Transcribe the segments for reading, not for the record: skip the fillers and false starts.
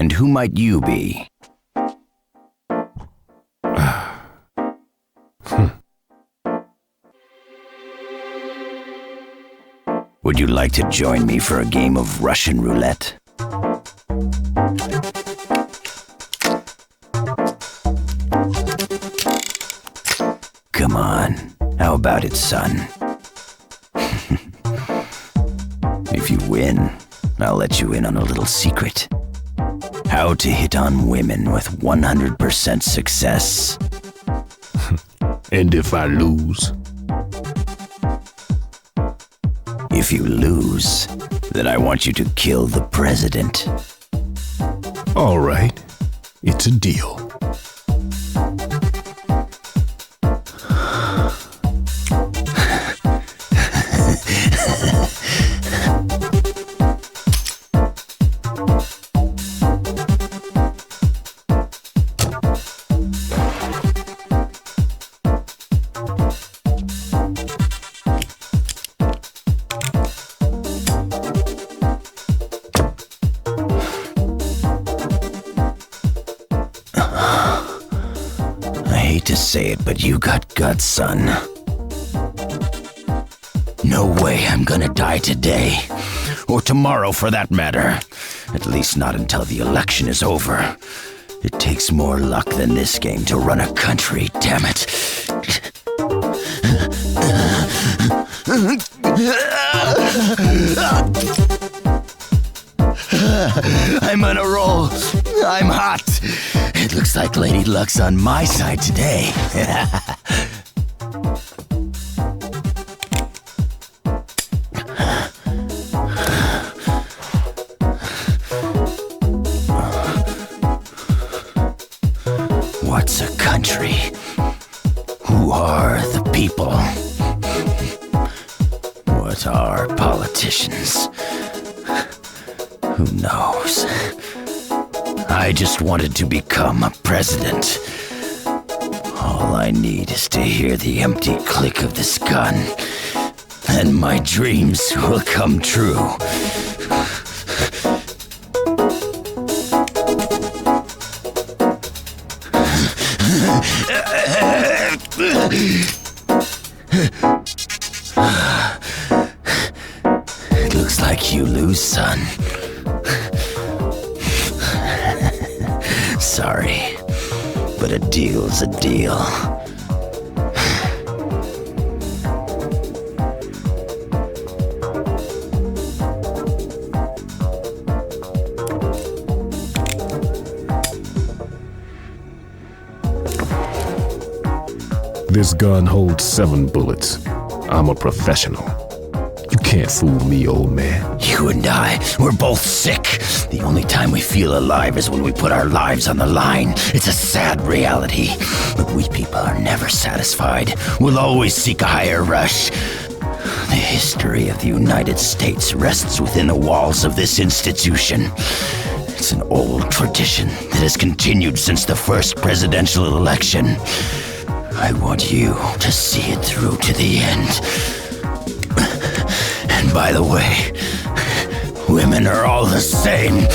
And who might you be? Would you like to join me for a game of Russian roulette? Come on, how about it, son? If you win, I'll let you in on a little secret. How to hit on women with 100% success. And if I lose? If you lose, then I want you to kill the president. All right, it's a deal. To say it, but you got guts, son. No way I'm gonna die today. Or tomorrow, for that matter. At least not until the election is over. It takes more luck than this game to run a country, damn it. I'm on a roll. I'm hot. It looks like Lady Luck's on my side today. What's a country? Who are the people? What are politicians? Who knows? I just wanted to become a president. All I need is to hear the empty click of this gun, and my dreams will come true. It looks like you lose, son. Sorry, but a deal's a deal. This gun holds 7 bullets. I'm a professional. You can't fool me, old man. You and I, we're both sick. The only time we feel alive is when we put our lives on the line. It's a sad reality. But we people are never satisfied. We'll always seek a higher rush. The history of the United States rests within the walls of this institution. It's an old tradition that has continued since the first presidential election. I want you to see it through to the end. And by the way, women are all the same.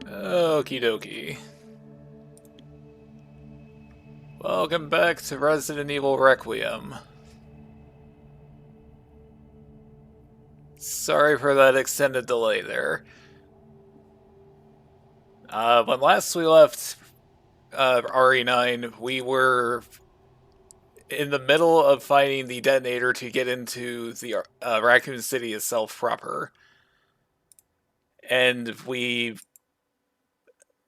Okie dokie. Welcome back to Resident Evil Requiem. Sorry for that extended delay there. When last we left RE9, we were in the middle of finding the detonator to get into the Raccoon City itself proper. And we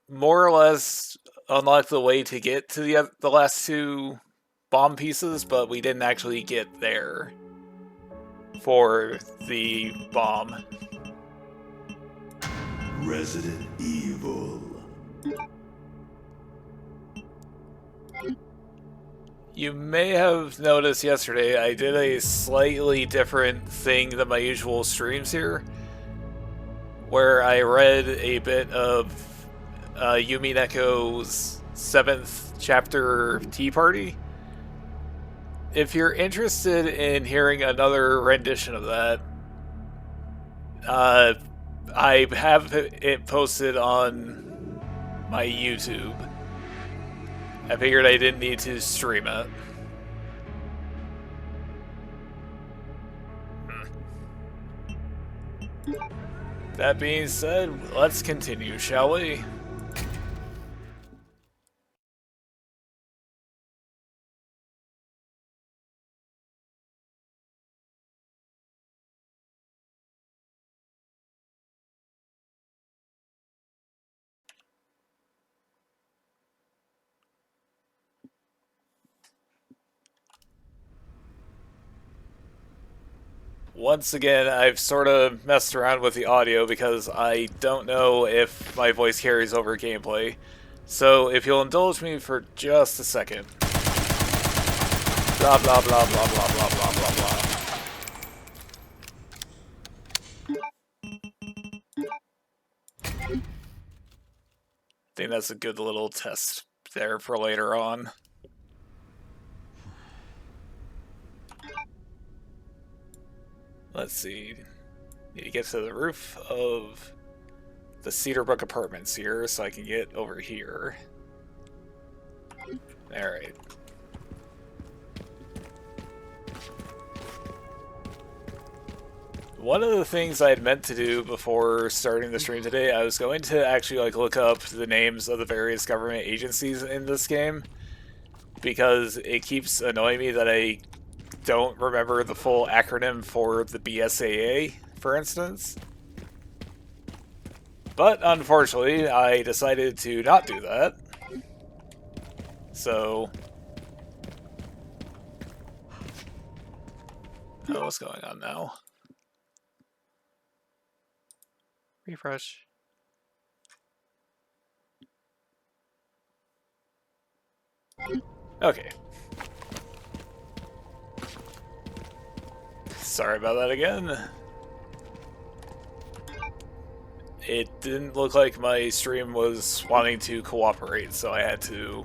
more or less unlocked the way to get to the last two bomb pieces, but we didn't actually get there for the bomb. Resident Evil. You may have noticed yesterday I did a slightly different thing than my usual streams here, where I read a bit of Yumi Neko's 7th chapter Tea Party. If you're interested in hearing another rendition of that, I have it posted on my YouTube. I figured I didn't need to stream it. That being said, let's continue, shall we? Once again, I've sort of messed around with the audio because I don't know if my voice carries over gameplay. So if you'll indulge me for just a second. Blah blah blah blah blah blah blah blah blah. I think that's a good little test there for later on. Let's see. Need to get to the roof of the Cedarbrook Apartments here so I can get over here. Alright. One of the things I had meant to do before starting the stream today, I was going to actually look up the names of the various government agencies in this game, because it keeps annoying me that I don't remember the full acronym for the BSAA, for instance. But unfortunately, I decided to not do that. So... oh, what's going on now? Refresh. Okay. Sorry about that again. It didn't look like my stream was wanting to cooperate, so I had to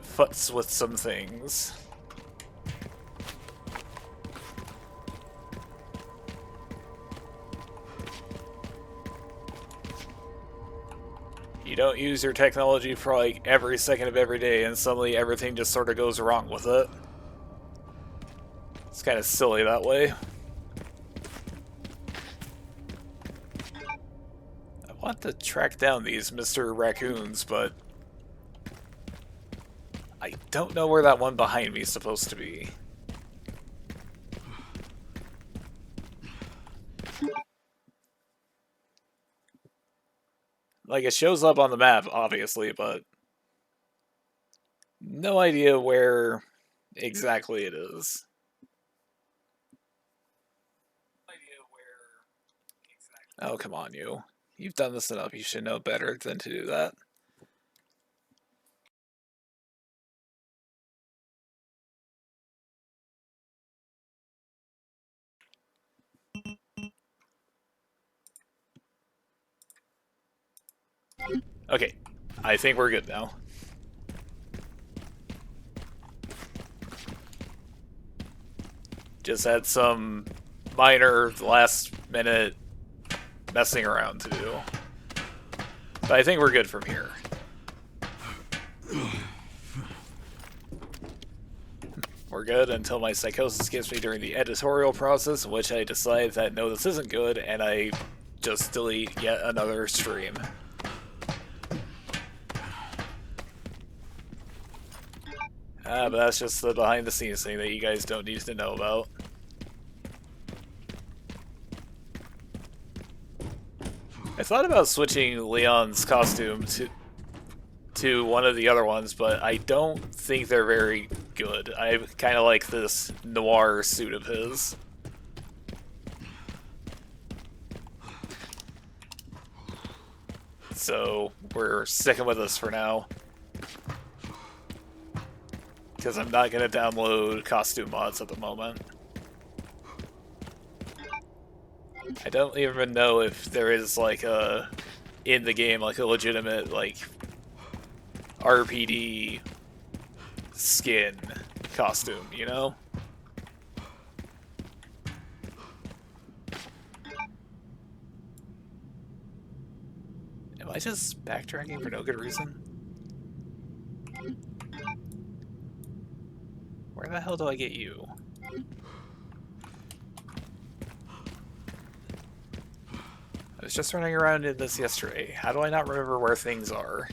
futz with some things. You don't use your technology for like every second of every day, and suddenly everything just sort of goes wrong with it. It's kind of silly that way. I want to track down these Mr. Raccoons, but I don't know where that one behind me is supposed to be. Like, it shows up on the map, obviously, but no idea where exactly it is. Oh, come on, you. You've done this enough. You should know better than to do that. Okay, I think we're good now. Just had some minor last-minute messing around to do. But I think we're good from here. We're good until my psychosis gets me during the editorial process, in which I decide that no, this isn't good, and I just delete yet another stream. But that's just the behind-the-scenes thing that you guys don't need to know about. I thought about switching Leon's costume to one of the other ones, but I don't think they're very good. I kind of like this noir suit of his. So we're sticking with this for now. Because I'm not going to download costume mods at the moment. I don't even know if there is like a, in the game, like a legitimate like RPD skin costume, you know? Am I just backtracking for no good reason? Where the hell do I get you? I was just running around in this yesterday. How do I not remember where things are?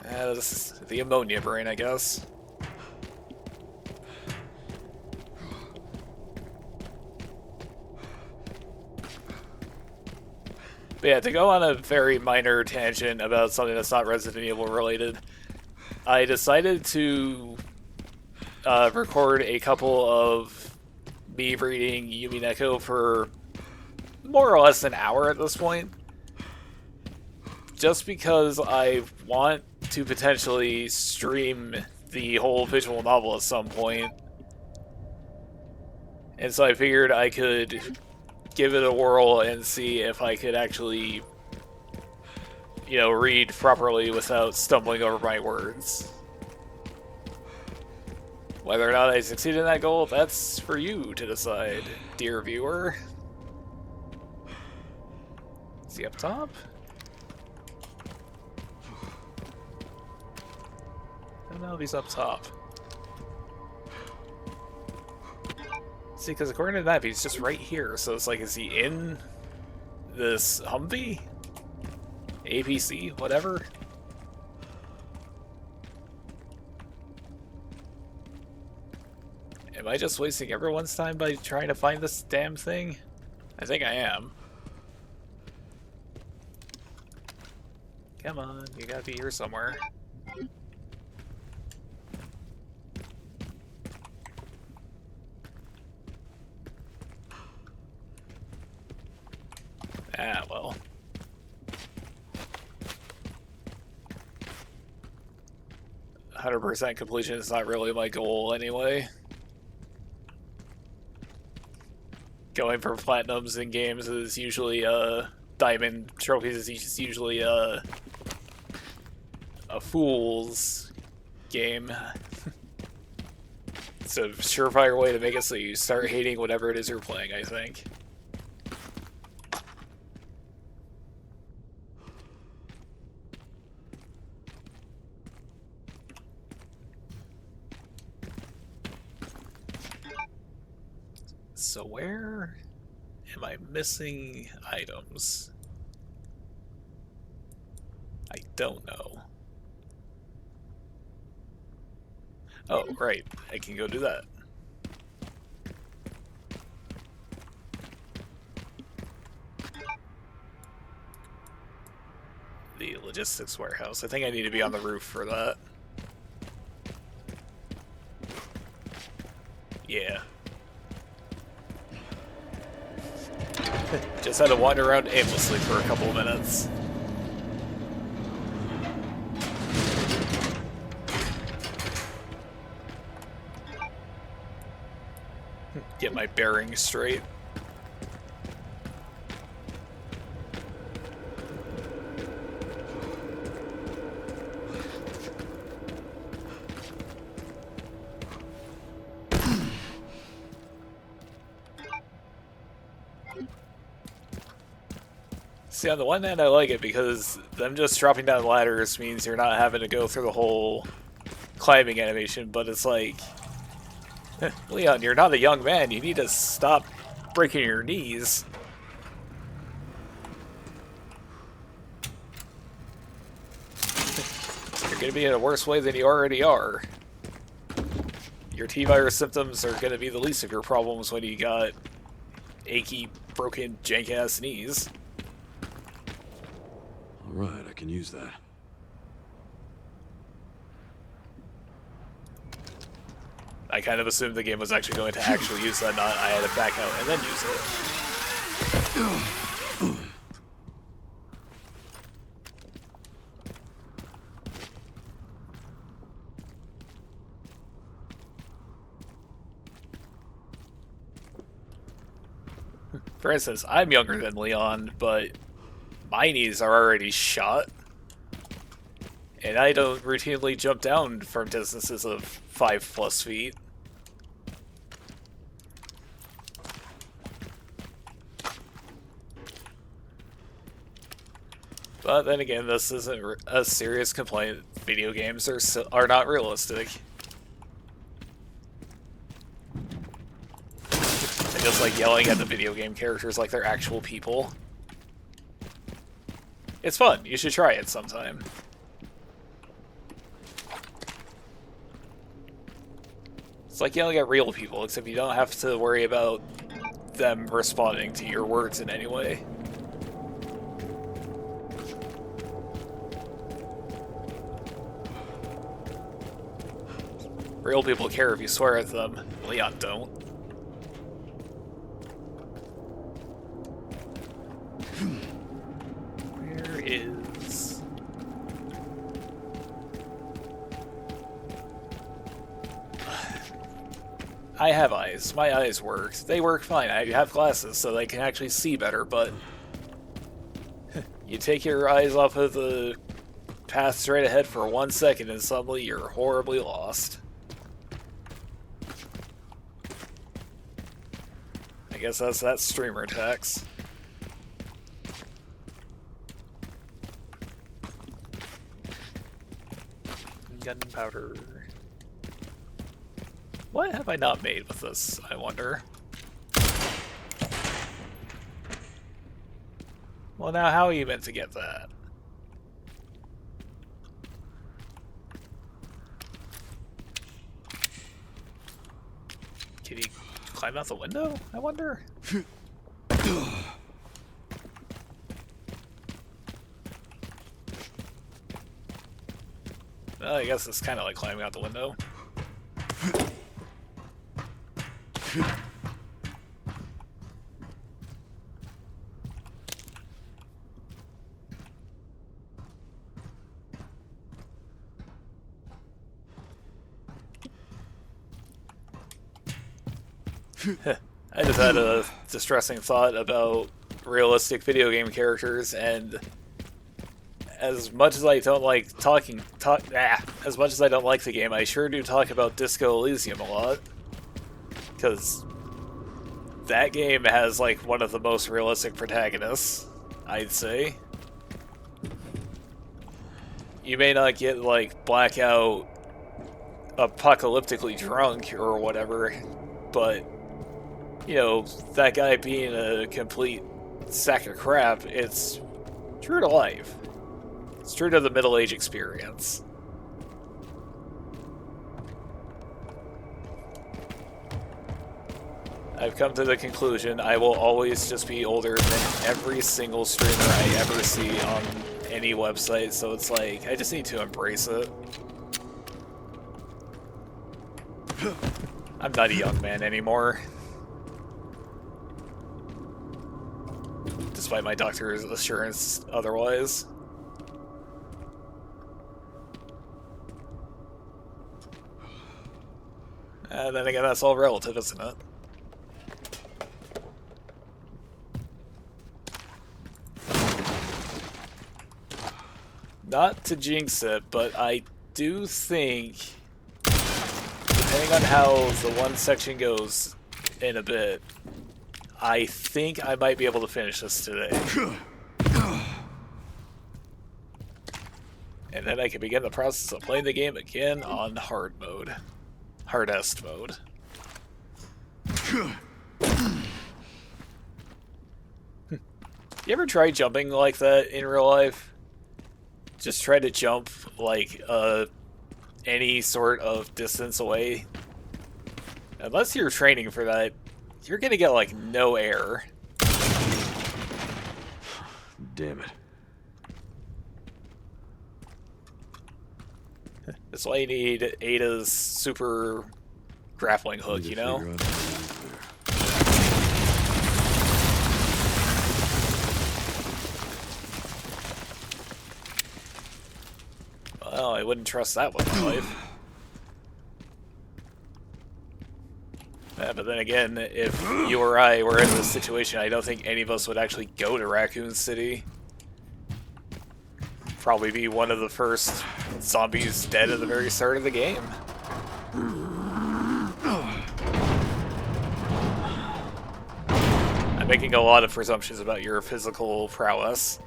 This is the ammonia brain, I guess. But yeah, to go on a very minor tangent about something that's not Resident Evil related, I decided to record a couple of me reading Yumi Neko for more or less an hour at this point. Just because I want to potentially stream the whole visual novel at some point. And so I figured I could give it a whirl and see if I could actually, you know, read properly without stumbling over my words. Whether or not I succeed in that goal, that's for you to decide, dear viewer. Is he up top? I don't know if he's up top. See, because according to the map, he's just right here. So it's like, is he in this Humvee? APC? Whatever? Am I just wasting everyone's time by trying to find this damn thing? I think I am. Come on, you gotta be here somewhere. Ah, well. "100% completion is not really my goal anyway. Going for platinums in games is usually diamond trophies is usually a fool's game. It's a surefire way to make it so you start hating whatever it is you're playing, I think. So where am I missing items? I don't know. Oh, right. I can go do that. The logistics warehouse. I think I need to be on the roof for that. Yeah. Just had to wander around aimlessly for a couple of minutes. Get my bearings straight. See, on the one hand, I like it because them just dropping down ladders means you're not having to go through the whole climbing animation, but it's like, Leon, you're not a young man. You need to stop breaking your knees. going to be in a worse way than you already are. Your T-virus symptoms are going to be the least of your problems when you got achy, broken, jank-ass knees. Alright, I can use that. I kind of assumed the game was actually going to actually use that, not I had to back out and then use it. For instance, I'm younger than Leon, but my knees are already shot. And I don't routinely jump down from distances of 5+ feet. But then again, this isn't a serious complaint. Video games are not realistic. I just like yelling at the video game characters like they're actual people. It's fun. You should try it sometime. It's like yelling at real people, except you don't have to worry about them responding to your words in any way. Real people care if you swear at them. Leon don't. Where is... I have eyes. My eyes work. They work fine. I have glasses so they can actually see better, but... you take your eyes off of the path straight ahead for 1 second and suddenly you're horribly lost. I guess that's that streamer tax. Gunpowder. What have I not made with this, I wonder? Well, now how are you meant to get that? Can he climb out the window, I wonder? Well, I guess it's kind of like climbing out the window. I just had a distressing thought about realistic video game characters, and as much as I don't like as much as I don't like the game, I sure do talk about Disco Elysium a lot, because that game has like one of the most realistic protagonists, I'd say. You may not get like blackout, apocalyptically drunk or whatever, but you know, that guy being a complete sack of crap, it's true to life. It's true to the middle age experience. I've come to the conclusion I will always just be older than every single streamer I ever see on any website, so it's like, I just need to embrace it. I'm not a young man anymore. Despite my doctor's assurance otherwise. And then again, that's all relative, isn't it? Not to jinx it, but I do think, depending on how the one section goes in a bit, I think I might be able to finish this today. And then I can begin the process of playing the game again on hard mode. Hardest mode. You ever try jumping like that in real life? just try to jump like any sort of distance away. Unless you're training for that, you're gonna get like no air. Damn it. That's why you need Ada's super grappling hook, you know? Well, I wouldn't trust that with my life. Yeah, but then again, if you or I were in this situation, I don't think any of us would actually go to Raccoon City. Probably be one of the first zombies dead at the very start of the game. I'm making a lot of presumptions about your physical prowess.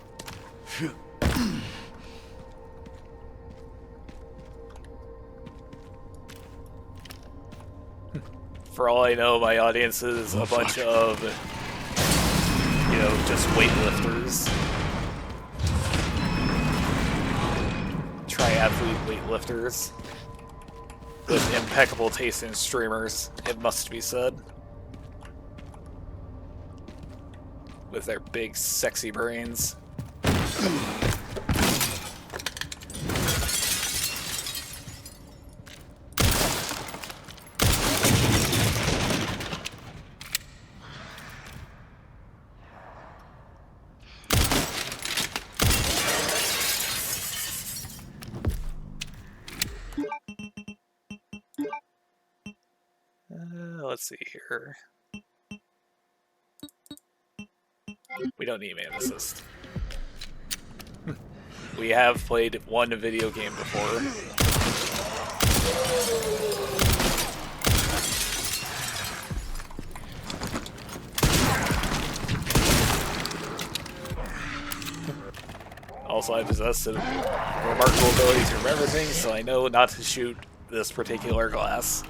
For all I know, my audience is a bunch of, you know, just weightlifters. Triathlete weightlifters. With impeccable taste in streamers, it must be said. With their big, sexy brains. Let's see here. We don't need man assist. We have played one video game before. Also, I possess a remarkable ability to remember things, so I know not to shoot this particular glass.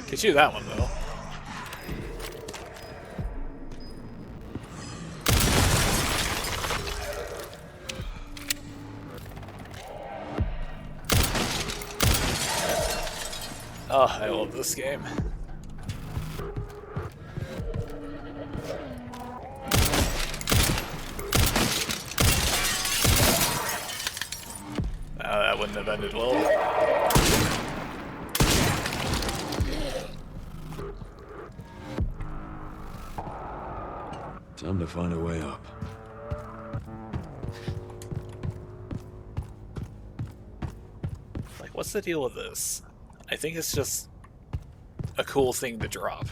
Could shoot that one, though. Oh, I love this game. That wouldn't have ended well. Time to find a way up. Like, what's the deal with this? I think it's just a cool thing to drop.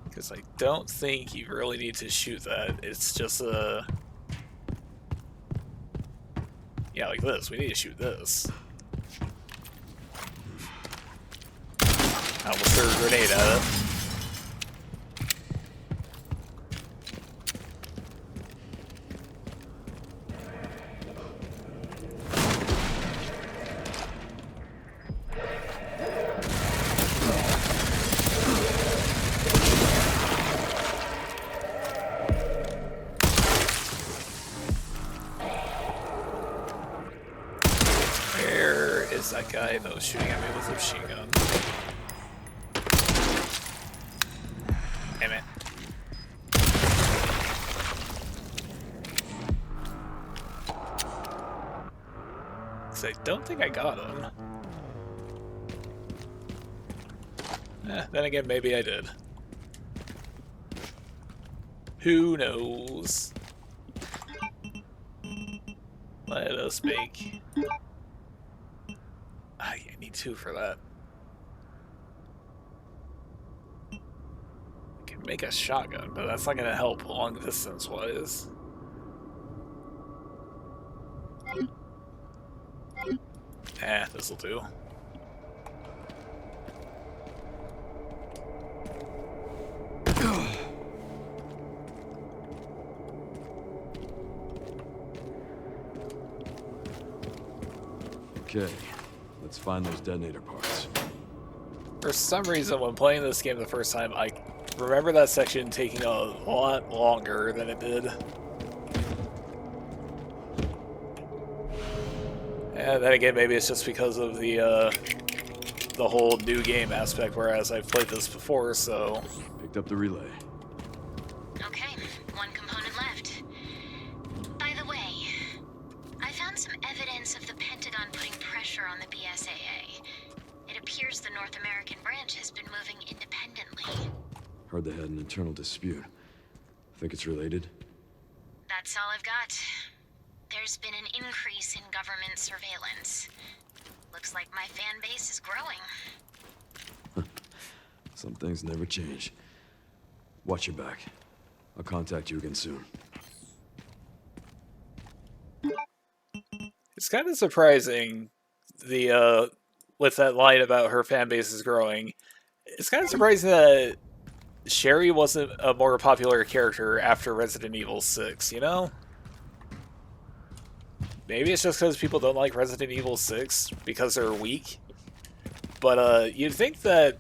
Because I don't think you really need to shoot that. It's just a... Yeah, like this. We need to shoot this. I almost threw a grenade at it. Where is that guy that was shooting at me with a machine gun? Damn it. Because I don't think I got him. Then again, maybe I did. Who knows? Let us make... I need 2 for that. I can make a shotgun, but that's not going to help long distance wise. This'll do. Okay, let's find those detonator parts. For some reason, when playing this game the first time, I remember that section taking a lot longer than it did. And then again, maybe it's just because of the whole new game aspect, whereas I've played this before, so... Picked up the relay. Okay, one component left. By the way, I found some evidence of the Pentagon putting pressure on the BSAA. It appears the North American branch has been moving independently. Heard they had an internal dispute. Think it's related? That's all I've got. There's been an increase in government surveillance. Looks like my fan base is growing. Some things never change. Watch your back. I'll contact you again soon. It's kind of surprising, with that line about her fan base is growing. It's kind of surprising that Sherry wasn't a more popular character after Resident Evil 6, you know? Maybe it's just because people don't like Resident Evil 6 because they're weak. But you'd think that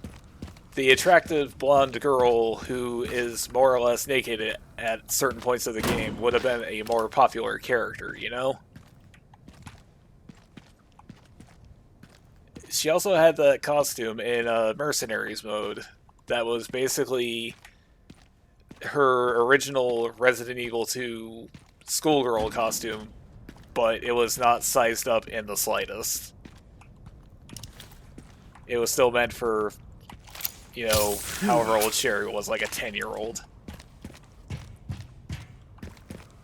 the attractive blonde girl who is more or less naked at certain points of the game would have been a more popular character, you know? She also had that costume in Mercenaries mode that was basically her original Resident Evil 2 schoolgirl costume, but it was not sized up in the slightest. It was still meant for, you know, however old Sherry was, like a 10-year-old.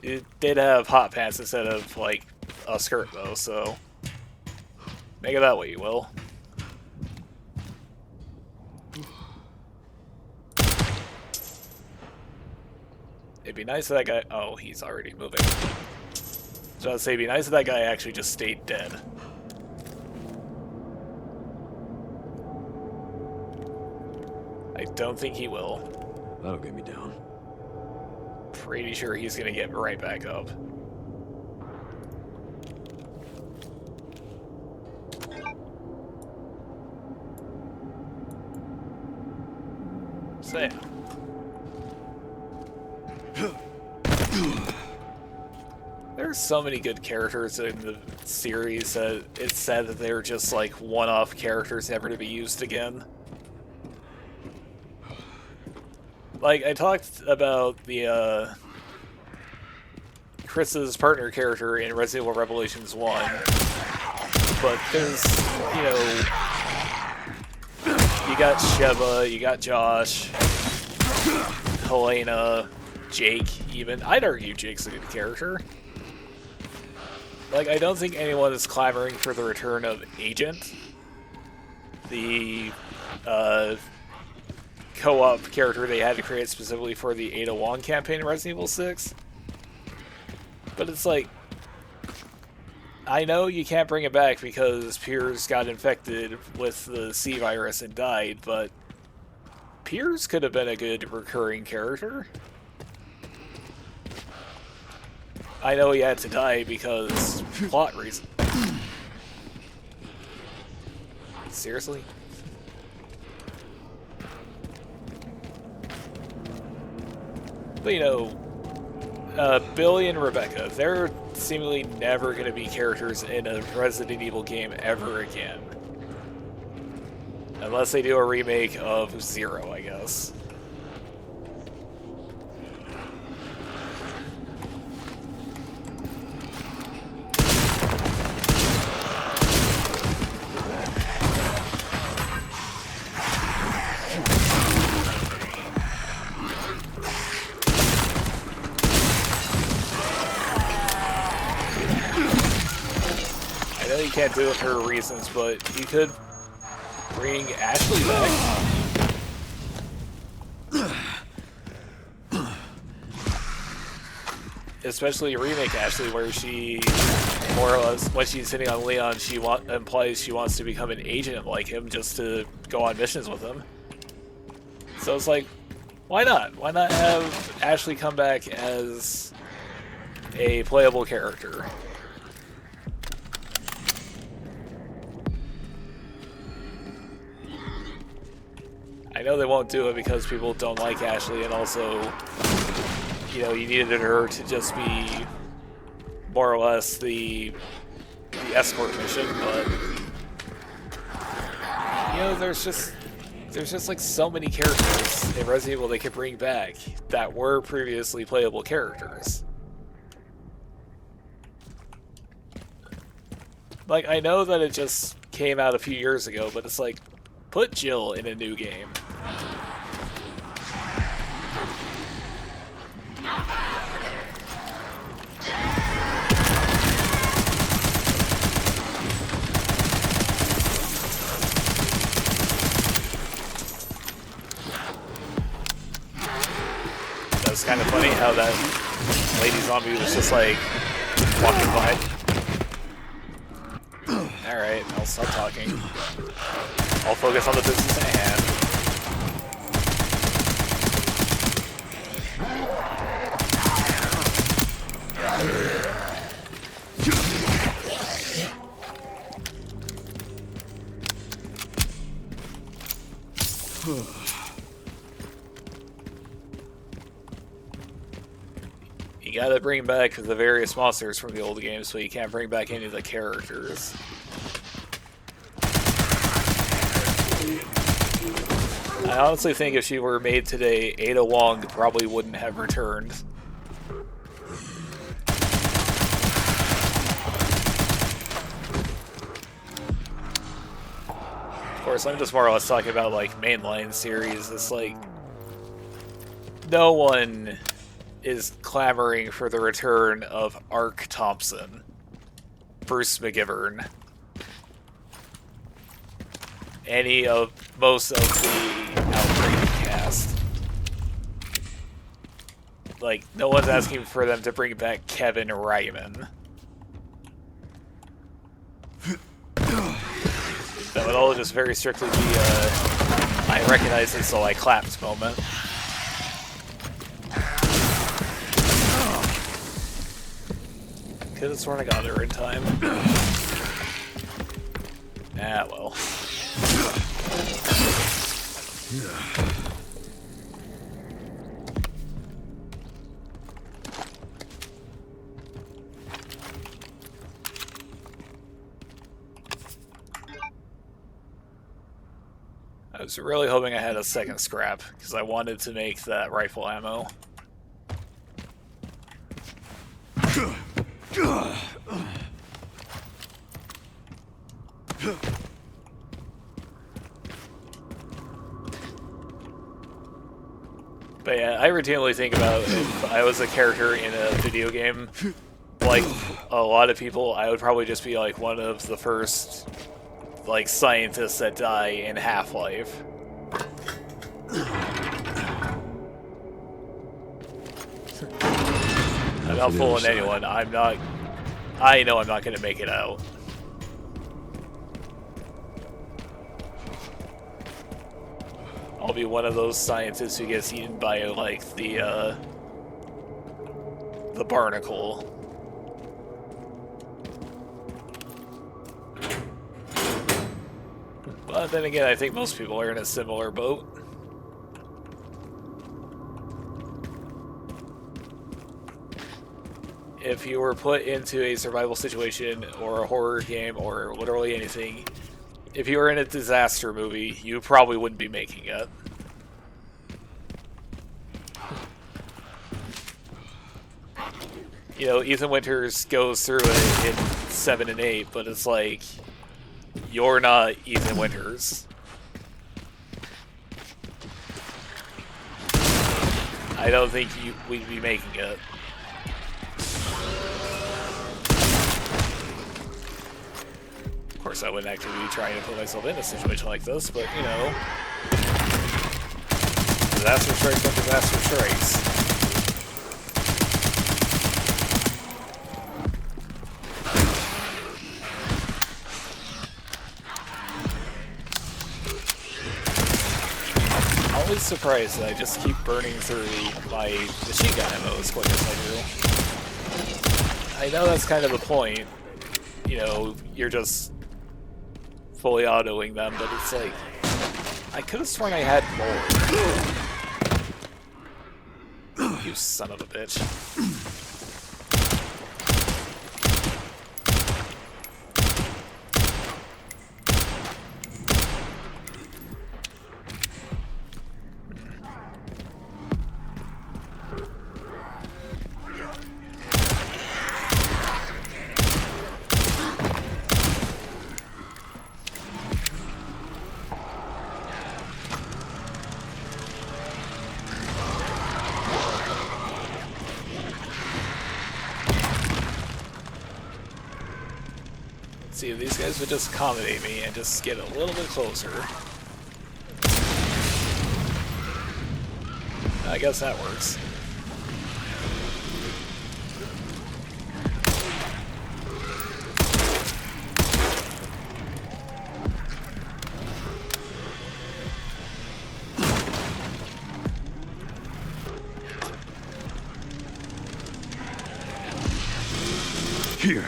It did have hot pants instead of, like, a skirt, though, so... make it that way, you will. It'd be nice if that guy... oh, he's already moving. So I'd say it'd be nice if that guy actually just stayed dead. I don't think he will. That'll get me down. Pretty sure he's gonna get right back up. So yeah. There's so many good characters in the series that it's sad that they're just like one-off characters never to be used again. Like, I talked about the Chris's partner character in Resident Evil Revelations 1, but there's, you know, you got Sheva, you got Josh, Helena, Jake, even. I'd argue Jake's a good character. Like, I don't think anyone is clamoring for the return of Agent, the co-op character they had to create specifically for the Ada Wong campaign in Resident Evil 6. But it's like, I know you can't bring it back because Piers got infected with the C virus and died, but Piers could have been a good recurring character. I know he had to die because plot reasons. Seriously? But you know, Billy and Rebecca, they're seemingly never going to be characters in a Resident Evil game ever again. Unless they do a remake of Zero, I guess. You can't do it for reasons, but you could bring Ashley back. Especially remake Ashley, where she, more or less, when she's hitting on Leon, she implies she wants to become an agent like him just to go on missions with him. So it's like, why not? Why not have Ashley come back as a playable character? I know they won't do it because people don't like Ashley, and also, you know, you needed her to just be more or less the escort mission, but you know, there's just like so many characters in Resident Evil they could bring back that were previously playable characters. Like, I know that it just came out a few years ago, but it's like, put Jill in a new game. That's kind of funny how that lady zombie was just like walking by. Alright, I'll stop talking. I'll focus on the business at hand. You gotta bring back the various monsters from the old games, so you can't bring back any of the characters. I honestly think if she were made today, Ada Wong probably wouldn't have returned. Of course, I'm just more or less talking about, like, mainline series. It's like, no one is clamoring for the return of Ark Thompson, Bruce McGivern, most of the Outbreak cast. Like, no one's asking for them to bring back Kevin Ryman. That would all just very strictly be I recognize this, so I clapped moment. Could've sworn I got her in time. Ah, well. I was really hoping I had a second scrap, because I wanted to make that rifle ammo. But yeah, I routinely think about if I was a character in a video game, like a lot of people, I would probably just be like one of the first, like, scientists that die in Half-Life. I'm not fooling anyone. I know I'm not going to make it out. I'll be one of those scientists who gets eaten by, like, the barnacle. But then again, I think most people are in a similar boat. If you were put into a survival situation or a horror game or literally anything, if you were in a disaster movie, you probably wouldn't be making it. You know, Ethan Winters goes through it in 7 and 8, but it's like, you're not Ethan Winters. I don't think we'd be making it. Of course, I wouldn't actually be trying to put myself in a situation like this, but, you know, disaster strikes when disaster strikes. I'm always surprised that I just keep burning through my machine gun ammo as quick as I do. I know that's kind of the point. You know, you're just fully autoing them, but it's like, I could have sworn I had more. You son of a bitch. See, if these guys would just accommodate me and just get a little bit closer. I guess that works. Here.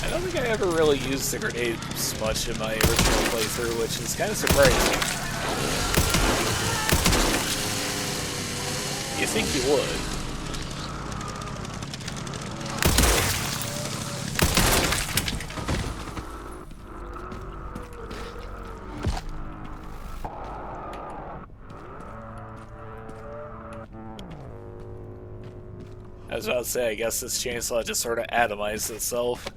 I don't think I ever really used the grenades much in my original playthrough, which is kind of surprising. You think you would. I was about to say, I guess this chainsaw just sort of atomized itself.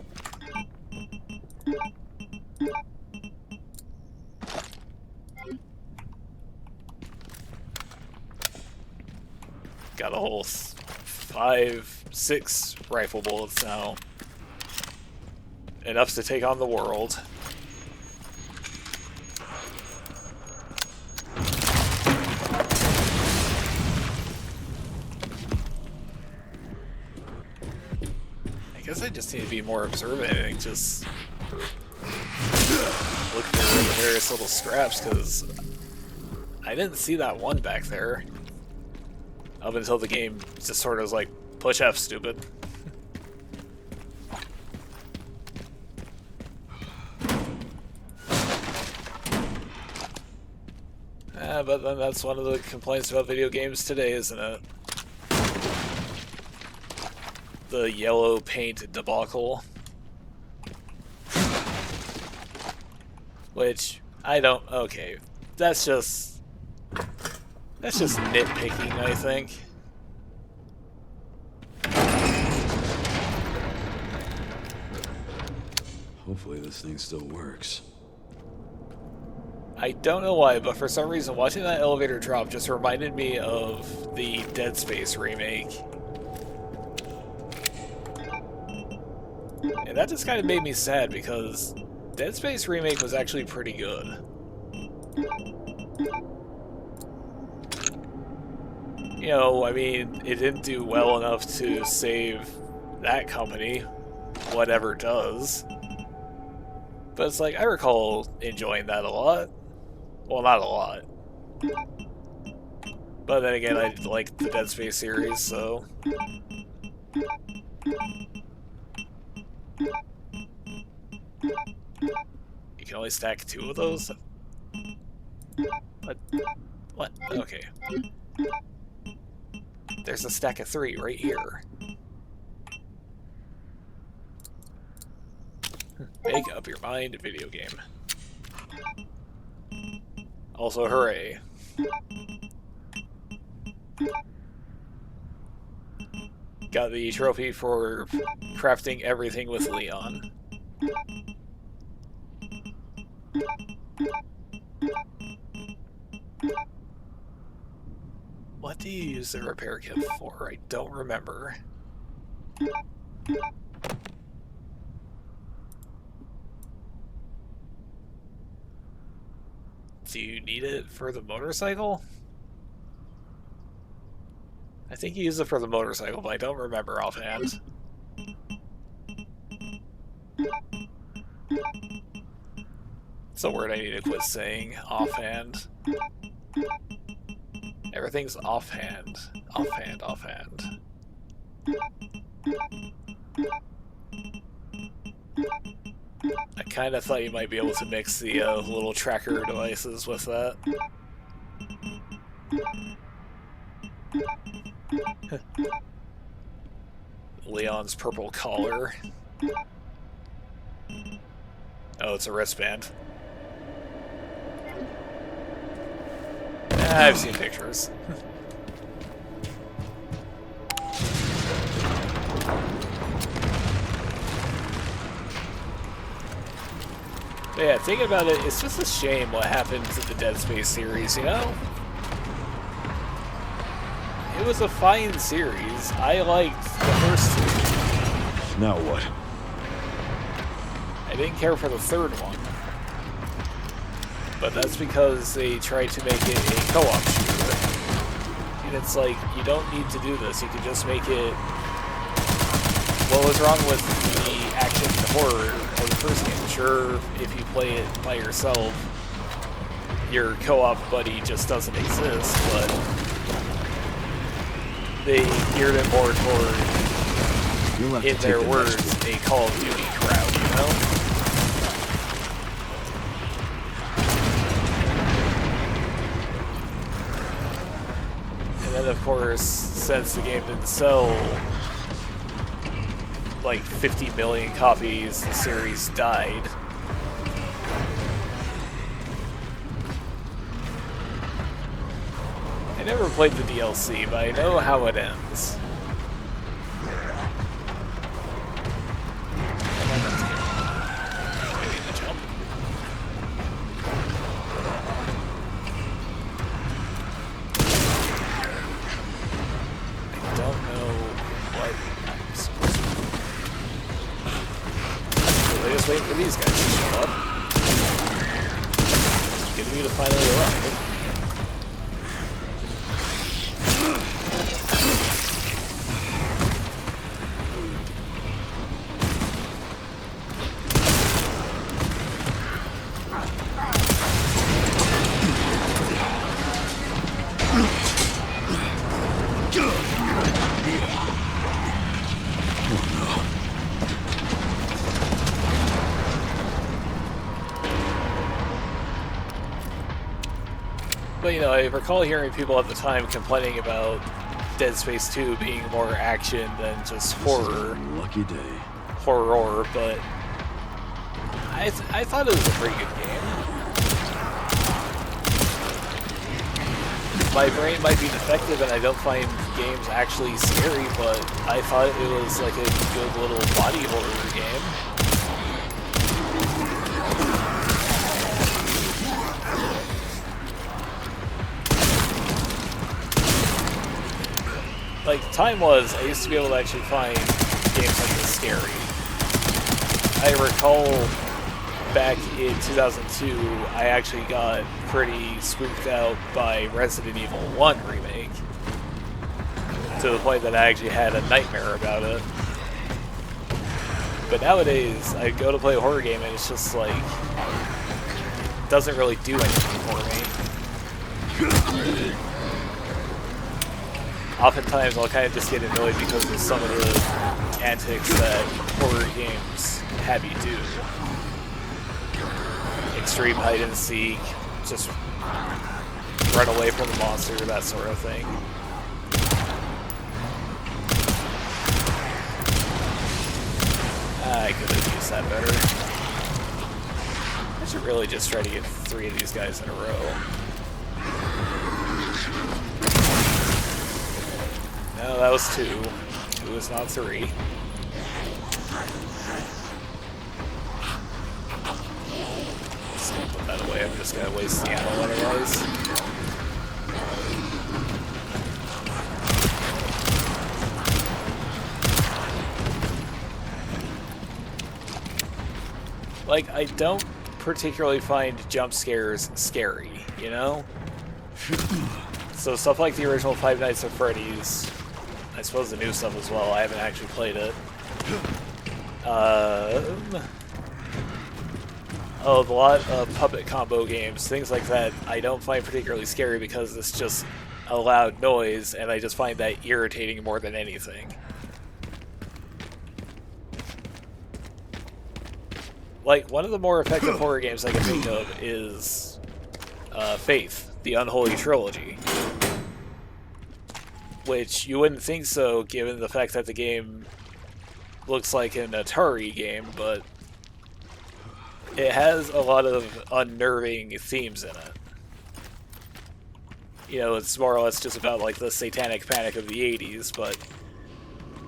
Got a whole 5, 6 rifle bullets now. Enough to take on the world. I guess I just need to be more observant and just look for the various little scraps, because I didn't see that one back there. Up until the game just sort of was like, push F, stupid. But then that's one of the complaints about video games today, isn't it? The yellow paint debacle. Which, I don't... Okay, that's just nitpicking, I think. Hopefully this thing still works. I don't know why, but for some reason watching that elevator drop just reminded me of the Dead Space remake. And that just kind of made me sad, because Dead Space remake was actually pretty good. You know, I mean, it didn't do well enough to save that company, whatever does. But it's like, I recall enjoying that a lot. Well, not a lot. But then again, I like the Dead Space series, so... You can only stack 2 of those? What? What? Okay. There's a stack of 3 right here. Make up your mind, video game. Also, hooray. Got the trophy for crafting everything with Leon. What do you use the repair kit for? I don't remember. Do you need it for the motorcycle? I think you use it for the motorcycle, but I don't remember offhand. It's a word I need to quit saying. Offhand. Everything's offhand. Offhand, offhand. I kind of thought you might be able to mix the little tracker devices with that. Leon's purple collar. Oh, it's a wristband. I've seen pictures. But yeah, thinking about it, it's just a shame what happened to the Dead Space series, you know? It was a fine series. I liked the first two. Now what? I didn't care for the third one. But that's because they tried to make it a co-op shooter. And it's like, you don't need to do this. You can just make it... What was wrong with the action horror of the first game? Sure, if you play it by yourself, your co-op buddy just doesn't exist, but they geared it more toward, in their words, a Call of Duty crowd, you know? And then, of course, since the game didn't sell like 50 million copies, the series died. I never played the DLC, but I know how it ends. I don't know what I'm supposed to do. Really just waiting for these guys to show up. Getting me to finally arrive. But, you know, I recall hearing people at the time complaining about Dead Space 2 being more action than just horror. Lucky day. Horror, but I thought it was a pretty good game. My brain might be defective and I don't find games actually scary, but I thought it was like a good little body horror game. Like, the time was, I used to be able to actually find games like this scary. I recall back in 2002, I actually got pretty spooked out by Resident Evil 1 remake. To the point that I actually had a nightmare about it. But nowadays, I go to play a horror game and it's just like, it doesn't really do anything for me. Oftentimes I'll kind of just get annoyed because of some of the antics that horror games have you do. Extreme hide and seek, just run away from the monster, that sort of thing. I could have used that better. I should really just try to get 3 of these guys in a row. No, that was 2. 2 is not 3. Just gonna put that away. I'm just gonna waste the ammo otherwise. Like, I don't particularly find jump scares scary, you know? So stuff like the original Five Nights at Freddy's, I suppose the new stuff as well, I haven't actually played it. A lot of puppet combo games, things like that, I don't find particularly scary because it's just a loud noise, and I just find that irritating more than anything. Like, one of the more effective horror games I can think of is Faith, the Unholy Trilogy. Which you wouldn't think so, given the fact that the game looks like an Atari game, but it has a lot of unnerving themes in it. You know, it's more or less just about, like, the satanic panic of the 80s, but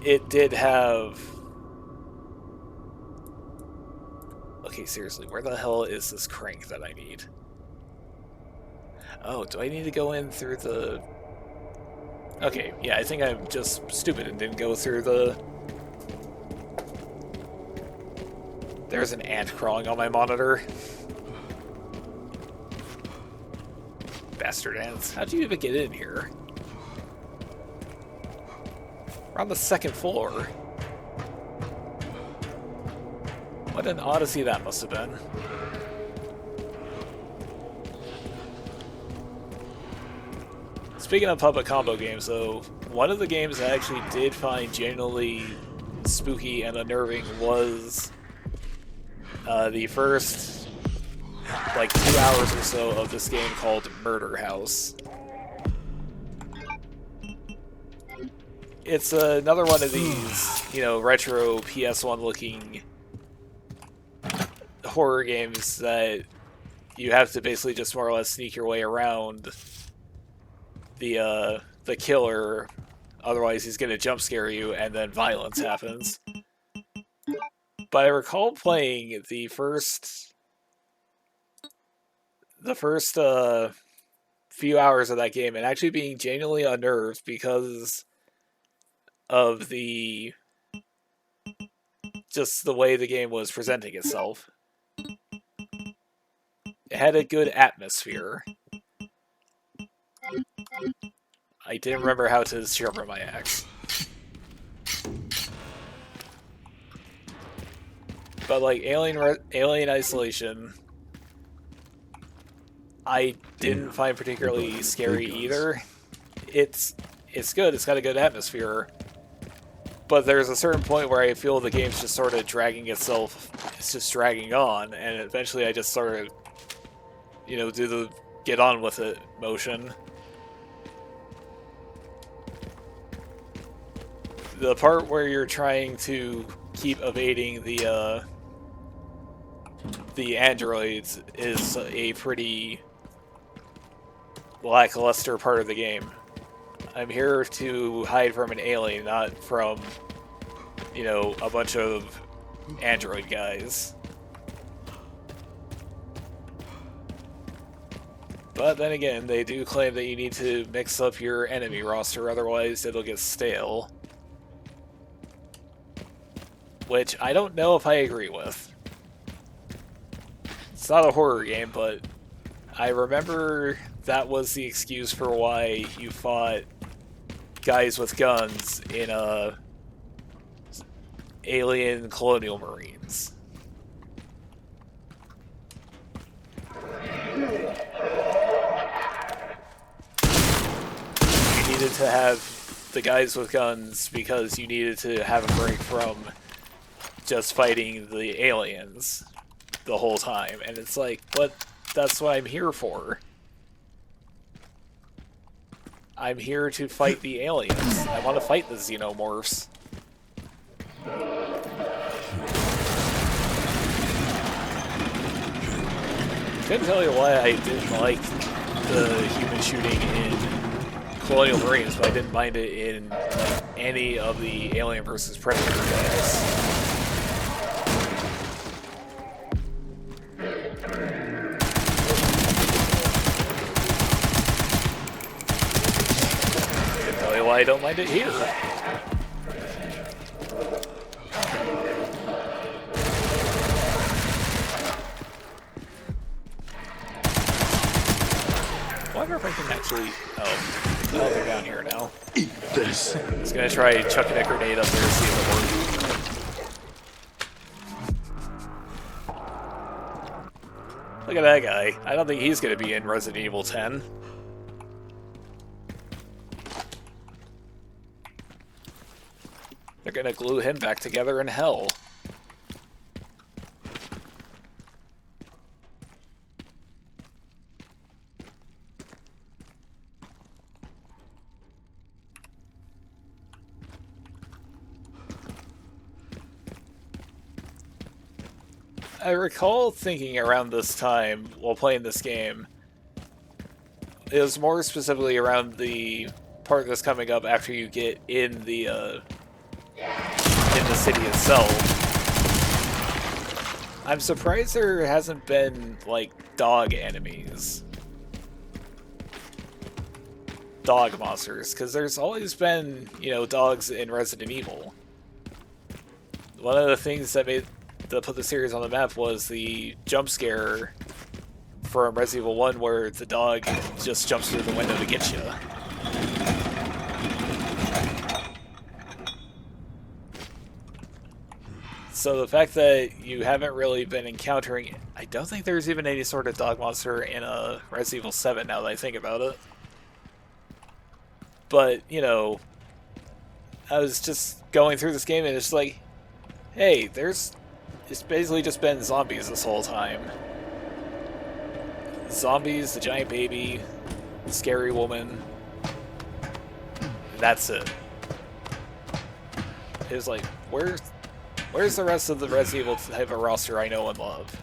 it did have... Okay, seriously, where the hell is this crank that I need? Oh, do I need to go in through the... Okay, yeah, I think I'm just stupid and didn't go through the... There's an ant crawling on my monitor. Bastard ants. How'd you even get in here? We're on the second floor. What an odyssey that must have been. Speaking of public combo games, though, one of the games I actually did find genuinely spooky and unnerving was the first, like, 2 hours or so of this game called Murder House. It's another one of these, you know, retro PS1 looking horror games that you have to basically just more or less sneak your way around the killer, otherwise he's gonna jump scare you and then violence happens. But I recall playing the first few hours of that game and actually being genuinely unnerved because of just the way the game was presenting itself. It had a good atmosphere. I didn't remember how to sharpen my axe. But like Alien Isolation, I didn't find particularly scary either. It's good, it's got a good atmosphere. But there's a certain point where I feel the game's just sort of dragging itself, it's just dragging on, and eventually I just sort of, you know, do the get on with it motion. The part where you're trying to keep evading the androids is a pretty lackluster part of the game. I'm here to hide from an alien, not from, you know, a bunch of android guys. But then again, they do claim that you need to mix up your enemy roster, otherwise it'll get stale. Which I don't know if I agree with. It's not a horror game, but I remember that was the excuse for why you fought guys with guns in Alien Colonial Marines. You needed to have the guys with guns because you needed to have a break from just fighting the aliens the whole time. And it's like, but that's what I'm here for. I'm here to fight the aliens. I want to fight the xenomorphs. Couldn't tell you why I didn't like the human shooting in Colonial Marines, but I didn't mind it in any of the Alien vs. Predator games. I don't mind it here. I wonder if I can actually... Oh, they're down here now. Eat this. I'm just gonna try chucking a grenade up there to see if it works. Look at that guy. I don't think he's gonna be in Resident Evil 10. They're gonna glue him back together in hell. I recall thinking around this time while playing this game, it was more specifically around the part that's coming up after you get in the city itself. I'm surprised there hasn't been, like, dog enemies. Dog monsters, because there's always been, you know, dogs in Resident Evil. One of the things that put the series on the map was the jump scare from Resident Evil 1 where the dog just jumps through the window to get you. So the fact that you haven't really been encountering... I don't think there's even any sort of dog monster in Resident Evil 7 now that I think about it. But, you know, I was just going through this game and it's like, hey, it's basically just been zombies this whole time. Zombies, the giant baby, the scary woman. That's it. It was like, where's the rest of the Resident Evil type of roster I know and love?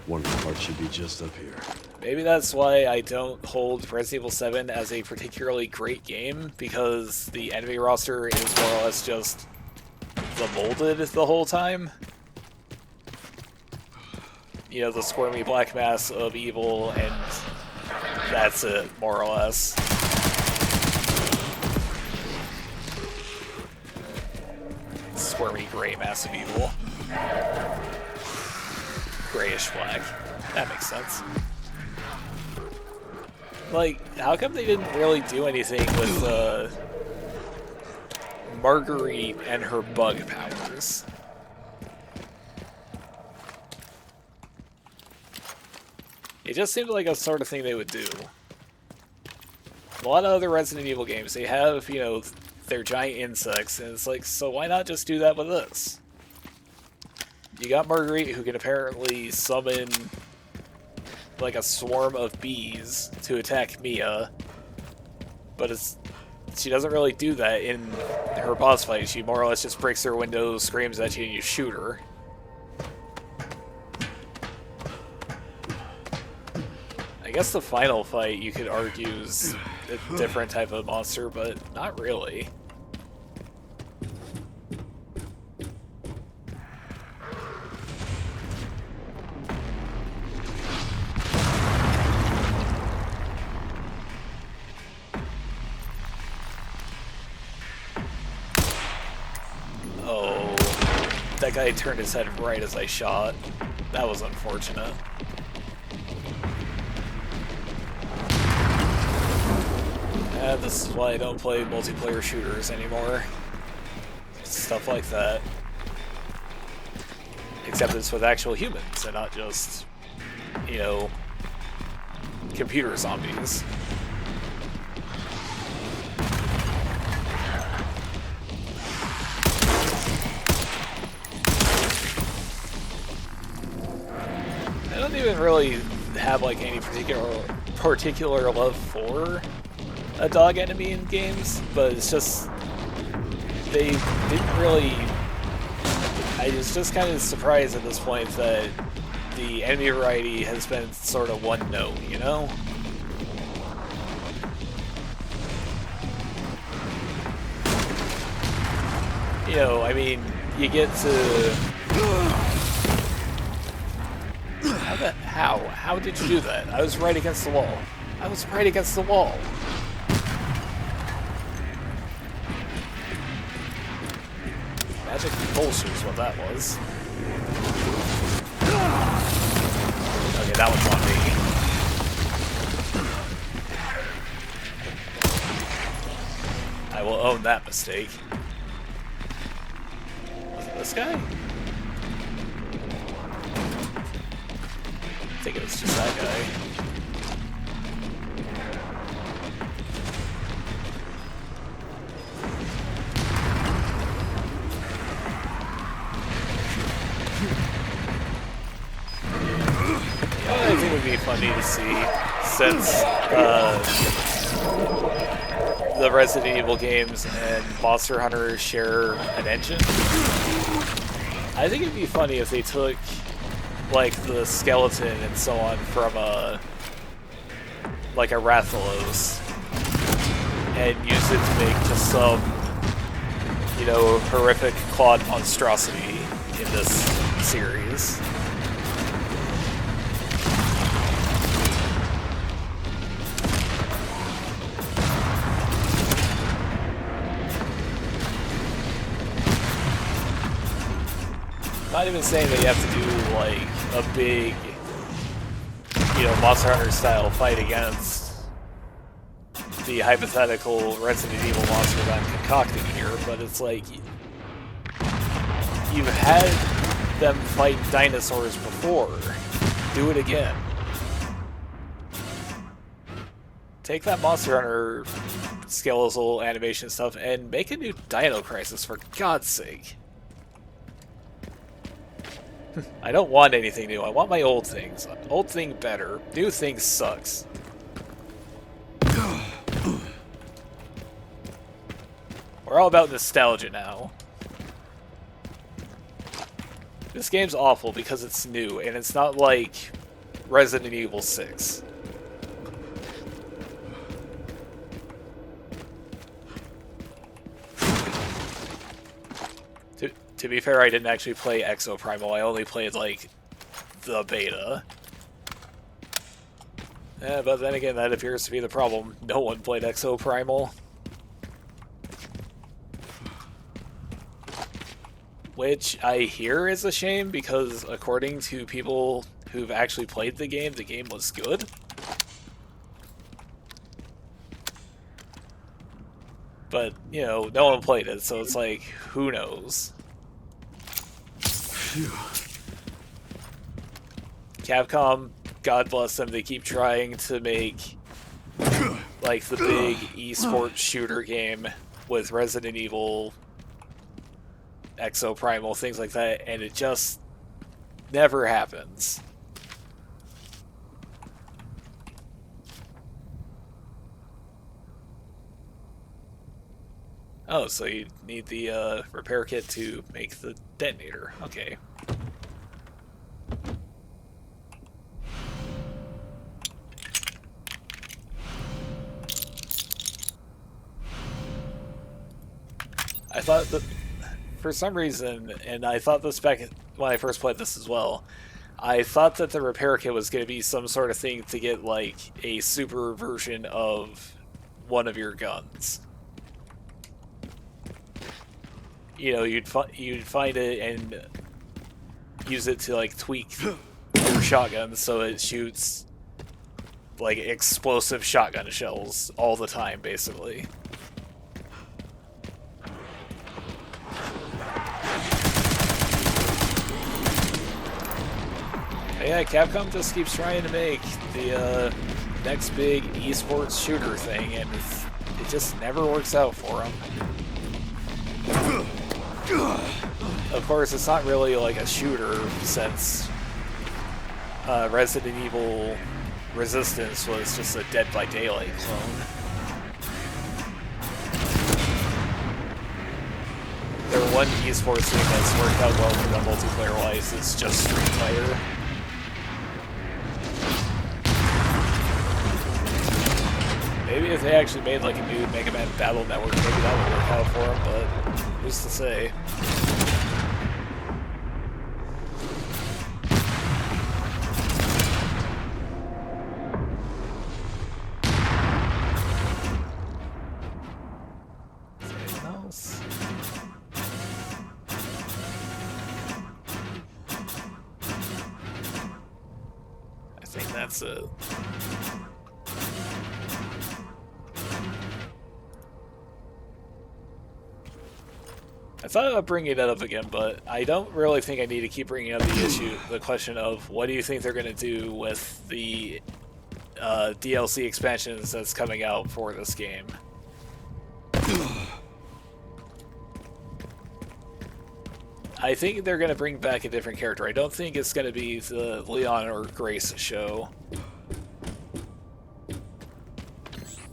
One of the parts should be just up here. Maybe that's why I don't hold Resident Evil 7 as a particularly great game, because the enemy roster is more or less just the molded the whole time. You know, the squirmy black mass of evil, and that's it, more or less. Squirmy gray mass of evil. Grayish black. That makes sense. Like, how come they didn't really do anything with Marguerite and her bug powers? It just seemed like a sort of thing they would do. A lot of other Resident Evil games, they have, you know, their giant insects, and it's like, so why not just do that with this? You got Marguerite, who can apparently summon like a swarm of bees to attack Mia, but she doesn't really do that in her boss fight. She more or less just breaks her window, screams at you, and you shoot her. I guess the final fight you could argue is a different type of monster, but not really. That guy turned his head right as I shot. That was unfortunate. And this is why I don't play multiplayer shooters anymore. Stuff like that. Except it's with actual humans and not just, you know, computer zombies. I don't even really have like any particular love for a dog enemy in games, but it's just they didn't really. I was just kind of surprised at this point that the enemy variety has been sort of one note, you know? You know, I mean, you get to. How did you do that? I was right against the wall. I was right against the wall. Magic bullshit is what that was. Okay, that one's on me. I will own that mistake. Was it this guy? I think it was just that guy. I think it would be funny to see, since the Resident Evil games and Monster Hunter share an engine. I think it'd be funny if they took, like, the skeleton and so on from a Rathalos and used it to make just some, you know, horrific clawed monstrosity in this series. Not even saying that you have to do, like, a big, you know, Monster Hunter style fight against the hypothetical Resident Evil monster that I'm concocting here, but it's like, you've had them fight dinosaurs before. Do it again. Take that Monster Hunter skeletal animation stuff and make a new Dino Crisis, for God's sake. I don't want anything new. I want my old things. Old thing better. New thing sucks. We're all about nostalgia now. This game's awful because it's new, and it's not like Resident Evil 6. To be fair, I didn't actually play Exoprimal. I only played, like, the beta. Yeah, but then again, that appears to be the problem. No one played Exoprimal. Which I hear is a shame, because according to people who've actually played the game was good. But, you know, no one played it, so it's like, who knows? Capcom, God bless them, they keep trying to make, like, the big esports shooter game with Resident Evil, Exoprimal, things like that, and it just never happens. Oh, so you need the repair kit to make the detonator. Okay. I thought that, for some reason, and I thought this back when I first played this as well, I thought that the repair kit was going to be some sort of thing to get, like, a super version of one of your guns. You know, you'd find it and use it to, like, tweak your shotgun so it shoots, like, explosive shotgun shells all the time, basically. But yeah, Capcom just keeps trying to make the next big esports shooter thing, and it just never works out for them. Of course, it's not really like a shooter, since Resident Evil Resistance was just a Dead by Daylight clone. Their one esports thing that's worked out well for them multiplayer-wise is just Street Fighter. Maybe if they actually made like a new Mega Man Battle Network, maybe that would work out for them, but who's to say? Anything else? I think that's it. I thought about bringing that up again, but I don't really think I need to keep bringing up the question of what do you think they're going to do with the DLC expansions that's coming out for this game. I think they're going to bring back a different character. I don't think it's going to be the Leon or Grace show.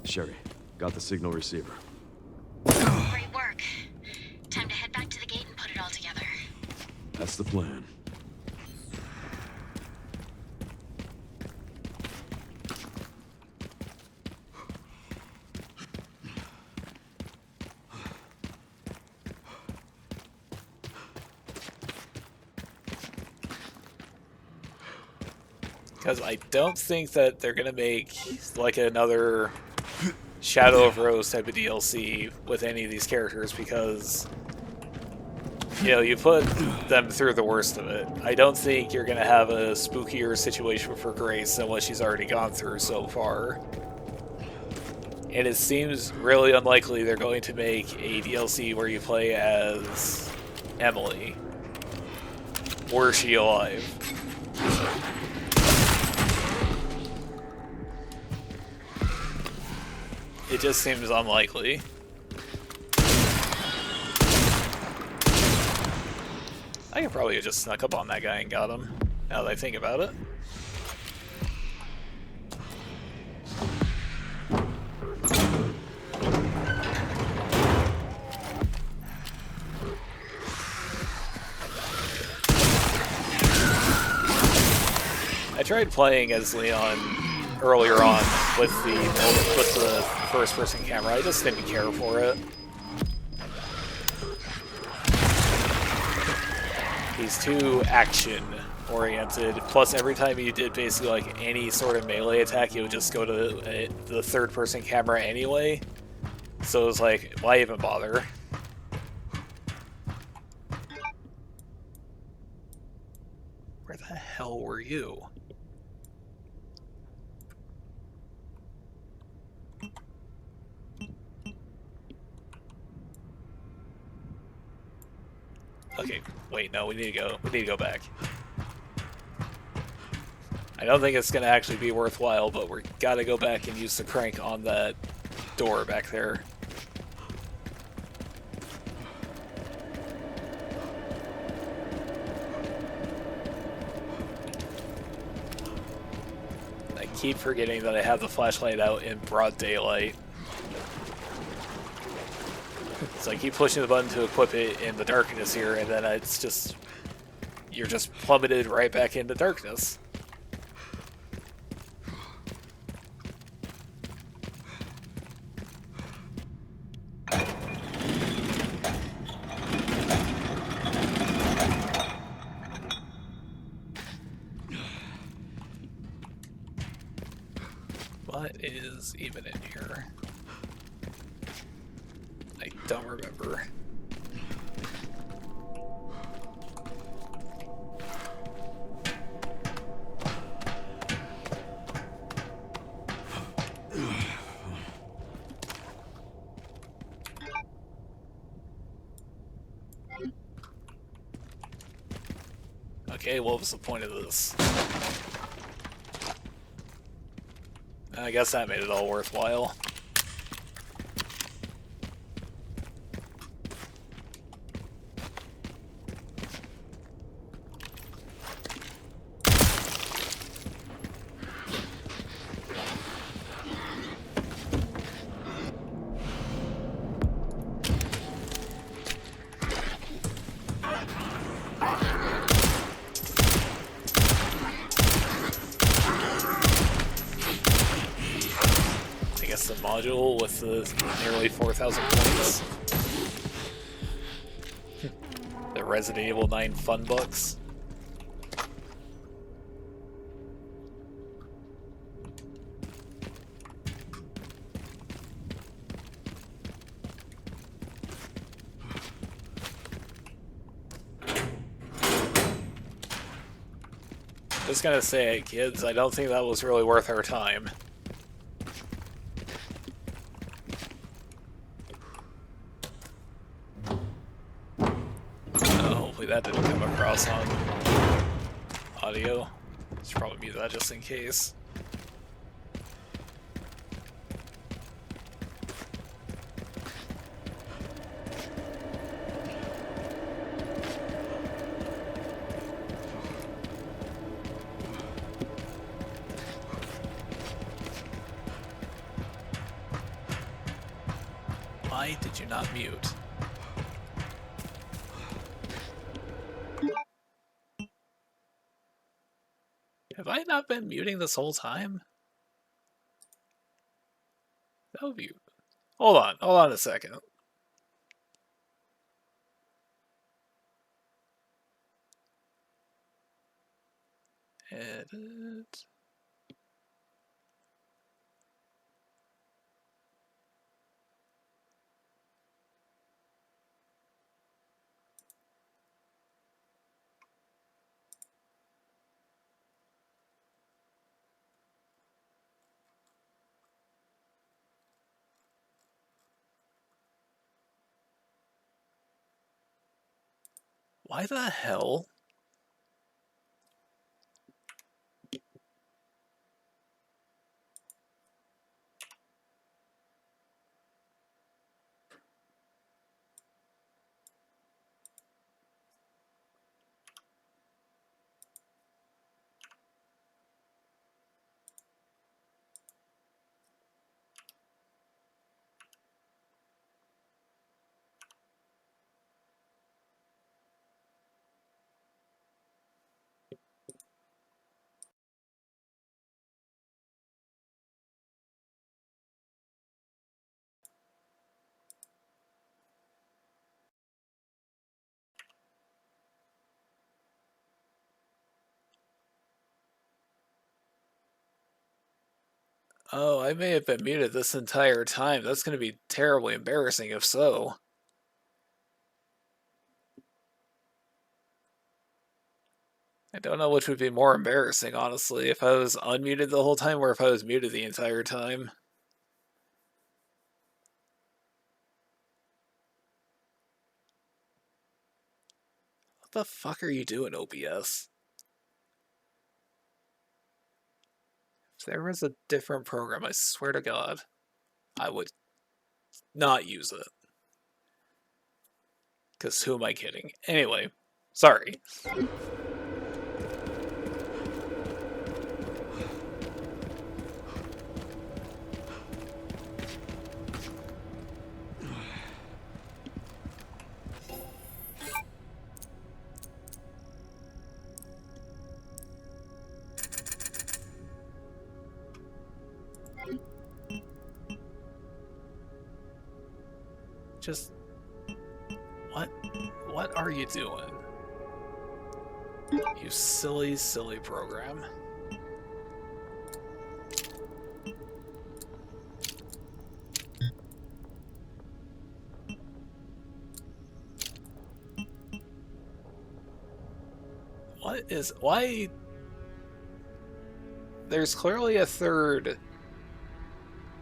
Sherry, got the signal receiver. Great work. Time to head back to the gate and put it all together. That What's the plan? Because I don't think that they're gonna make like another Shadow of Rose type of DLC with any of these characters because, you know, you put them through the worst of it. I don't think you're gonna have a spookier situation for Grace than what she's already gone through so far. And it seems really unlikely they're going to make a DLC where you play as Emily. Or is she alive? It just seems unlikely. I could probably have just snuck up on that guy and got him, now that I think about it. I tried playing as Leon earlier on with the first-person camera. I just didn't care for it. He's too action-oriented. Plus, every time you did basically like any sort of melee attack, you would just go to the third-person camera anyway. So it was like, why even bother? Where the hell were you? Okay, wait, no, we need to go back. I don't think it's gonna actually be worthwhile, but we gotta go back and use the crank on that door back there. I keep forgetting that I have the flashlight out in broad daylight. So I keep pushing the button to equip it in the darkness here, and then it's just... you're just plummeted right back into darkness. What is even in here? I don't remember. Okay, what was the point of this? I guess that made it all worthwhile. Module with the nearly 4,000 points. The Resident Evil 9 fun bucks. Just gonna say, kids, I don't think that was really worth our time. That didn't come across on audio. Should probably mute that just in case. Why did you not mute? I not been muting this whole time? That would be... Hold on a second. Edit. Why the hell? Oh, I may have been muted this entire time. That's going to be terribly embarrassing if so. I don't know which would be more embarrassing, honestly, if I was unmuted the whole time or if I was muted the entire time. What the fuck are you doing, OBS? If there was a different program, I swear to God, I would not use it. Because who am I kidding? Anyway, sorry. Just... What are you doing? You silly, silly program. Why? There's clearly a third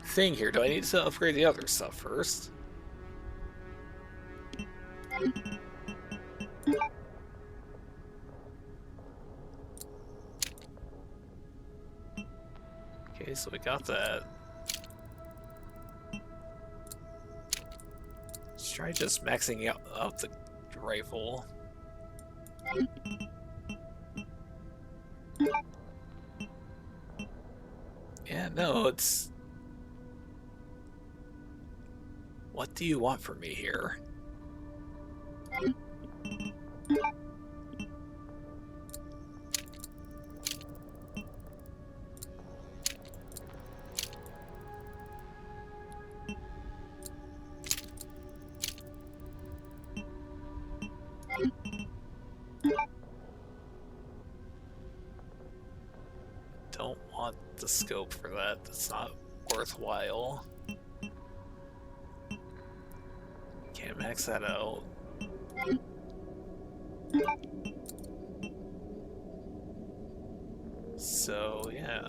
thing here. Do I need to upgrade the other stuff first? Okay, so we got that. Let's try just maxing out the rifle. Yeah, no, it's... What do you want from me here? Don't want the scope for that. That's not worthwhile. Can't max that out. So, yeah.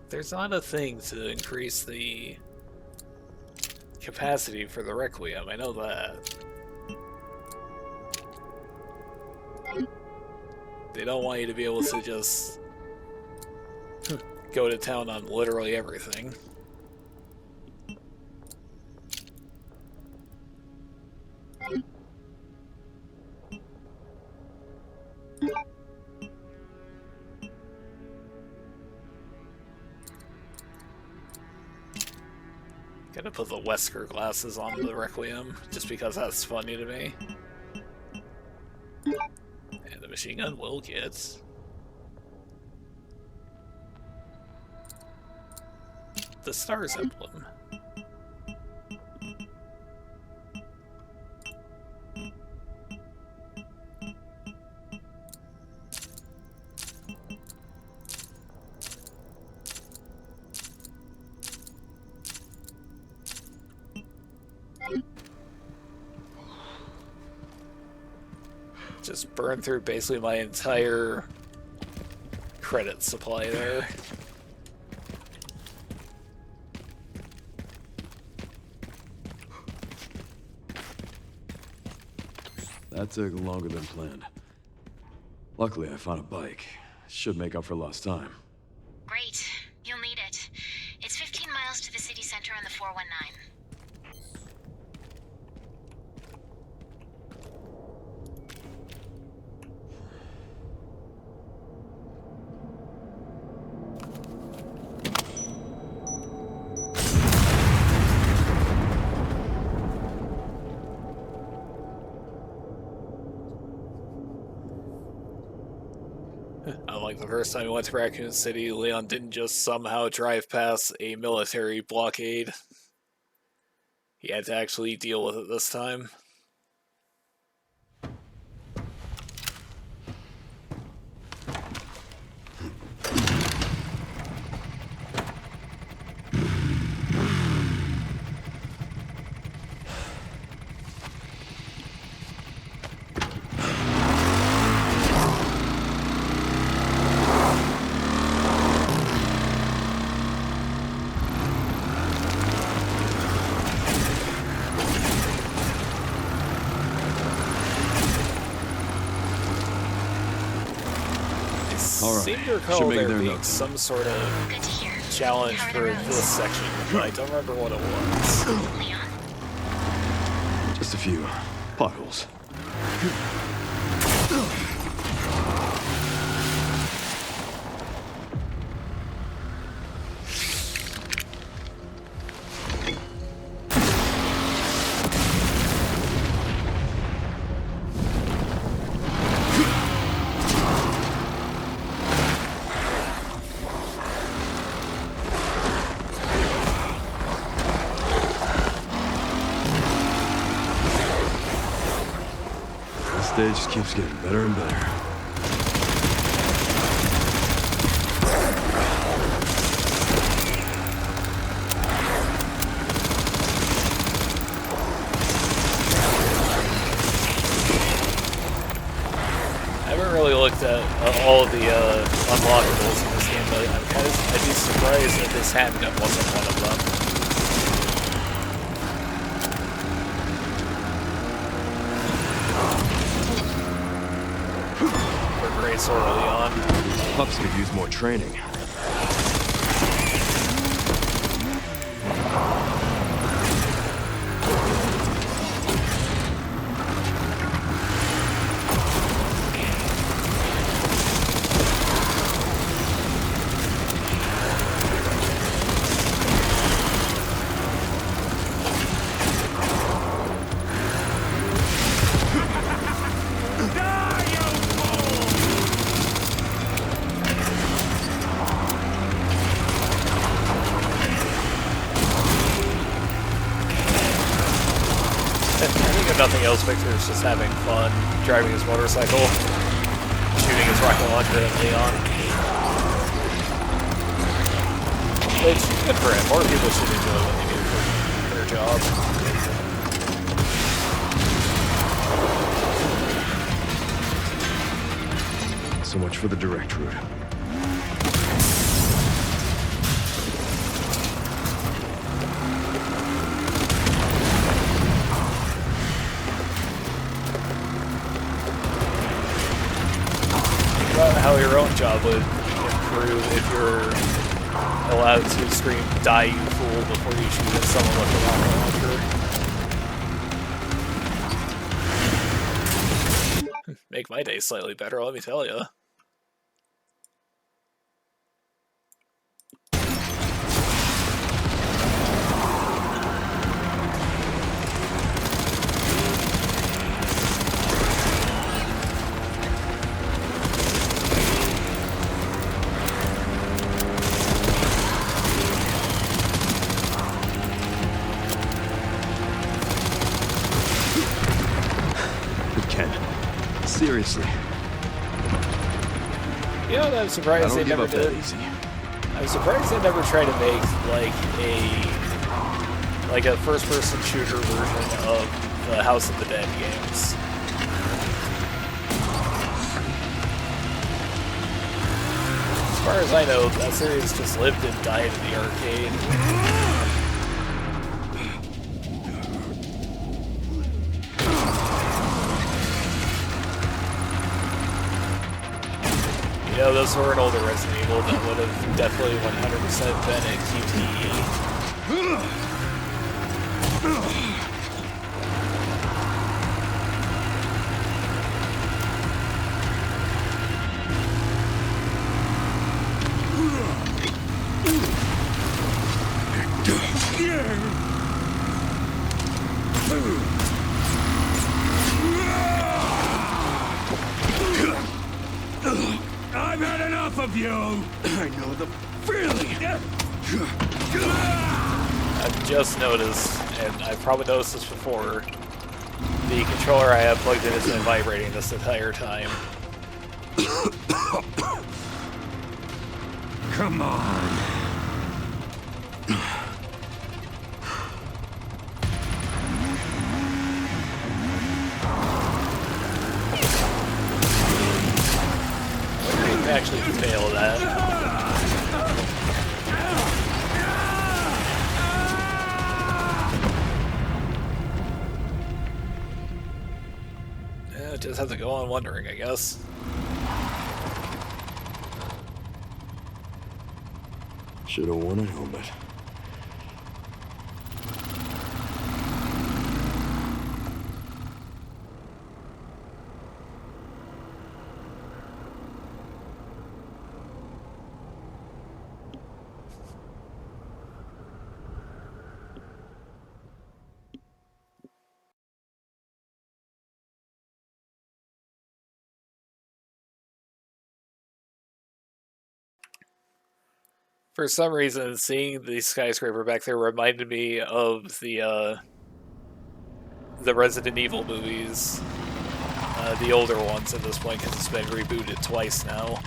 There's not a thing to increase the capacity for the Requiem, I know that. They don't want you to be able to just go to town on literally everything. Gonna put the Wesker glasses on the Requiem, just because that's funny to me. And the machine gun will get. The Stars emblem. Just burned through basically my entire credit supply there. That took longer than planned. Luckily, I found a bike. Should make up for lost time. Great. You'll need it. It's 15 miles to the city center on the 419. Unlike the first time we went to Raccoon City, Leon didn't just somehow drive past a military blockade. He had to actually deal with it this time. I seem to recall there being some sort of challenge for this section, but I don't remember what it was. Leon? Just a few potholes. Stage just keeps getting better and better. I haven't really looked at all of the unlockables in this game, but I'd be surprised if this handgun wasn't one of them. So early on. Pups could use more training. Nothing else, Victor is just having fun driving his motorcycle, shooting his rocket launcher at Leon. Which is good for him. More people should enjoy what they do for their job. So much for the direct route. How your own job would improve if you're allowed to scream "Die, you fool" before you shoot at someone with a rocket launcher. Make my day slightly better, let me tell you. Seriously. You know what I'm I surprised don't they give never up that did? easy. I'm surprised they never tried to make like a first-person shooter version of the House of the Dead games. As far as I know, that series just lived and died in the arcade. You know, those were an older Resident Evil that would have definitely 100% been a QTE. I've had enough of you! I know the feeling! I've just noticed, and I've probably noticed this before, the controller I have plugged in has been vibrating this entire time. Come on! I actually fail that. Yeah, just have to go on wondering, I guess. Should have worn a helmet. For some reason, seeing the skyscraper back there reminded me of the Resident Evil movies, the older ones at this point, because it's been rebooted twice now.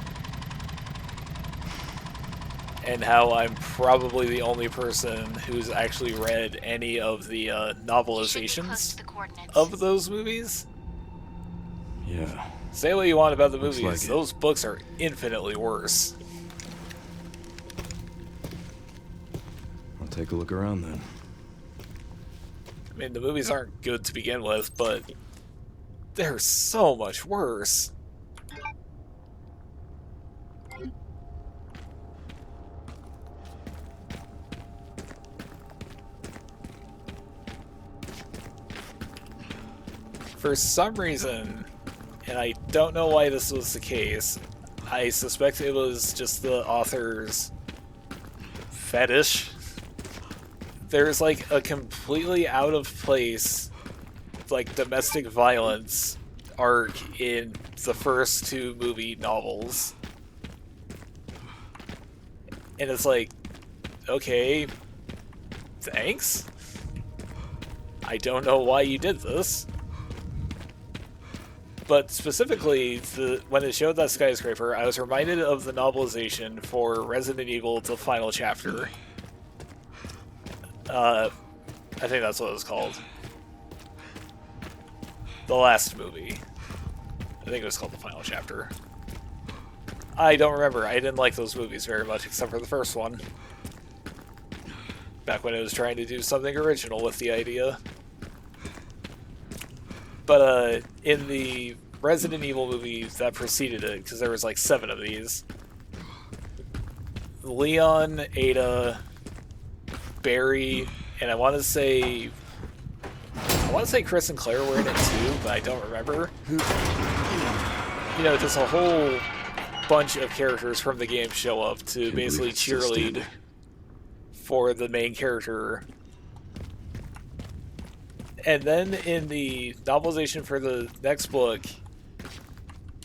And how I'm probably the only person who's actually read any of the novelizations of those movies. Yeah. Say what you want about the Looks movies, like it. those books are infinitely worse. I'll take a look around then. I mean, the movies aren't good to begin with, but they're so much worse. For some reason, and I don't know why this was the case, I suspect it was just the author's fetish. There's like a completely out of place, like, domestic violence arc in the first two movie novels. And it's like, okay, thanks? I don't know why you did this. But specifically, when it showed that skyscraper, I was reminded of the novelization for Resident Evil: The Final Chapter. I think that's what it was called. The last movie. I think it was called The Final Chapter. I don't remember. I didn't like those movies very much, except for the first one. Back when it was trying to do something original with the idea. But in the Resident Evil movies that preceded it, because there was like 7 of these, Leon, Ada, Barry, and I want to say Chris and Claire were in it too, but I don't remember. You know, just a whole bunch of characters from the game show up to basically cheerlead for the main character. And then in the novelization for the next book,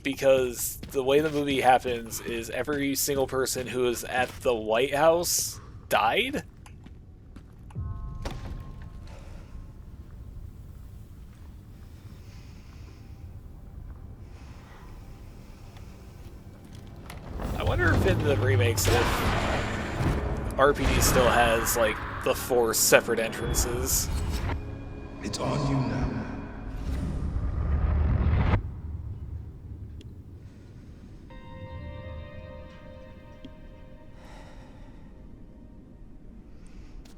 because the way the movie happens is every single person who is at the White House died? fix it if RPD still has, like, the 4 separate entrances. It's on you now.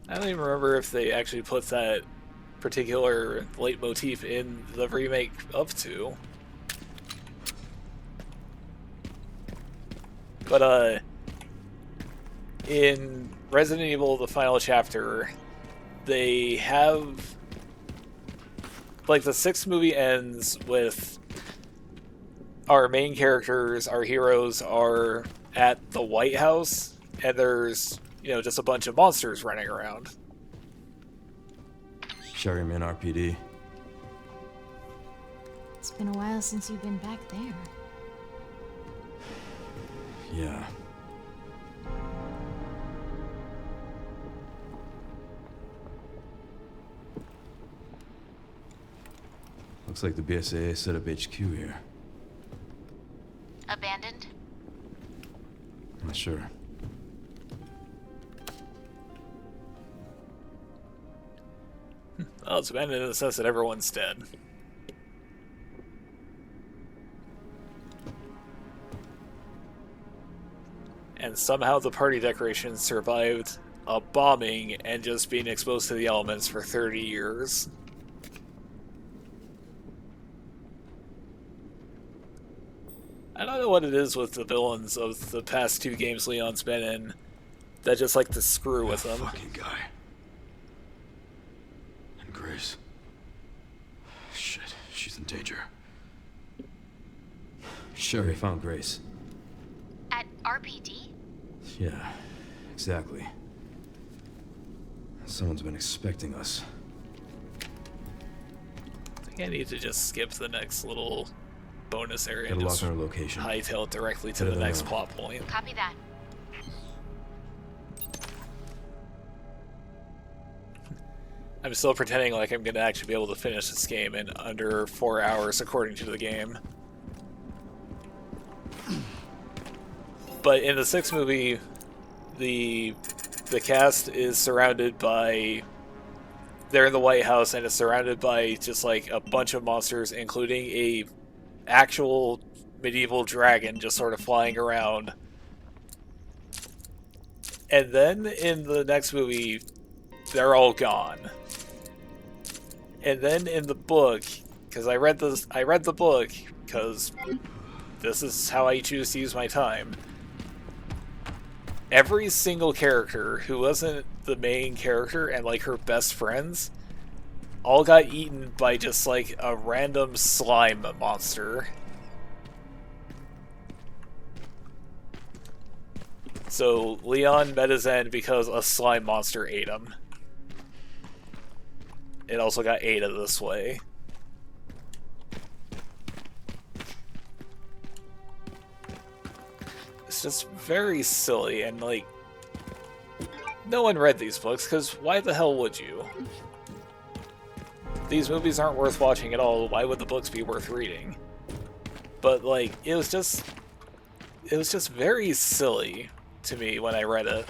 I don't even remember if they actually put that particular leitmotif in the remake of 2. But, in Resident Evil, the final chapter, they have... Like, the 6th movie ends with our main characters, our heroes, are at the White House, and there's, you know, just a bunch of monsters running around. Sherryman RPD. It's been a while since you've been back there. Yeah. Looks like the BSAA set up HQ here. Abandoned? Not sure. Well, it's abandoned in the sense that everyone's dead. And somehow the party decorations survived a bombing and just being exposed to the elements for 30 years. I don't know what it is with the villains of the past 2 games Leon's been in that just like to screw with them. Fucking guy. And Grace. Shit, she's in danger. Sherry found Grace. At RPD? Yeah, exactly. Someone's been expecting us. I think I need to just skip the next little bonus area Gotta and lock just on our location. hightail it directly to Better the than next that. plot point. Copy that. I'm still pretending like I'm going to actually be able to finish this game in under 4 hours according to the game. But in the 6th movie, the cast is surrounded by... They're in the White House and it's surrounded by just like a bunch of monsters, including a actual medieval dragon just sort of flying around. And then in the next movie, they're all gone. And then in the book, because I read the book because this is how I choose to use my time. Every single character who wasn't the main character and like her best friends all got eaten by just like a random slime monster. So Leon met his end because a slime monster ate him. It also got Ada this way. It's just very silly and like no one read these books because why the hell would you? These movies aren't worth watching at all. Why would the books be worth reading? But like it was just very silly to me when I read it.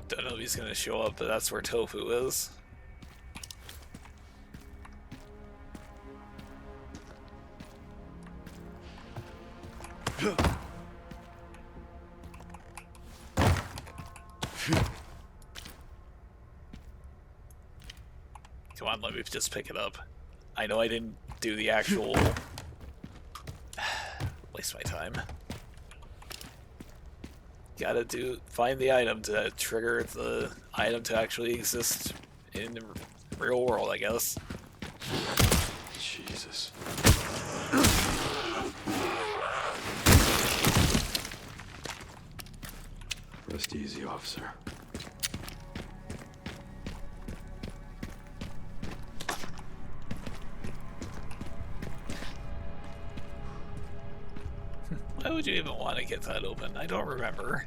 Don't know if he's gonna show up, but that's where Tofu is. Come on, let me just pick it up. I know I didn't do the actual... waste my time. Gotta find the item to trigger the item to actually exist in the real world, I guess. Jesus. Rest easy, officer. Why would you even want to get that open? I don't remember.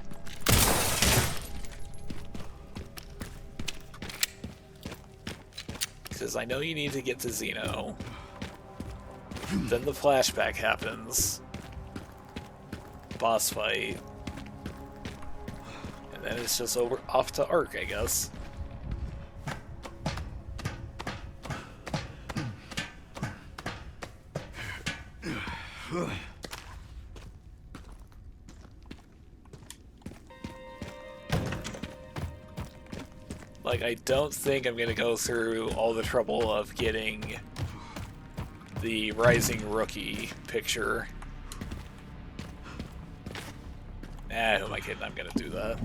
because I know you need to get to Xeno. Then the flashback happens. Boss fight. And then it's just off to Ark, I guess. Like, I don't think I'm gonna go through all the trouble of getting the Rising Rookie picture. Nah, who am I kidding? I'm gonna do that.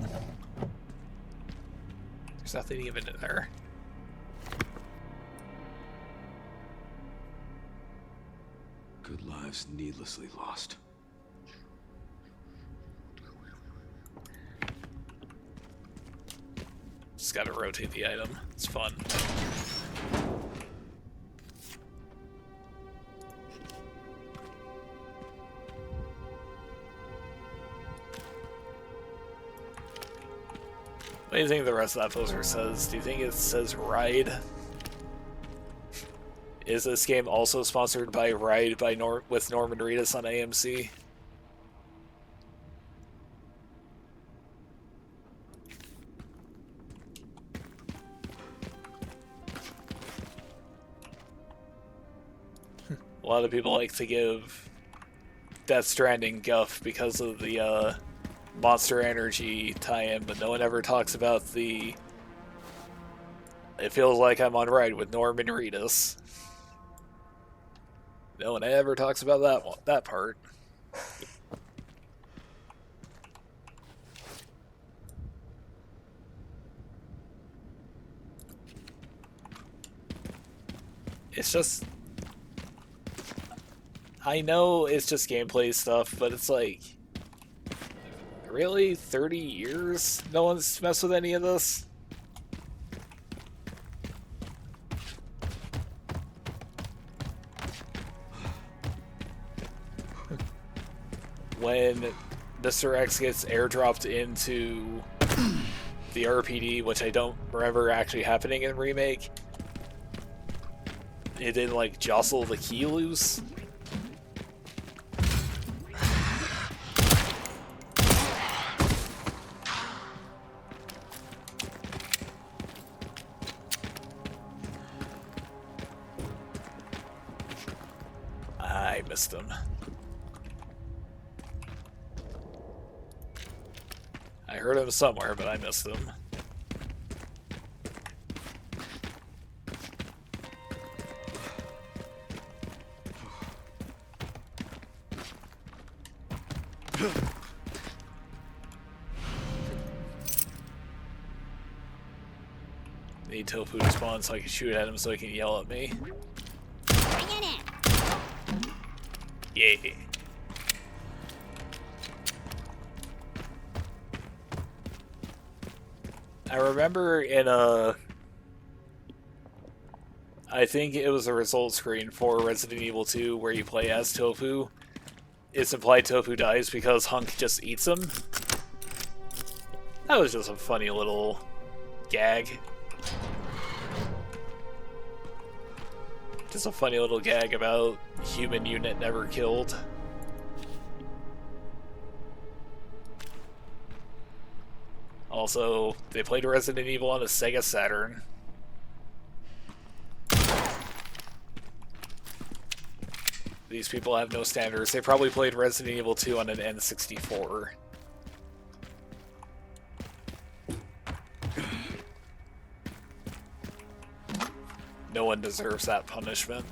There's nothing even in there. Good lives needlessly lost. Just gotta rotate the item. It's fun. What do you think the rest of that poster says? Do you think it says Ride? Is this game also sponsored by Ride by with Norman Reedus on AMC? A lot of people like to give Death Stranding guff because of the Monster Energy tie-in, but no one ever talks about the "It feels like I'm on Ride with Norman Reedus." No one ever talks about that part. It's just, I know it's just gameplay stuff, but it's like, really? 30 years? No one's messed with any of this? When Mr. X gets airdropped into the RPD, which I don't remember actually happening in Remake, it didn't, like, jostle the key loose? I missed him. I heard him somewhere, but I missed him. Need Tofu to spawn so I can shoot at him so he can yell at me. Bring it in. Yeah. I remember in I think it was a result screen for Resident Evil 2 where you play as Tofu. It's implied Tofu dies because Hunk just eats him. That was just a funny little gag. Just a funny little gag about human unit never killed. Also, they played Resident Evil on the Sega Saturn. These people have no standards. They probably played Resident Evil 2 on an N64. No one deserves that punishment.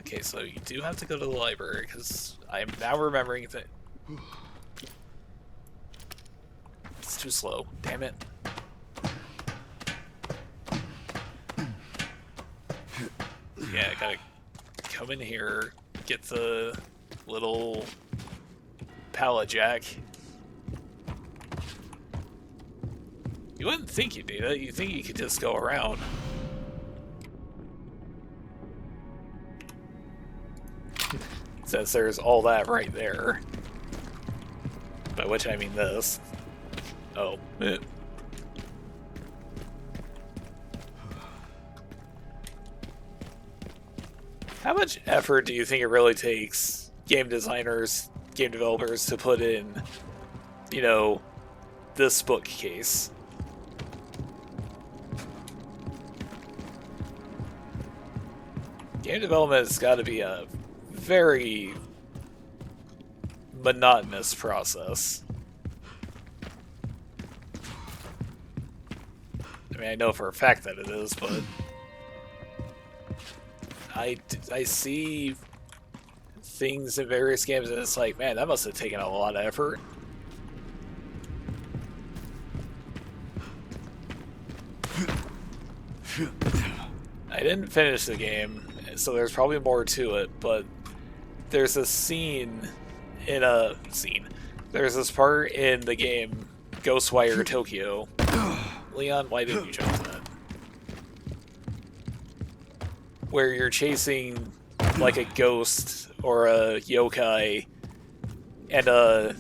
Okay, so you do have to go to the library, because I'm now remembering that... It's too slow. Damn it. Yeah, I gotta come in here, get the little pallet jack. You wouldn't think you'd do that. You'd think you could just go around. Since there's all that right there. But by which I mean this. Oh. How much effort do you think it really takes game designers, game developers to put in, you know, this bookcase? Game development has got to be a very monotonous process. I mean, I know for a fact that it is, but I see things in various games and it's like, man, that must have taken a lot of effort. I didn't finish the game, so there's probably more to it, but there's a scene in a scene. There's this part in the game Ghostwire Tokyo. Leon, why didn't you jump to that? Where you're chasing like a ghost or a yokai, and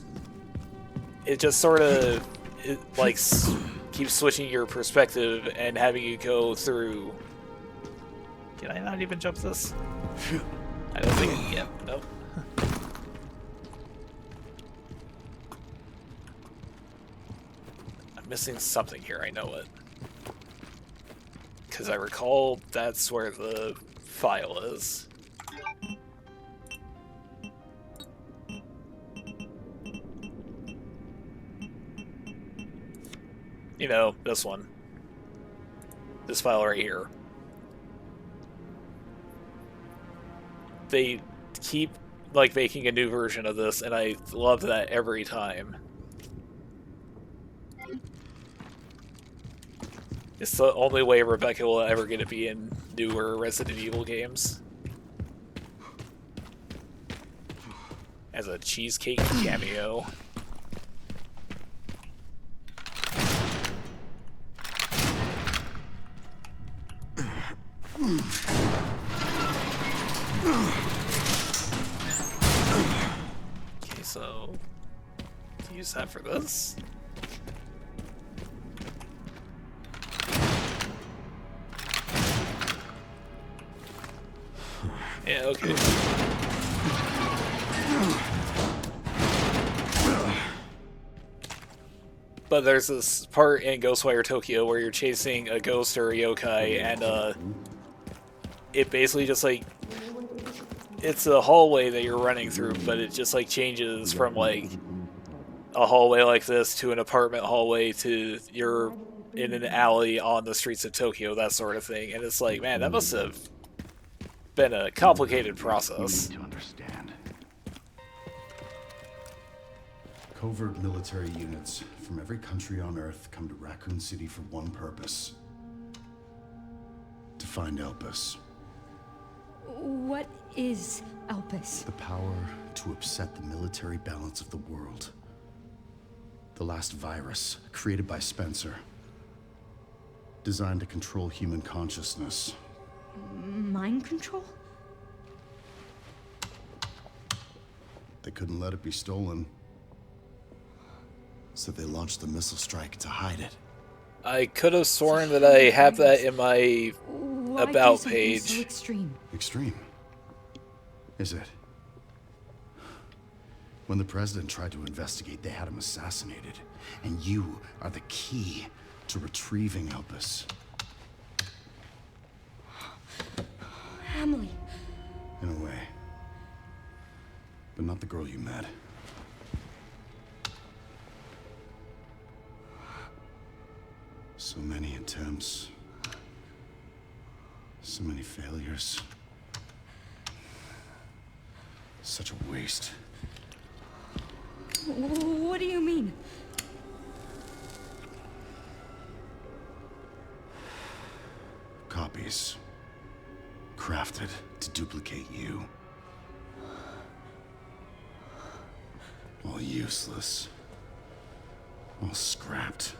it just sort of like keeps switching your perspective and having you go through. Can I not even jump this? I don't think I can. Nope. I'm missing something here, I know it. Because I recall that's where the file is. You know, this one. This file right here. They keep, like, making a new version of this, and I love that every time. It's the only way Rebecca will ever get to be in newer Resident Evil games. As a cheesecake cameo. Okay, so use that for this. Yeah, okay. But there's this part in Ghostwire Tokyo where you're chasing a ghost or a yokai, and it basically just like, it's a hallway that you're running through, but it just like changes from like a hallway like this to an apartment hallway to you're in an alley on the streets of Tokyo, that sort of thing. And it's like, man, that must have been a complicated process. You need to understand. Covert military units from every country on Earth come to Raccoon City for one purpose. To find Elpis. What is Elpis? The power to upset the military balance of the world. The last virus, created by Spencer. Designed to control human consciousness. Mind control? They couldn't let it be stolen. So they launched the missile strike to hide it. I could have sworn that I have that in my Why about do something page. so extreme? Extreme? Is it? When the president tried to investigate, they had him assassinated. And you are the key to retrieving Elpis. Emily. In a way. But not the girl you met. So many attempts. So many failures. Such a waste. What do you mean? Copies. Crafted to duplicate you. All useless. All scrapped.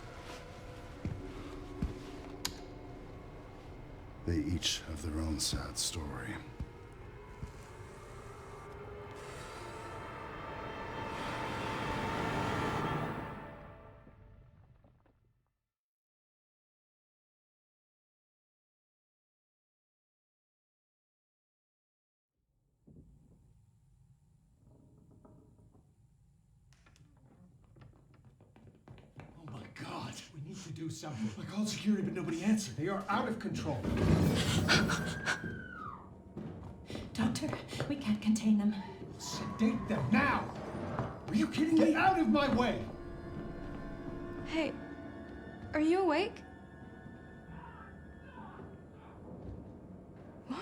They each have their own sad story. to do something. I called security, but nobody answered. They are out of control. Doctor, we can't contain them. Sedate them now! Are you kidding me? Get out of my way! Hey, are you awake? What?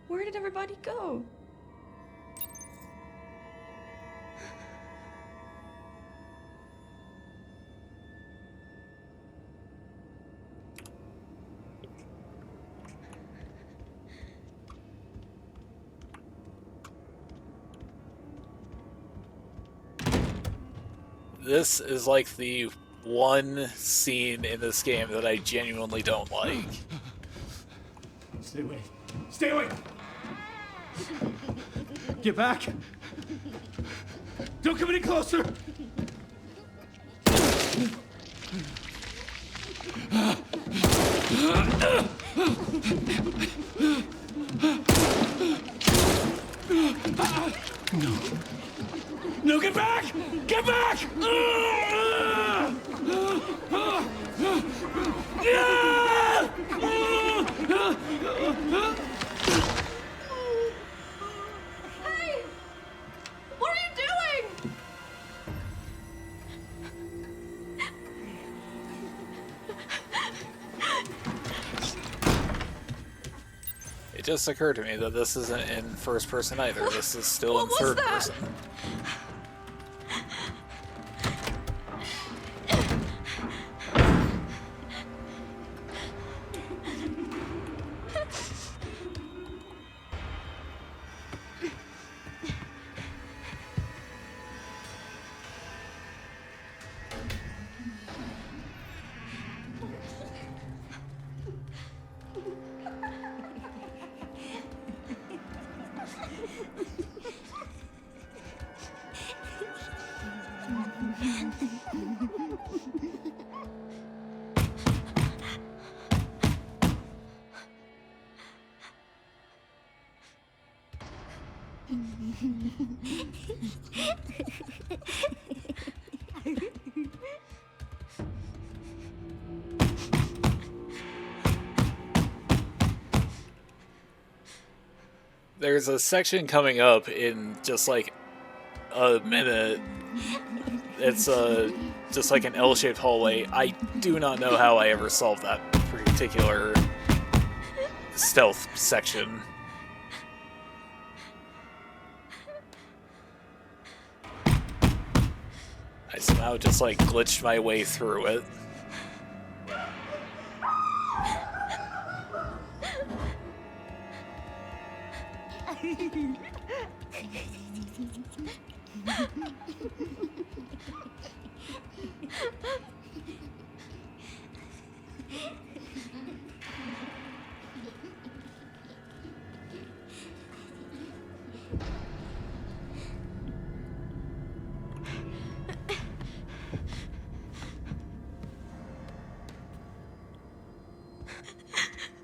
Where did everybody go? This is like the one scene in this game that I genuinely don't like. Stay away. Stay away! Get back! Don't come any closer! No. No, get back! Get back! Hey! What are you doing? It just occurred to me that this isn't in first person either. This is still in third person. There's a section coming up in just like a minute. It's just like an L-shaped hallway. I do not know how I ever solved that particular stealth section. I somehow just like glitched my way through it.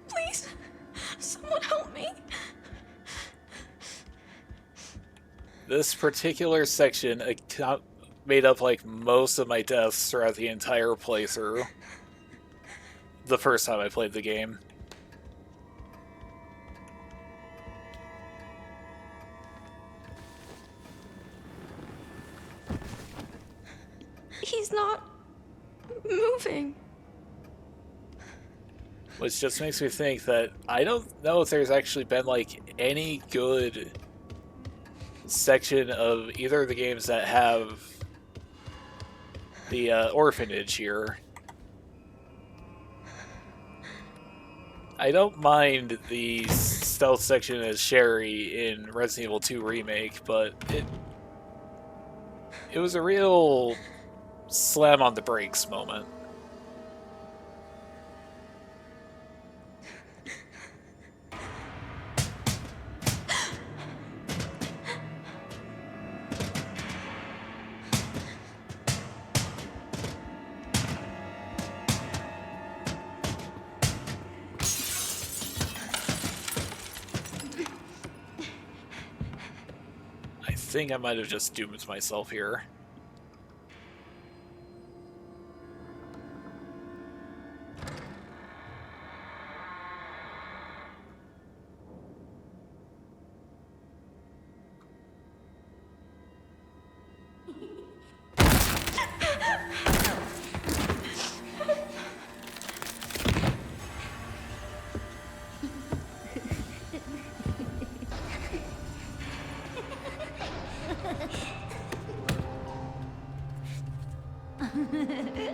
Please, someone help me. This particular section made up like most of my deaths throughout the entire playthrough. The first time I played the game. He's not moving. Which just makes me think that I don't know if there's actually been like any good section of either of the games that have the orphanage here. I don't mind the stealth section as Sherry in Resident Evil 2 Remake, but it was a real slam on the brakes moment. I think I might have just doomed myself here.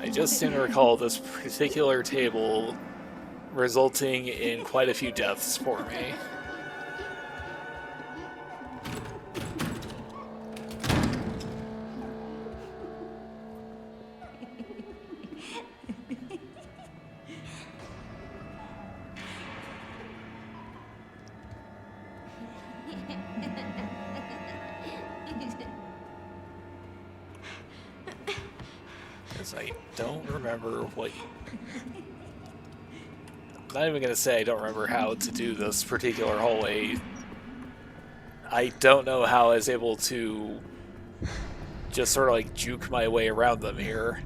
I just seem to recall this particular table resulting in quite a few deaths for me. I don't remember what... I'm not even going to say I don't remember how to do this particular hallway. I don't know how I was able to just sort of like juke my way around them here.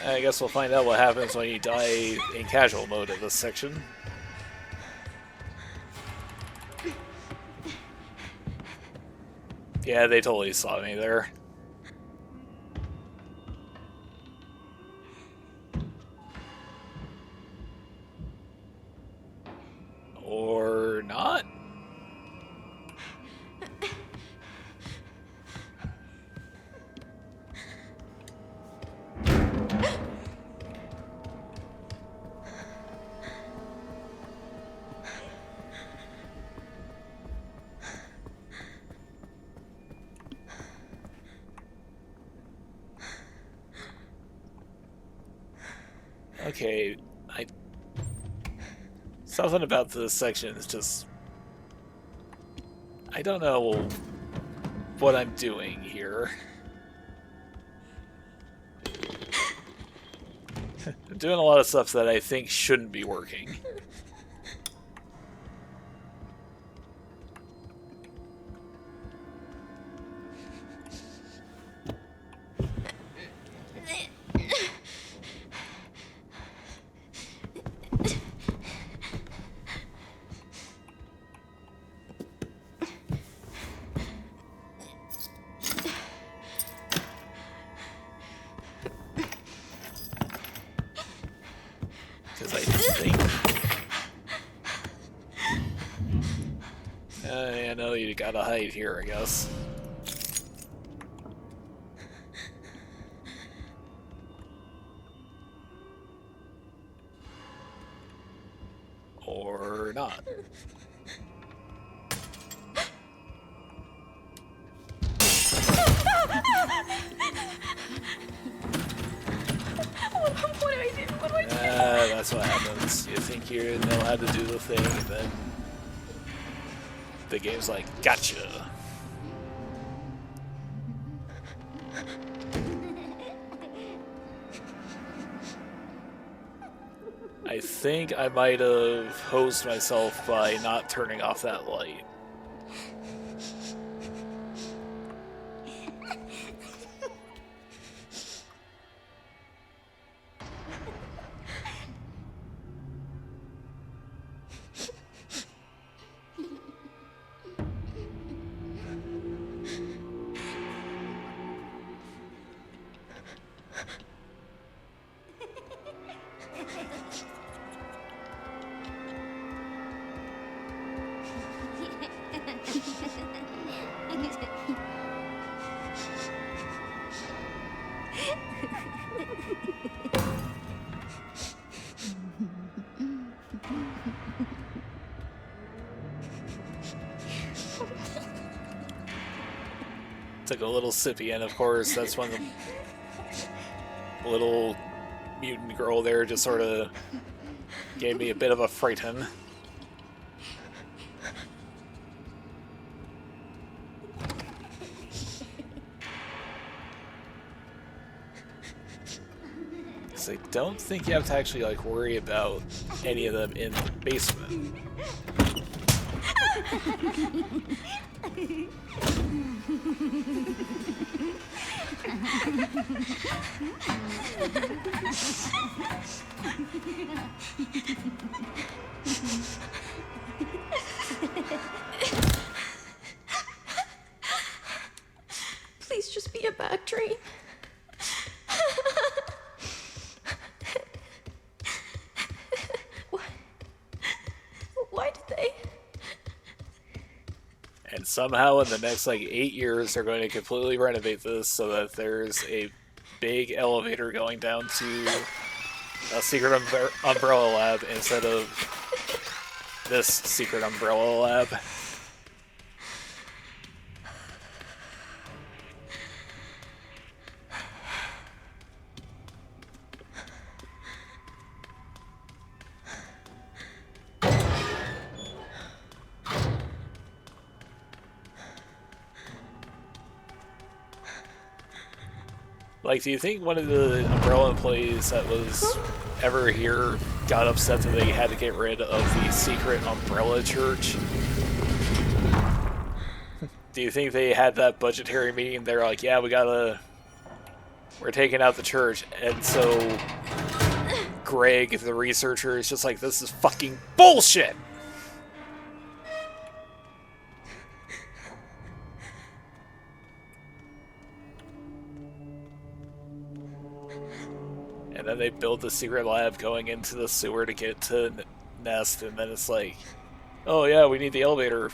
I guess we'll find out what happens when you die in casual mode in this section. Yeah, they totally saw me there. Or not? Okay, something about this section is just... I don't know what I'm doing here. I'm doing a lot of stuff that I think shouldn't be working. Because I think... I know you gotta hide here, I guess. Or not. What do I do? What do I do? That's what happens. You think you know how to do the thing, and then the game's like, gotcha. I think I might have hosed myself by not turning off that light. Took a little sippy, and of course that's when the little mutant girl there just sort of gave me a bit of a frighten. I don't think you have to actually like worry about any of them in the basement. Please just be a bad dream. Why did they? And somehow in the next like 8 years they're going to completely renovate this so that there's a big elevator going down to a secret umbrella lab instead of this secret umbrella lab. Like, do you think one of the Umbrella employees that was ever here got upset that they had to get rid of the secret Umbrella church? Do you think they had that budgetary meeting? They're like, yeah, we're taking out the church. And so Greg, the researcher, is just like, this is fucking bullshit! And then they build the secret lab going into the sewer to get to Nest, and then it's like, oh yeah, we need the elevator.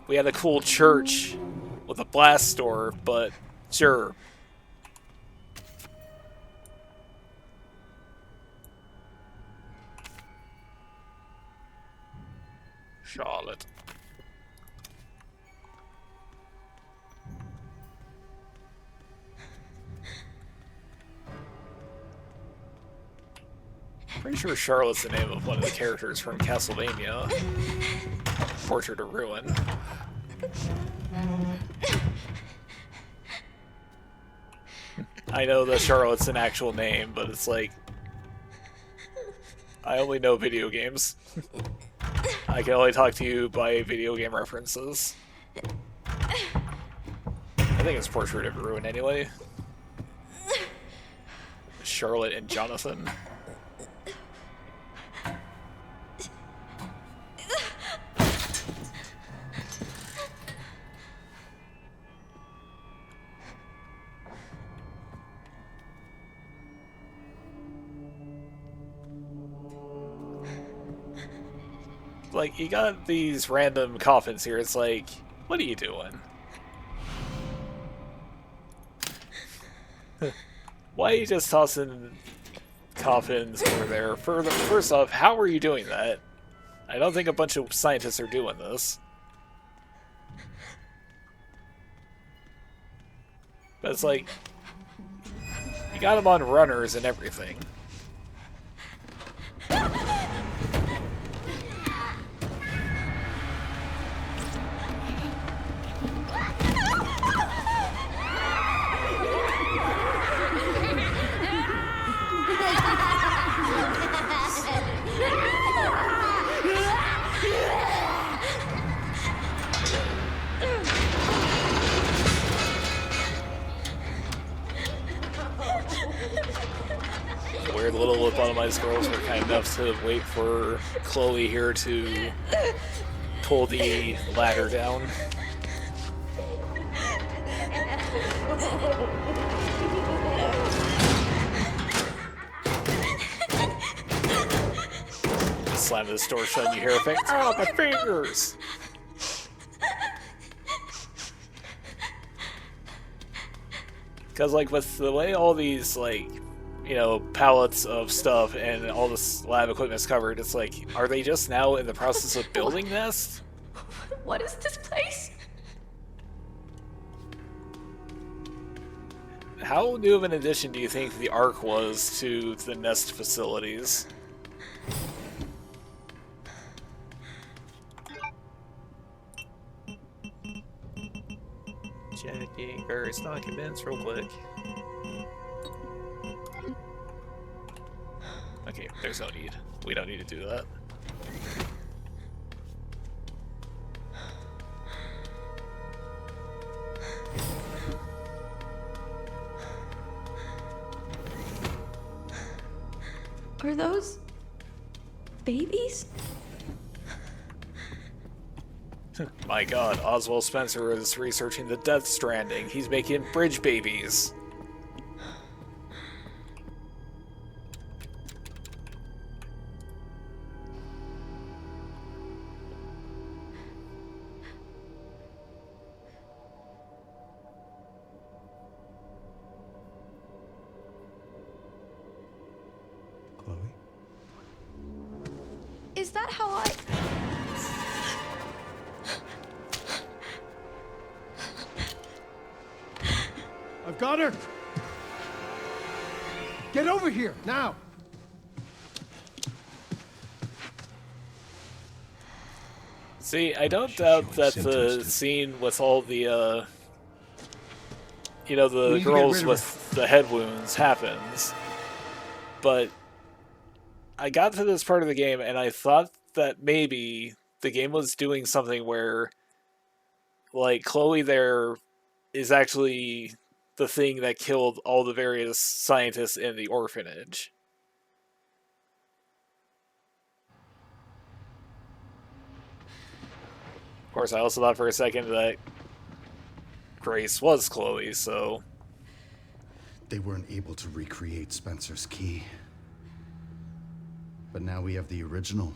We had a cool church with a blast door, but sure. Charlotte. Pretty sure Charlotte's the name of one of the characters from Castlevania. Portrait of Ruin. I know that Charlotte's an actual name, but it's like, I only know video games. I can only talk to you by video game references. I think it's Portrait of Ruin anyway. Charlotte and Jonathan. Like, you got these random coffins here, it's like, what are you doing? Why are you just tossing coffins over there? First off, how are you doing that? I don't think a bunch of scientists are doing this. But it's like, you got them on runners and everything. Weird little lobotomized girls were kind enough to wait for Chloe here to pull the ladder down. Slam this door shut and you hear a thing. Oh, my fingers! Because, like, with the way all these, like, you know, pallets of stuff and all this lab equipment is covered, it's like, are they just now in the process of building this? What is this place? How new of an addition do you think the Ark was to the Nest facilities? Checking various documents real quick. Okay, there's no need. We don't need to do that. Are those babies? My god, Oswald Spencer is researching the Death Stranding. He's making bridge babies. Chloe? Is that how I... I've got her! Get over here, now! See, I don't doubt that the scene with all the, you know, the girls with the head wounds happens, but I got to this part of the game and I thought that maybe the game was doing something where, like, Chloe there is actually the thing that killed all the various scientists in the orphanage. Of course, I also thought for a second that Grace was Chloe, so... They weren't able to recreate Spencer's key. But now we have the original.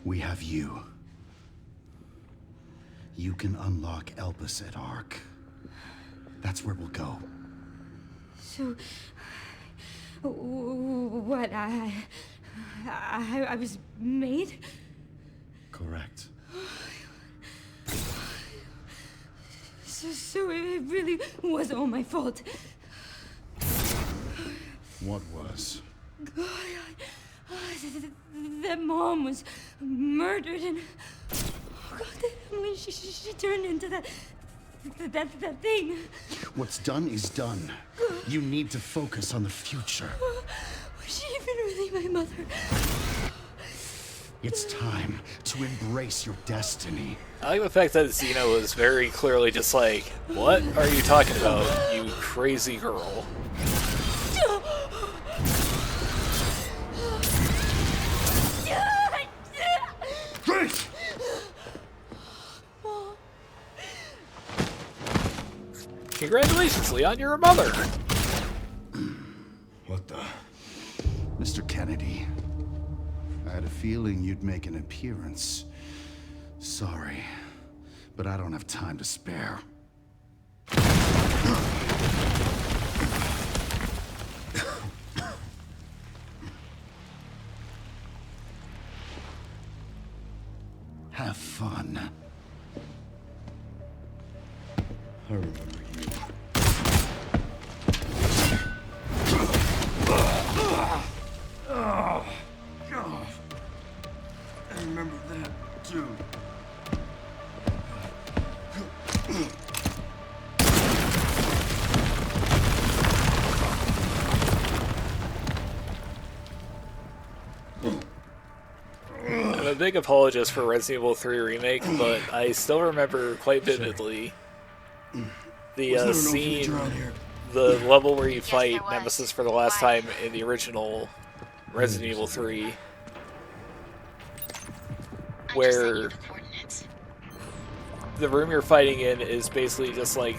We have you. You can unlock Elpis at Ark. That's where we'll go. So... what, I was made? Correct. So it really was all my fault. What was? That mom was murdered and... Oh God, when she turned into that thing. What's done is done. You need to focus on the future. Was she even really my mother? It's time to embrace your destiny. I like the fact that Xeno was very clearly just like, what are you talking about, you crazy girl? Grace! Congratulations, Leon, you're a mother! What the? Mr. Kennedy, I had a feeling you'd make an appearance. Sorry, but I don't have time to spare. Have fun. I remember you. Oh, God. I remember that, too. I'm a big apologist for Resident Evil 3 Remake, but I still remember quite vividly the scene, the level where you fight Nemesis for the last time in the original Resident Evil 3, where the room you're fighting in is basically just like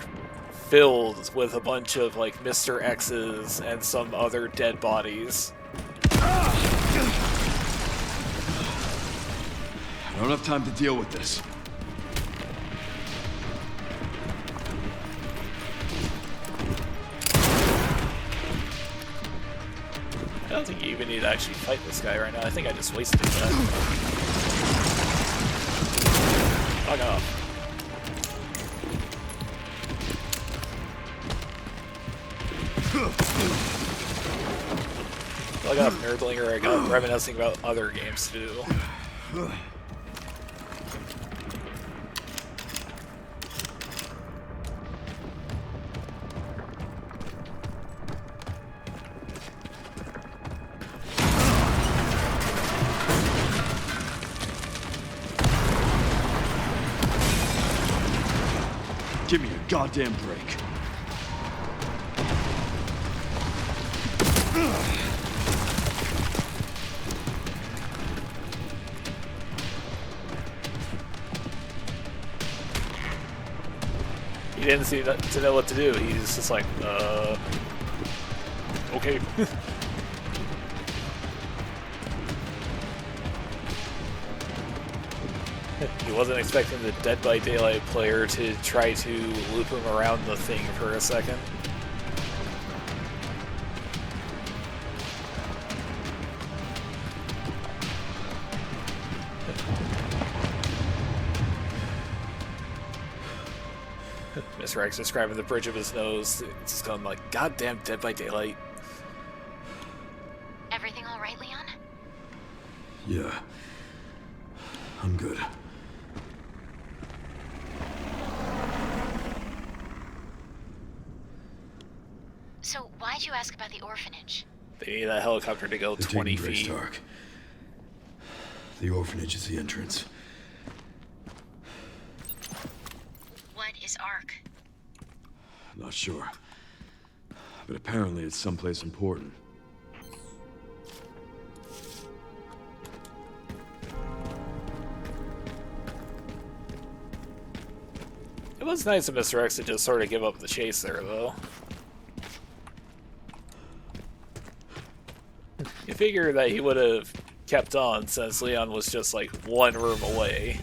filled with a bunch of like Mr. X's and some other dead bodies. I don't have time to deal with this. I don't think you even need to actually fight this guy right now. I think I just wasted that. Fuck off. Plug off Nerdlinger, I got reminiscing about other games to do. Give me a goddamn break. He didn't seem to know what to do. He's just like, okay. He wasn't expecting the Dead by Daylight player to try to loop him around the thing for a second. Mr. Rex describing the bridge of his nose. It's just going like, goddamn Dead by Daylight. Everything all right, Leon? Yeah. I'm good. So why'd you ask about the orphanage? They need that helicopter to go 20 Taking feet. Stark. The orphanage is the entrance. What is Ark? Not sure. But apparently it's someplace important. It was nice of Mr. X to just sort of give up the chase there, though. You figure that he would have kept on since Leon was just like one room away.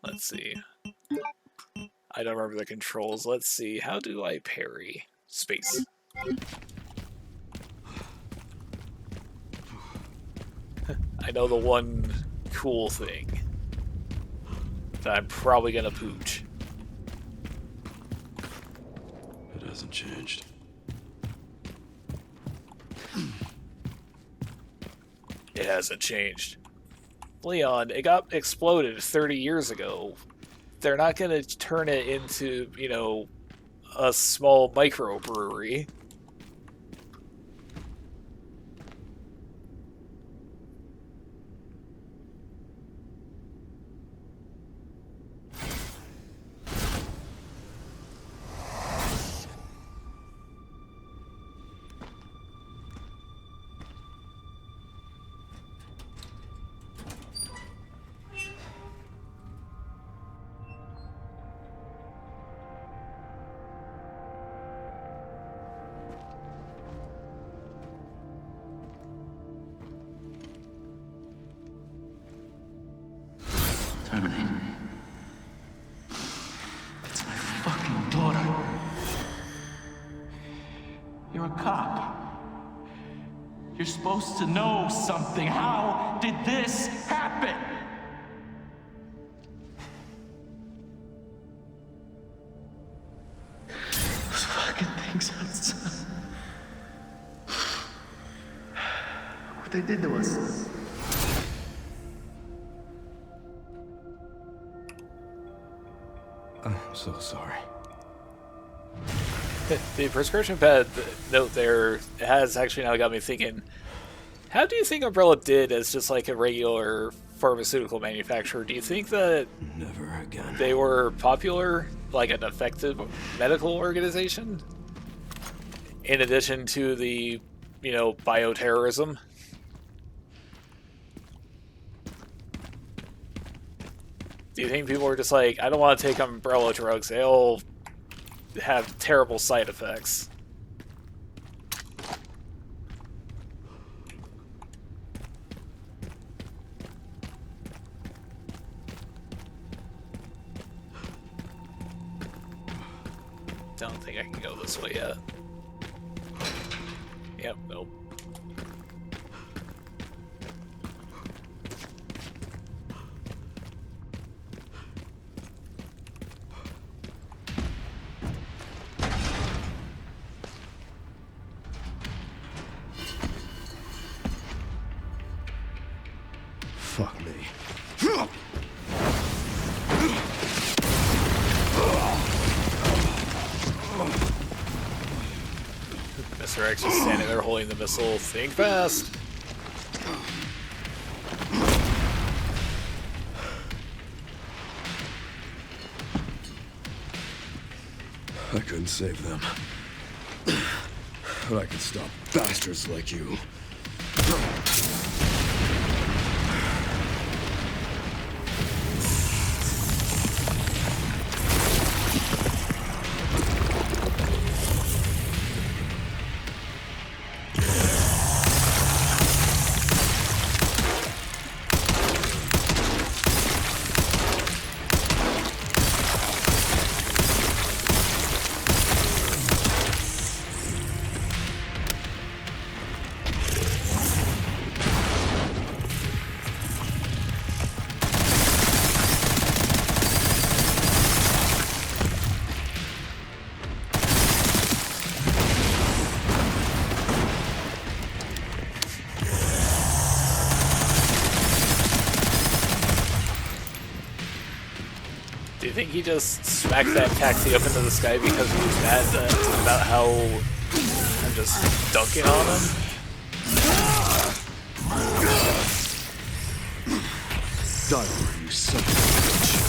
Let's see. I don't remember the controls. Let's see. How do I parry? Space. I know the one cool thing that I'm probably gonna pooch. It hasn't changed. It hasn't changed. Leon, it got exploded 30 years ago. They're not gonna turn it into, you know, a small microbrewery. Terminate. It's my fucking daughter. You're a cop. You're supposed to know something. How did this happen? Those fucking things outside. What they did to us. I'm so sorry. The prescription pad note there has actually now got me thinking, how do you think Umbrella did as just like a regular pharmaceutical manufacturer? Do you think that Never again. they were popular, like an effective medical organization? In addition to the, you know, bioterrorism? Do you think people were just like, I don't want to take Umbrella drugs, they all have terrible side effects? Don't think I can go this way yet. Yep, nope. Fuck me. Mr. X is standing there holding the missile. Think fast! I couldn't save them. But I could stop bastards like you. Do you think he just smacked that taxi up into the sky because he was mad about how I'm just dunking on him? Die already, you son of a bitch.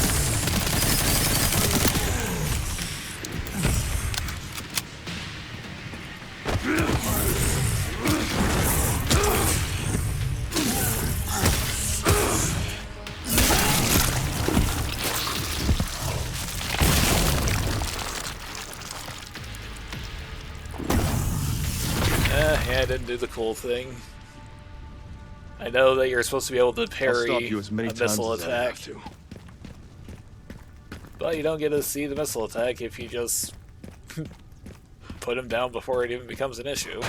Yeah, I didn't do the cool thing. I know that you're supposed to be able to parry I'll stop you as many a times missile as I attack, have to. but you don't get to see the missile attack if you just put him down before it even becomes an issue.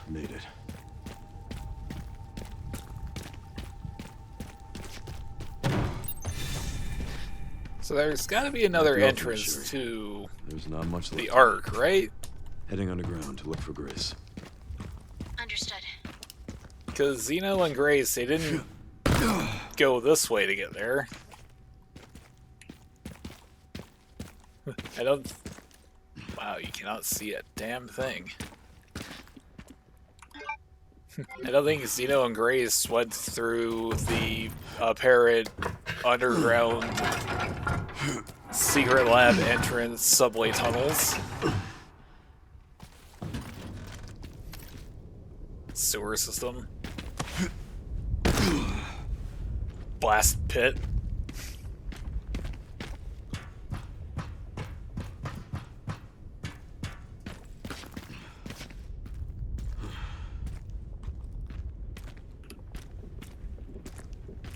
Made it. So there's got to be another Nothing, entrance Sherry. to There's not much left. the Ark, right? Heading underground to look for Grace. Understood. Because Zeno and Grace, they didn't go this way to get there. I don't... Wow, you cannot see a damn thing. I don't think Zeno and Grace went through the apparent underground secret lab entrance subway tunnels. Sewer system. Blast pit.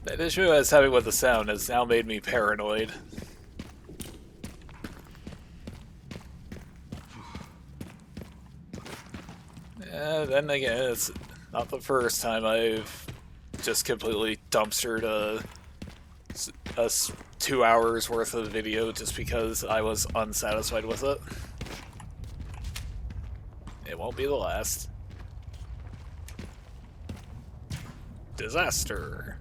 That issue I was having with the sound has now made me paranoid. Then again, it's not the first time I've just completely dumpstered a 2 hours worth of video just because I was unsatisfied with it. It won't be the last. Disaster.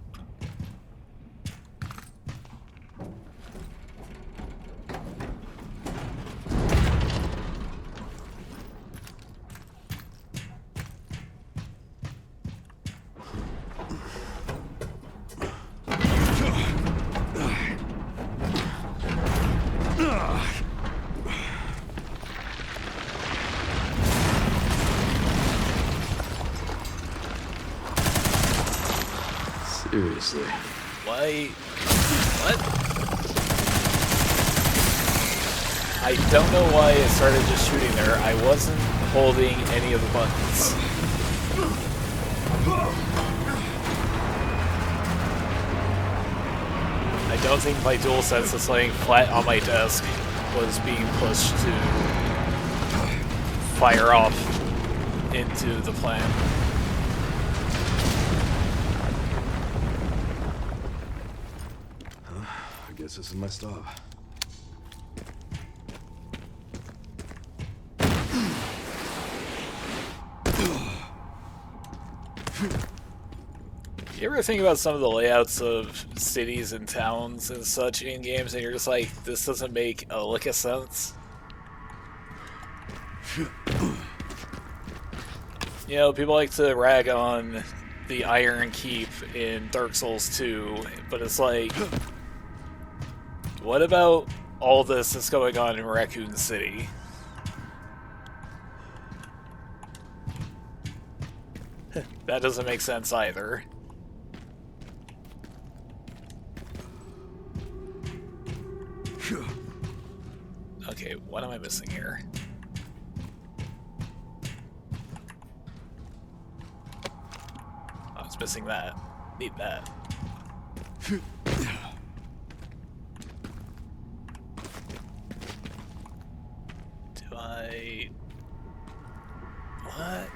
Seriously. Why? What? I don't know why it started just shooting there. I wasn't holding any of the buttons. I don't think my DualSense that's laying flat on my desk was being pushed to fire off into the plant. I guess this is my stop. You ever think about some of the layouts of cities and towns and such in games and you're just like, this doesn't make a lick of sense? You know, people like to rag on the Iron Keep in Dark Souls 2, but it's like, what about all this that's going on in Raccoon City? That doesn't make sense either. Okay, what am I missing here? I was missing that. Need that. Do I... What?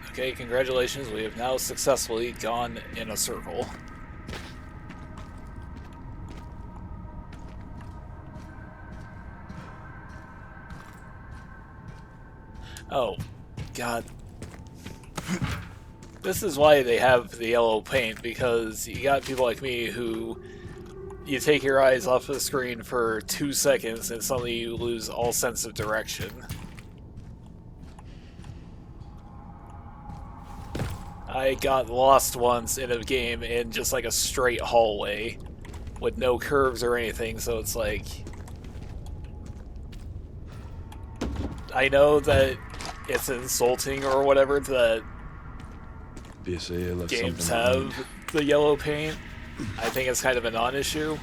Okay, congratulations, we have now successfully gone in a circle. Oh, God. This is why they have the yellow paint, because you got people like me who you take your eyes off the screen for 2 seconds and suddenly you lose all sense of direction. I got lost once in a game in just like a straight hallway with no curves or anything, so it's like... I know that it's insulting or whatever that games have the yellow paint. I think it's kind of a non-issue,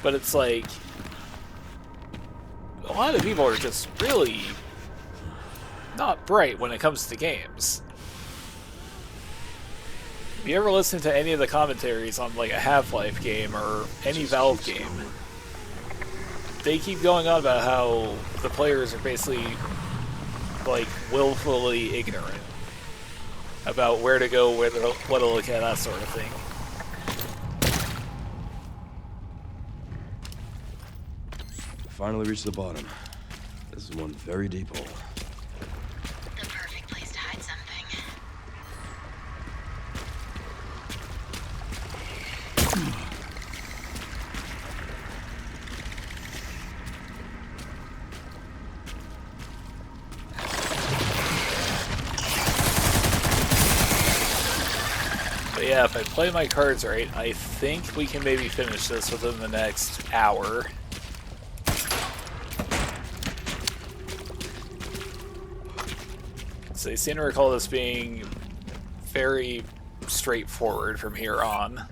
but it's like a lot of people are just really not bright when it comes to games. If you ever listen to any of the commentaries on like a Half-Life game or any Valve game, they keep going on about how the players are basically like willfully ignorant about where to go, what to look at, that sort of thing. Finally reached the bottom. This is one very deep hole. The perfect place to hide something. But yeah, if I play my cards right, I think we can maybe finish this within the next hour. So I seem to recall this being very straightforward from here on.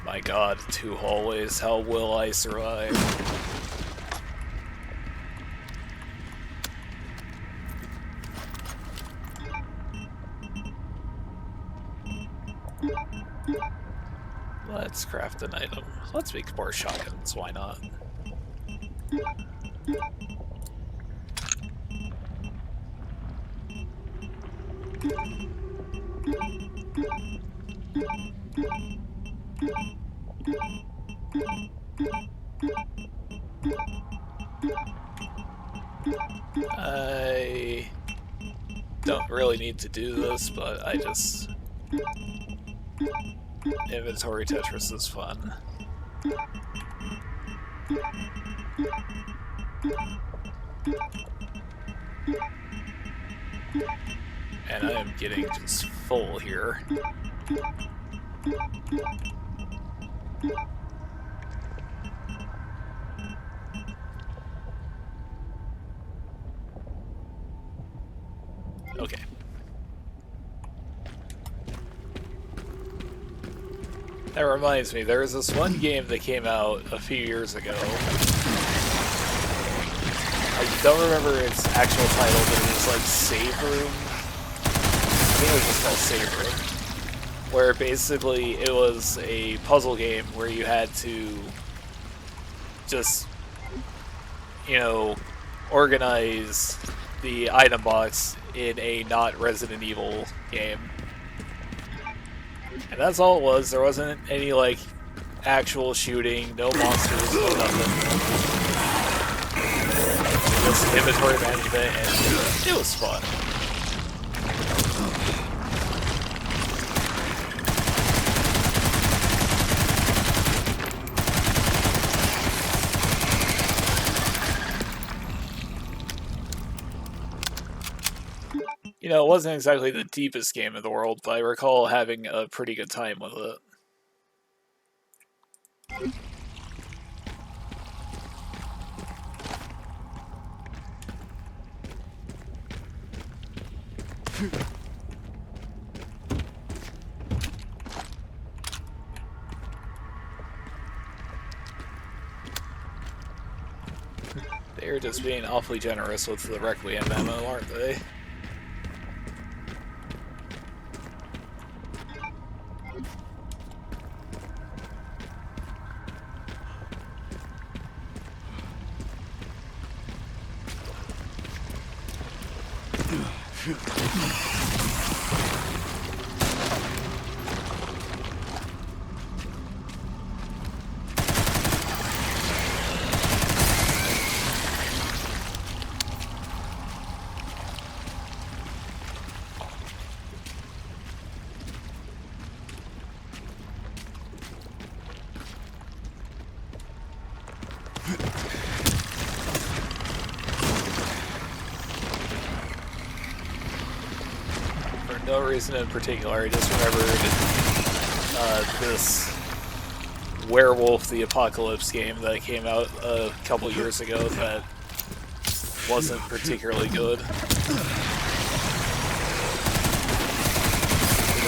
My God, 2 hallways, how will I survive? Let's craft an item. Let's make more shotguns, why not? I don't really need to do this, but I just... Inventory Tetris is fun. And I am getting just full here. Okay. That reminds me, there was this one game that came out a few years ago. I don't remember its actual title, but it was like Save Room. I think it was just called Save Room. Where basically it was a puzzle game where you had to just, you know, organize the item box in a not Resident Evil game. And that's all it was. There wasn't any, like, actual shooting, no monsters, no nothing. just inventory management, and it was fun. You know, it wasn't exactly the deepest game in the world, but I recall having a pretty good time with it. They're just being awfully generous with the Requiem ammo, aren't they? No reason in particular, I just remembered this Werewolf the Apocalypse game that came out a couple years ago that wasn't particularly good. It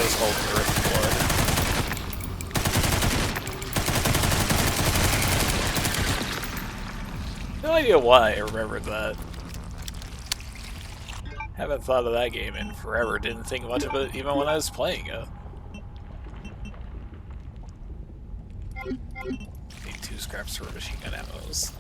was called Earthblood. No idea why I remembered that. Haven't thought of that game in forever, didn't think much of it even when I was playing it. Need 2 scraps for machine gun ammos.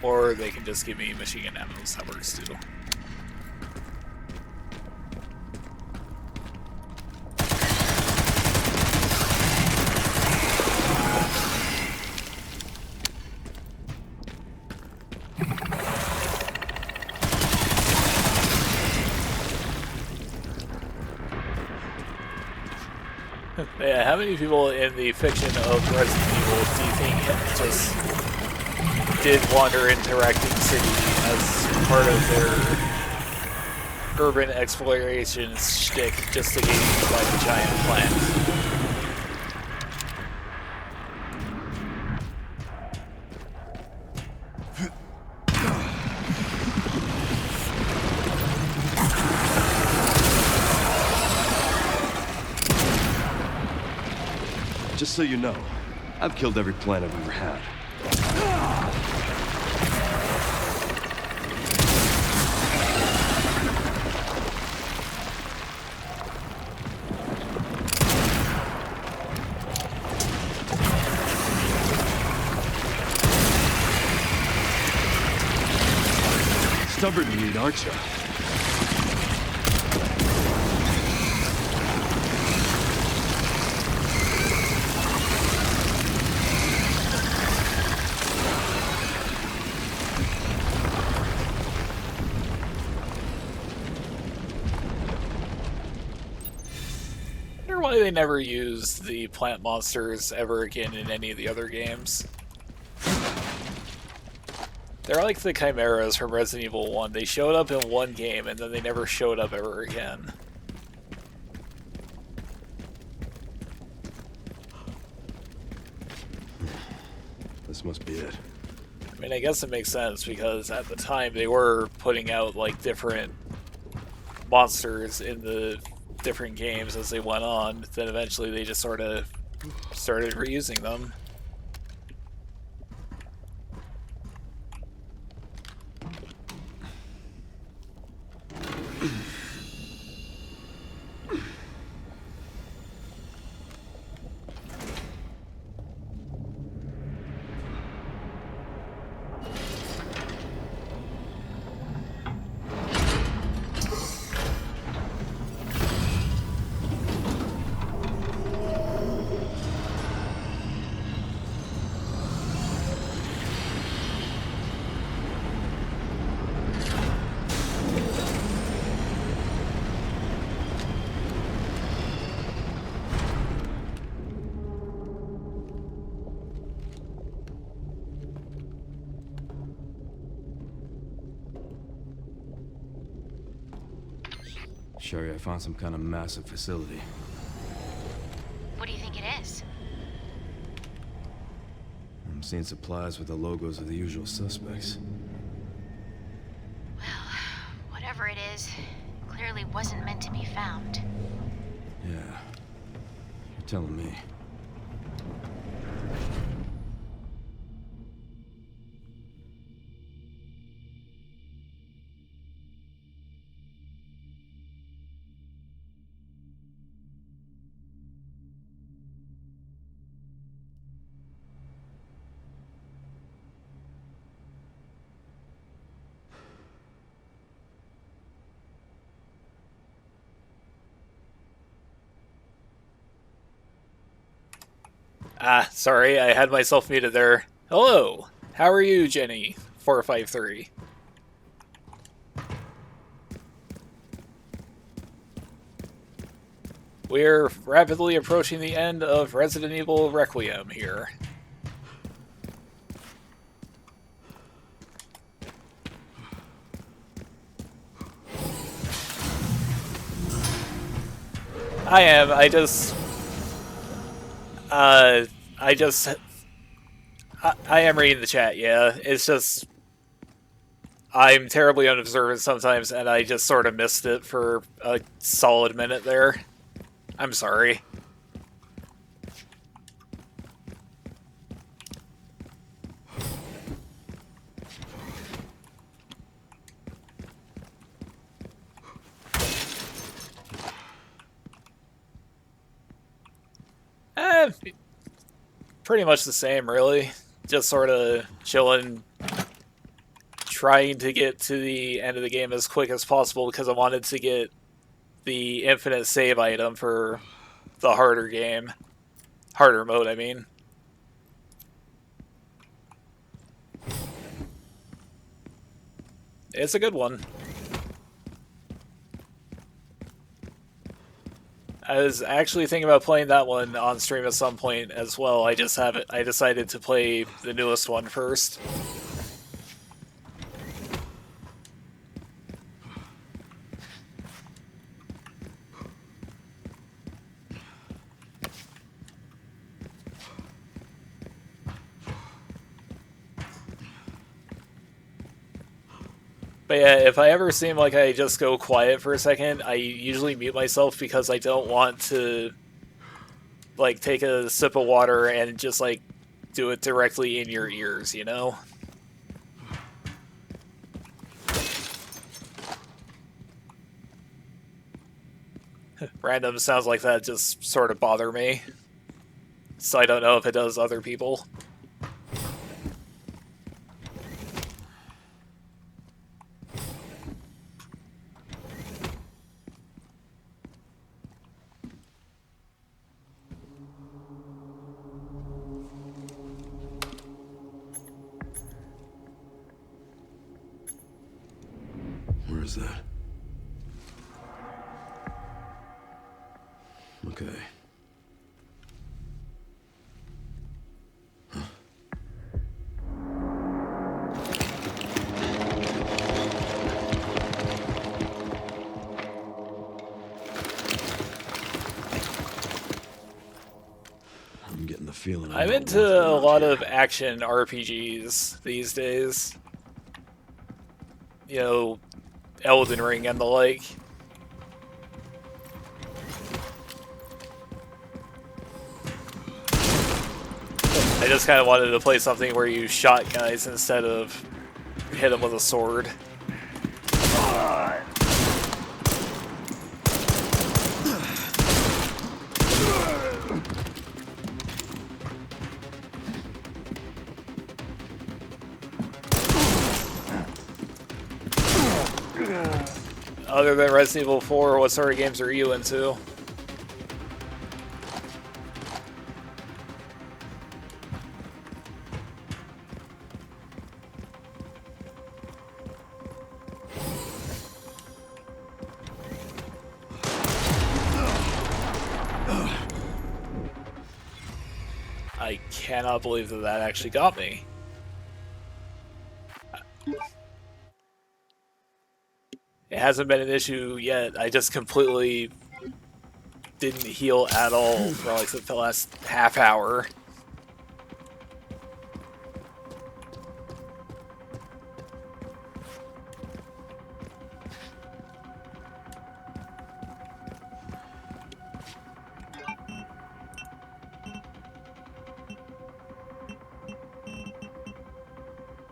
Or they can just give me machine gun ammos, that works too. Yeah, how many people in the fiction of Resident Evil do you think just did wander into Raccoon City as part of their urban exploration shtick just to get eaten by the giant plant? Just so you know, I've killed every plant I've ever had. Stubborn you need, aren't you? Why they never used the plant monsters ever again in any of the other games. They're like the chimeras from Resident Evil 1. They showed up in one game and then they never showed up ever again. This must be it. I mean, I guess it makes sense because at the time they were putting out like different monsters in the different games as they went on, then eventually they just sort of started reusing them. Sherry, I found some kind of massive facility. What do you think it is? I'm seeing supplies with the logos of the usual suspects. Well, whatever it is, clearly wasn't meant to be found. Yeah. You're telling me. Ah, sorry, I had myself muted there. Hello, how are you, Jenny? 453. We're rapidly approaching the end of Resident Evil Requiem here. I am, I am reading the chat, yeah. It's just, I'm terribly unobservant sometimes, and I just sort of missed it for a solid minute there. I'm sorry. Pretty much the same, really. Just sort of chilling, trying to get to the end of the game as quick as possible because I wanted to get the infinite save item for the harder game. Harder mode, I mean. It's a good one. I was actually thinking about playing that one on stream at some point as well. I just haven't. I decided to play the newest one first. But yeah, if I ever seem like I just go quiet for a second, I usually mute myself because I don't want to, like, take a sip of water and just, like, do it directly in your ears, you know? Random sounds like that just sort of bother me. So I don't know if it does other people. Where is that? Okay. I'm getting the feeling I'm into a lot of action RPGs these days. You know, Elden Ring and the like. I just kind of wanted to play something where you shot guys instead of hit them with a sword. Other than Resident Evil 4, what sort of games are you into? I cannot believe that that actually got me. It hasn't been an issue yet. I just completely didn't heal at all for like the last half hour.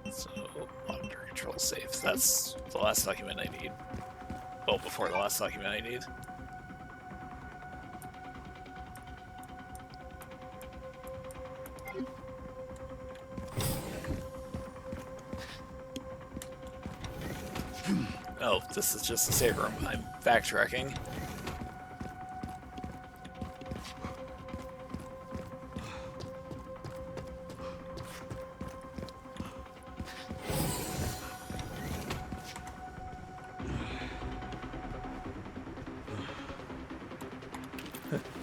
So, monitor control safe. That's the last document I need. Well, before the last document I need. Oh, this is just a save room. I'm backtracking.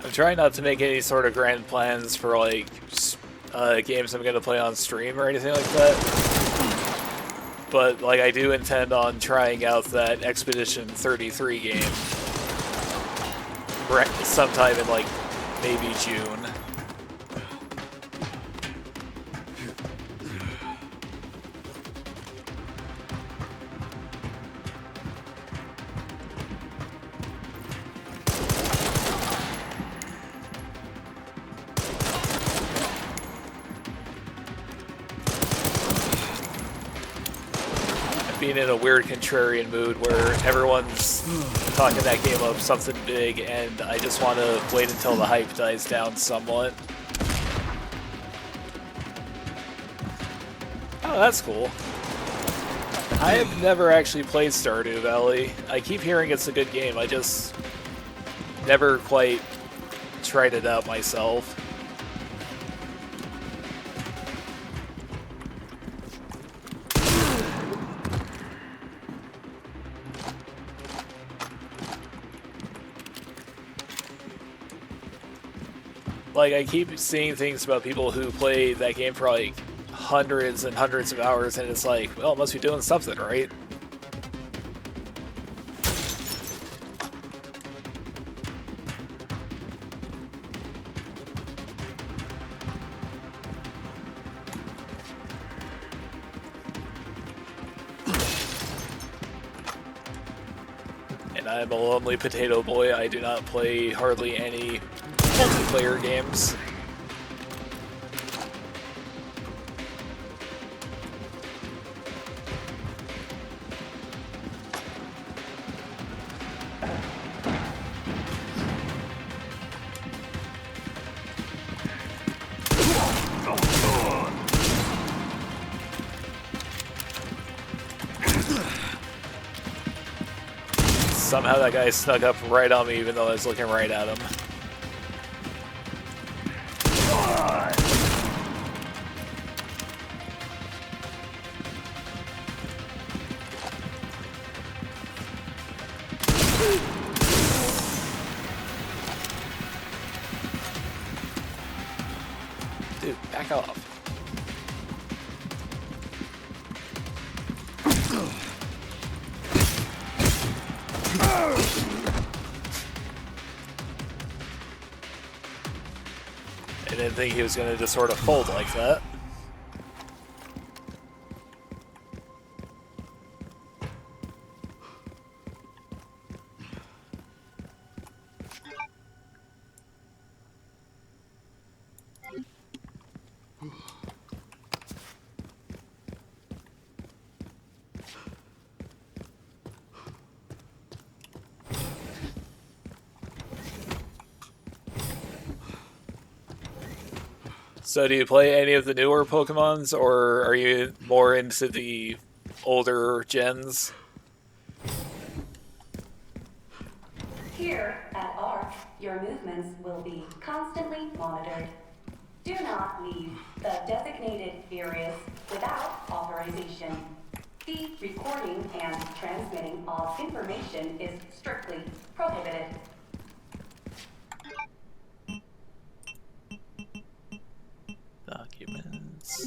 I'm trying not to make any sort of grand plans for like games I'm going to play on stream or anything like that. But like I do intend on trying out that Expedition 33 game sometime in like maybe June. Being in a weird contrarian mood where everyone's talking that game up something big and I just want to wait until the hype dies down somewhat. Oh, that's cool. I have never actually played Stardew Valley. I keep hearing it's a good game, I just never quite tried it out myself. Like, I keep seeing things about people who play that game for, like, hundreds and hundreds of hours, and it's like, well, it must be doing something, right? And I'm a lonely potato boy. I do not play hardly any multiplayer games. Somehow that guy snuck up right on me even though I was looking right at him. Dude, back off. I didn't think he was going to just sort of fold like that. So do you play any of the newer Pokemons, or are you more into the older gens? Here at ARC, your movements will be constantly monitored. Do not leave the designated areas without authorization. The recording and transmitting of information is strictly prohibited. Documents.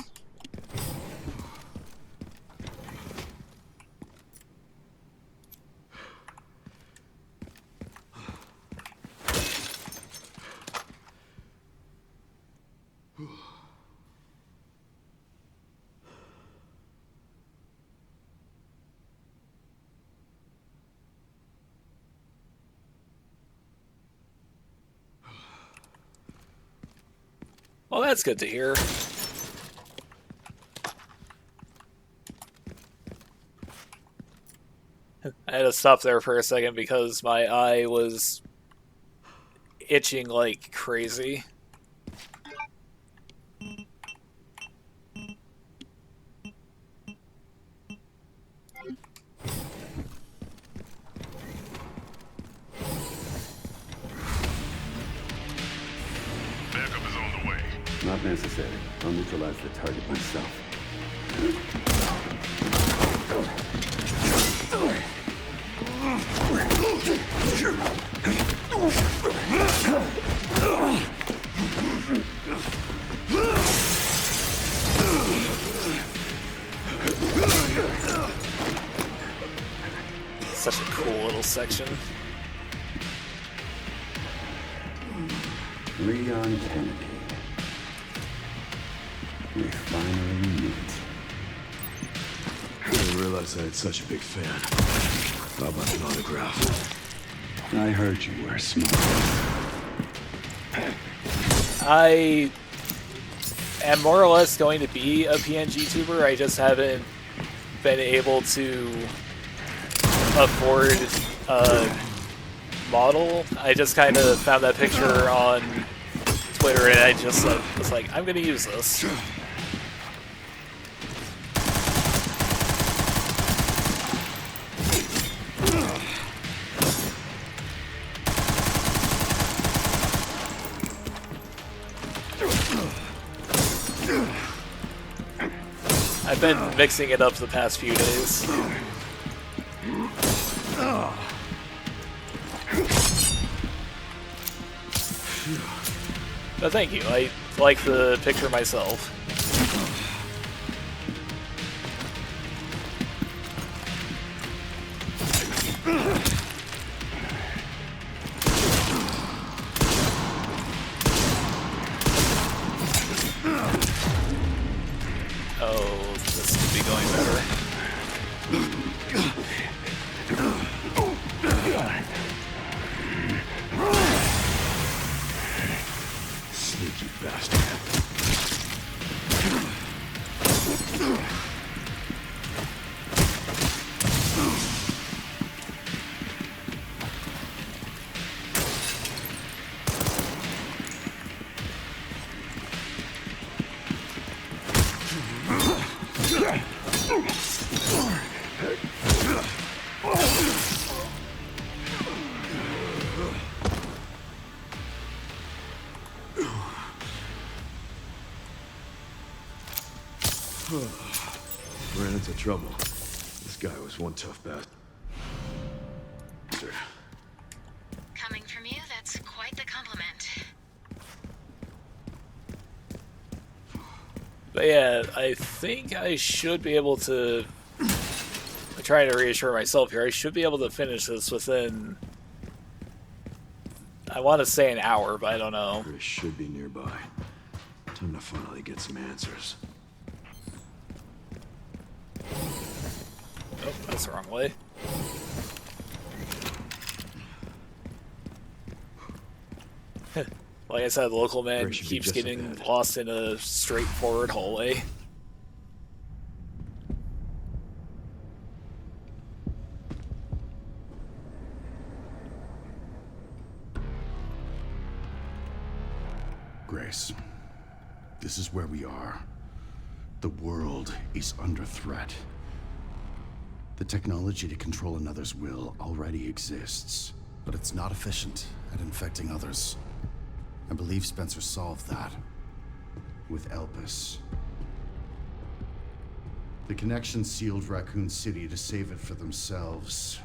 Well, that's good to hear. I had to stop there for a second because my eye was itching like crazy. Backup is on the way. Not necessary. I'll neutralize the target myself. Such a cool little section. Leon Kennedy. We finally meet. I didn't realize I had such a big fan. How about an autograph? I heard you were smart. I am more or less going to be a PNG tuber. I just haven't been able to afford a model. I just kind of found that picture on Twitter and I just was like, I'm going to use this. I've been mixing it up the past few days. But thank you, I like the picture myself. Oh, this could be going better. Sneaky bastard. Ran into trouble. This guy was one tough bastard. Coming from you, that's quite the compliment. But yeah, I think I should be able to... I'm trying to reassure myself here. I should be able to finish this within... I want to say an hour, but I don't know. Chris should be nearby. Time to finally get some answers. Oh, that's the wrong way. Like I said, the local man keeps getting lost in a straightforward hallway. Grace, this is where we are. The world is under threat. The technology to control another's will already exists, but it's not efficient at infecting others. I believe Spencer solved that with Elpis. The connection sealed Raccoon City to save it for themselves,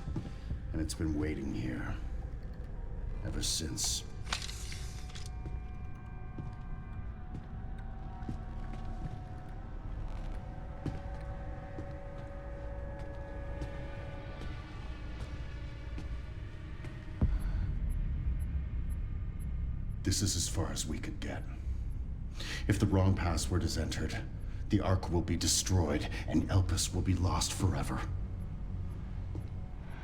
and it's been waiting here ever since. This is as far as we could get. If the wrong password is entered, the Ark will be destroyed, and Elpis will be lost forever.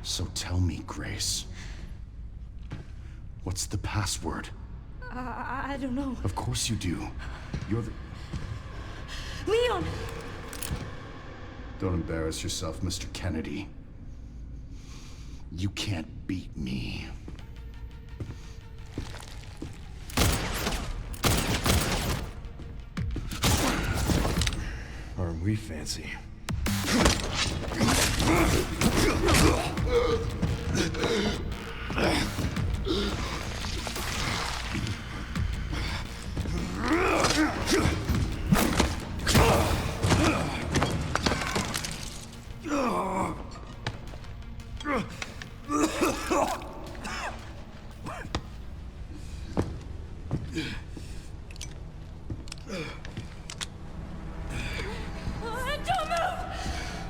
So tell me, Grace, what's the password? I don't know. Of course you do. You're the... Leon! Don't embarrass yourself, Mr. Kennedy. You can't beat me. Aren't we fancy?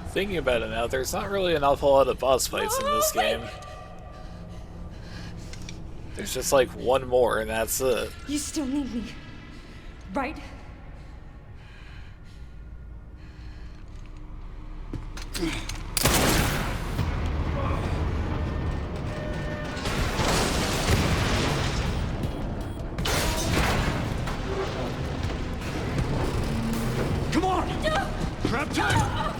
Thinking about it now, there's not really an awful lot of boss fights in this game. There's just like one more, and that's it. You still need me, right? Come on! Grab time!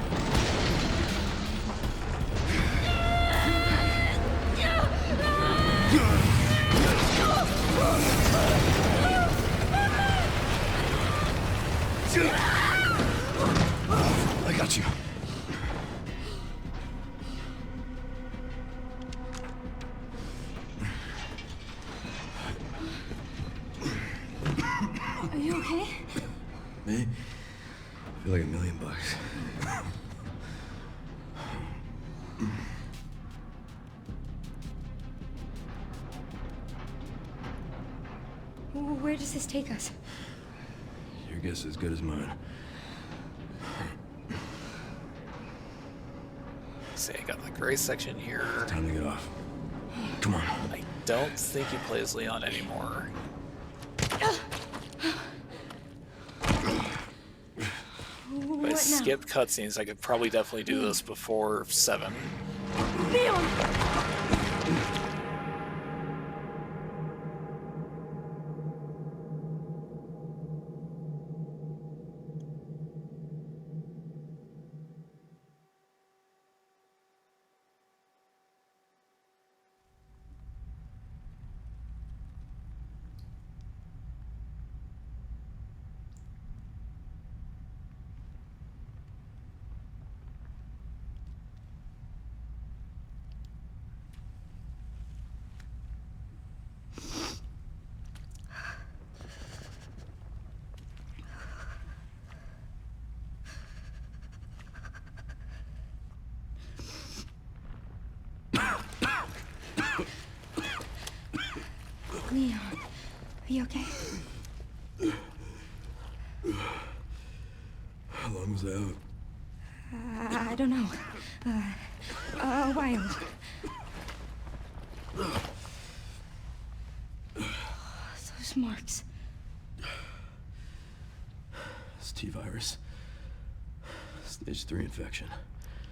I got you. Are you okay? Me? I feel like $1 million. Where does this take us? Your guess is as good as mine. See, I got the gray section here. Time to get off. Come on. I don't think he plays Leon anymore. If I skip cutscenes, I could probably definitely do this before 7. Leon! Leon, are you okay? How long was I out? I don't know. A while. Those marks. It's T-virus. Stage 3 infection.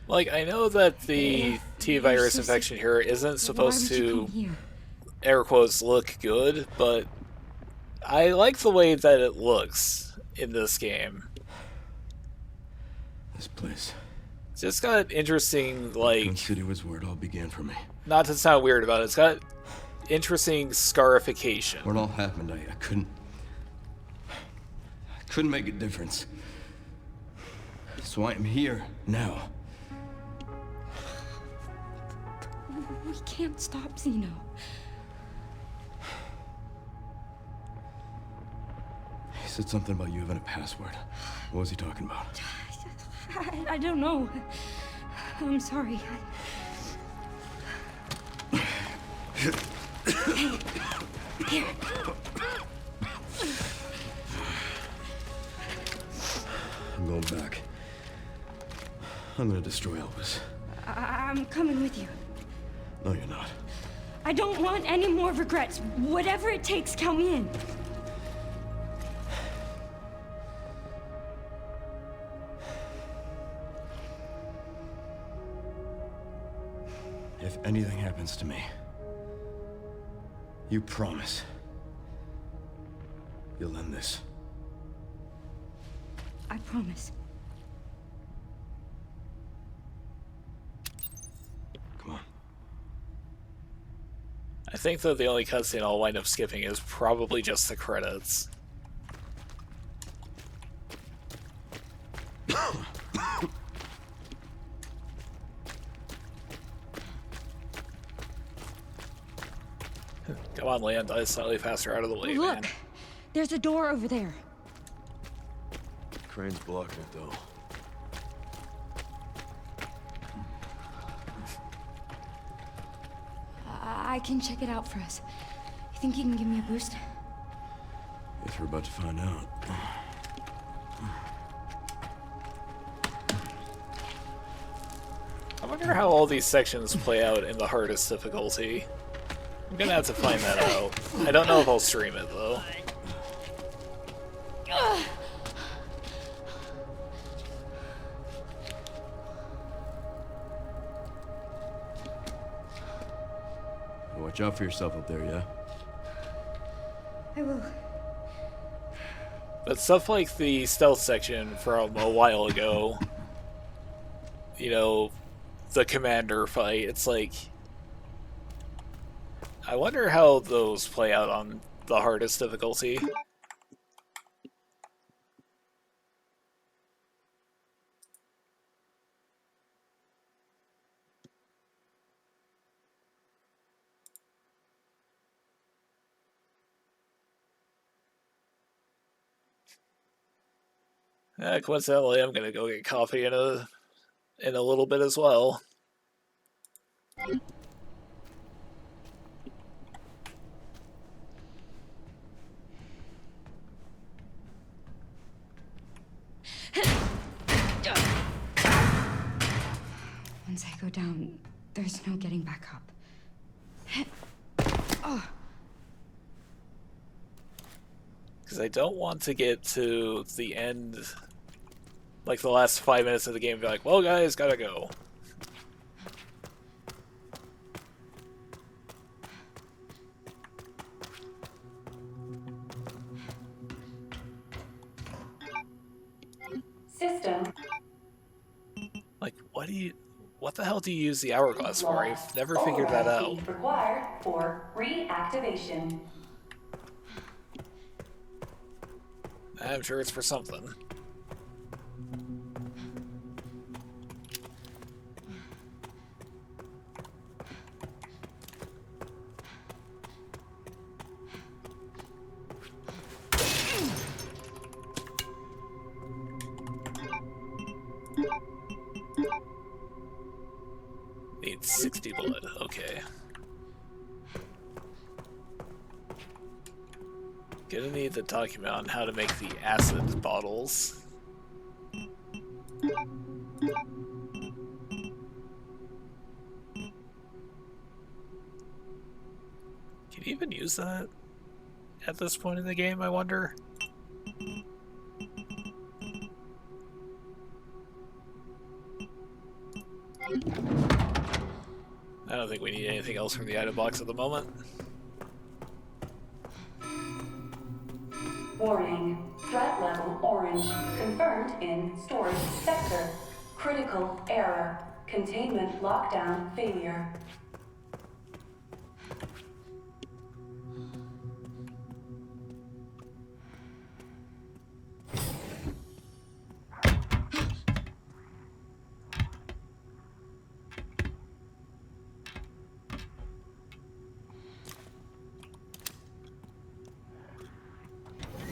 Like, I know that the T-virus infection here isn't supposed to, air quotes, look good, but I like the way that it looks in this game. This place. It's just got interesting, like... Gun City was where it all began for me. Not to sound weird about it, it's got interesting scarification. When it all happened, I couldn't make a difference. So I am here now. We can't stop Zeno. He said something about you having a password. What was he talking about? I don't know. I'm sorry. Hey, here. I'm going back. I'm gonna destroy Elvis. I'm coming with you. No, you're not. I don't want any more regrets. Whatever it takes, count me in. If anything happens to me, you promise You'll end this. I promise. Come on. I think that the only cutscene I'll wind up skipping is probably just the credits. Come on, Leon, die slightly faster out of the way, Look, man. there's a door over there. Crane's blocking it, though. I can check it out for us. You think you can give me a boost? Guess we're about to find out. I wonder how all these sections play out in the hardest difficulty. I'm gonna have to find that out. I don't know if I'll stream it, though. Watch out for yourself up there, yeah? I will. But stuff like the stealth section from a while ago, you know, the commander fight, it's like, I wonder how those play out on the hardest difficulty. Coincidentally, I'm gonna go get coffee in a little bit as well. Once I go down, there's no getting back up. Oh. Because I don't want to get to the end, like the last 5 minutes of the game, and be like, well, guys, gotta go. System. Like, what the hell do you use the hourglass for? I've never figured that out. Required for reactivation. I'm sure it's for something. Need 60 blood, okay. Gonna need the document on how to make the acid bottles. Can you even use that at this point in the game, I wonder? I don't think we need anything else from the item box at the moment. Warning. Threat level orange. Confirmed in storage sector. Critical error. Containment lockdown failure.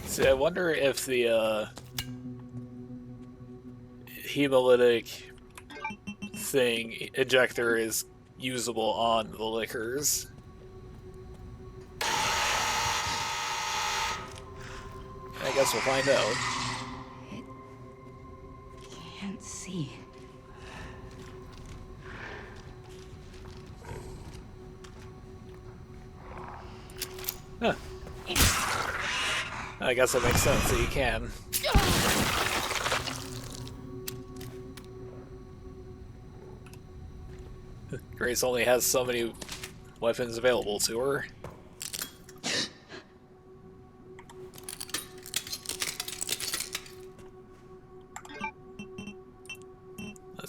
See, I wonder if the hemolytic thing ejector is usable on the liquors. I guess we'll find out. Can't see. Huh. I guess that makes sense that you can. Grace only has so many weapons available to her.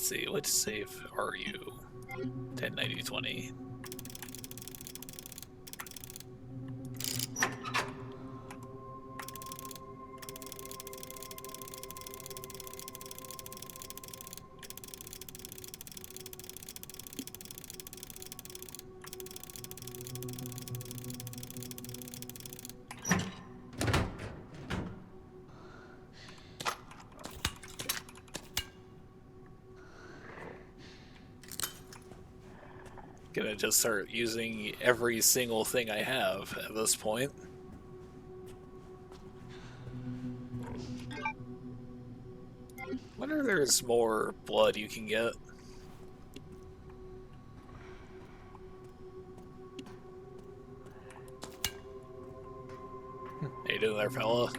Let's see, which save are you? 109020. Gonna just start using every single thing I have at this point. Wonder if there's more blood you can get. How you doing there, fella?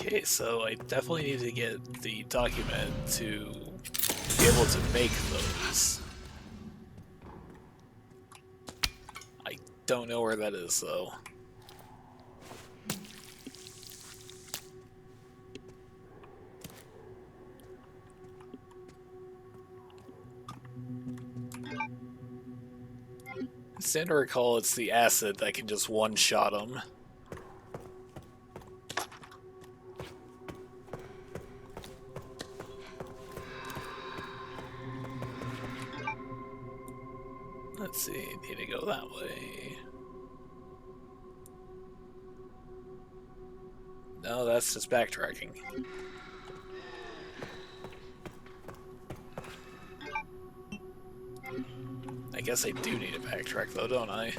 Okay, so I definitely need to get the document to be able to make those. I don't know where that is, though. I stand to recall it's the acid that can just one-shot them. Let's see, need to go that way. No, that's just backtracking. I guess I do need to backtrack though, don't I?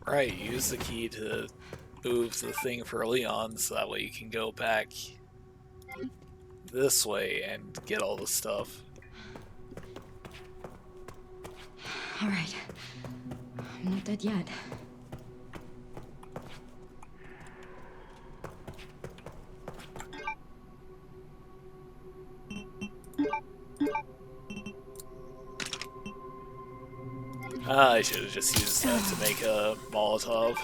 Right, use the key to move the thing for Leon so that way you can go back this way and get all the stuff. Alright. I'm not dead yet. I should have just used that to make a Molotov.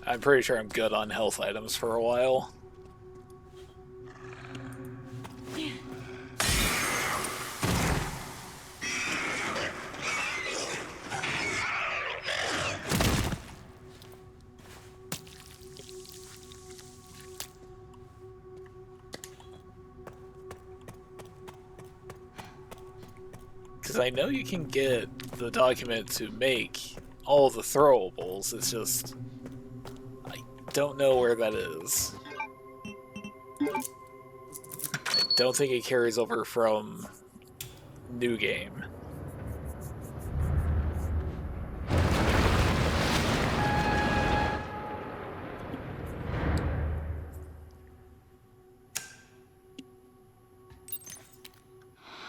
I'm pretty sure I'm good on health items for a while. Because I know you can get the document to make all the throwables, it's just don't know where that is. I don't think it carries over from New Game.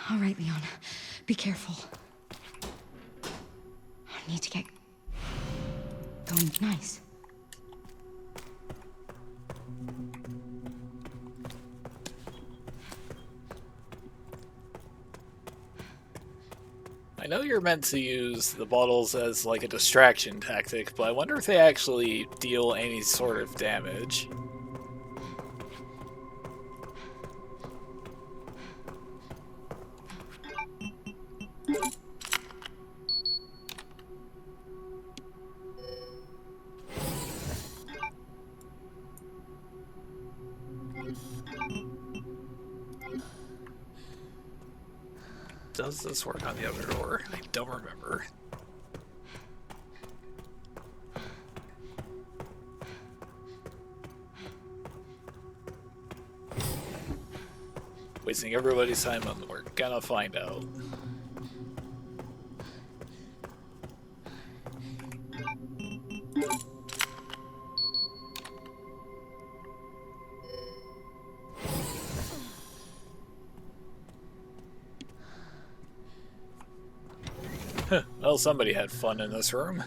All right, Leon. Be careful. I need to get going nice. I know you're meant to use the bottles as like a distraction tactic, but I wonder if they actually deal any sort of damage. Does this work on the other door? I don't remember. Wasting everybody's time on the work. Gonna find out. Well, somebody had fun in this room.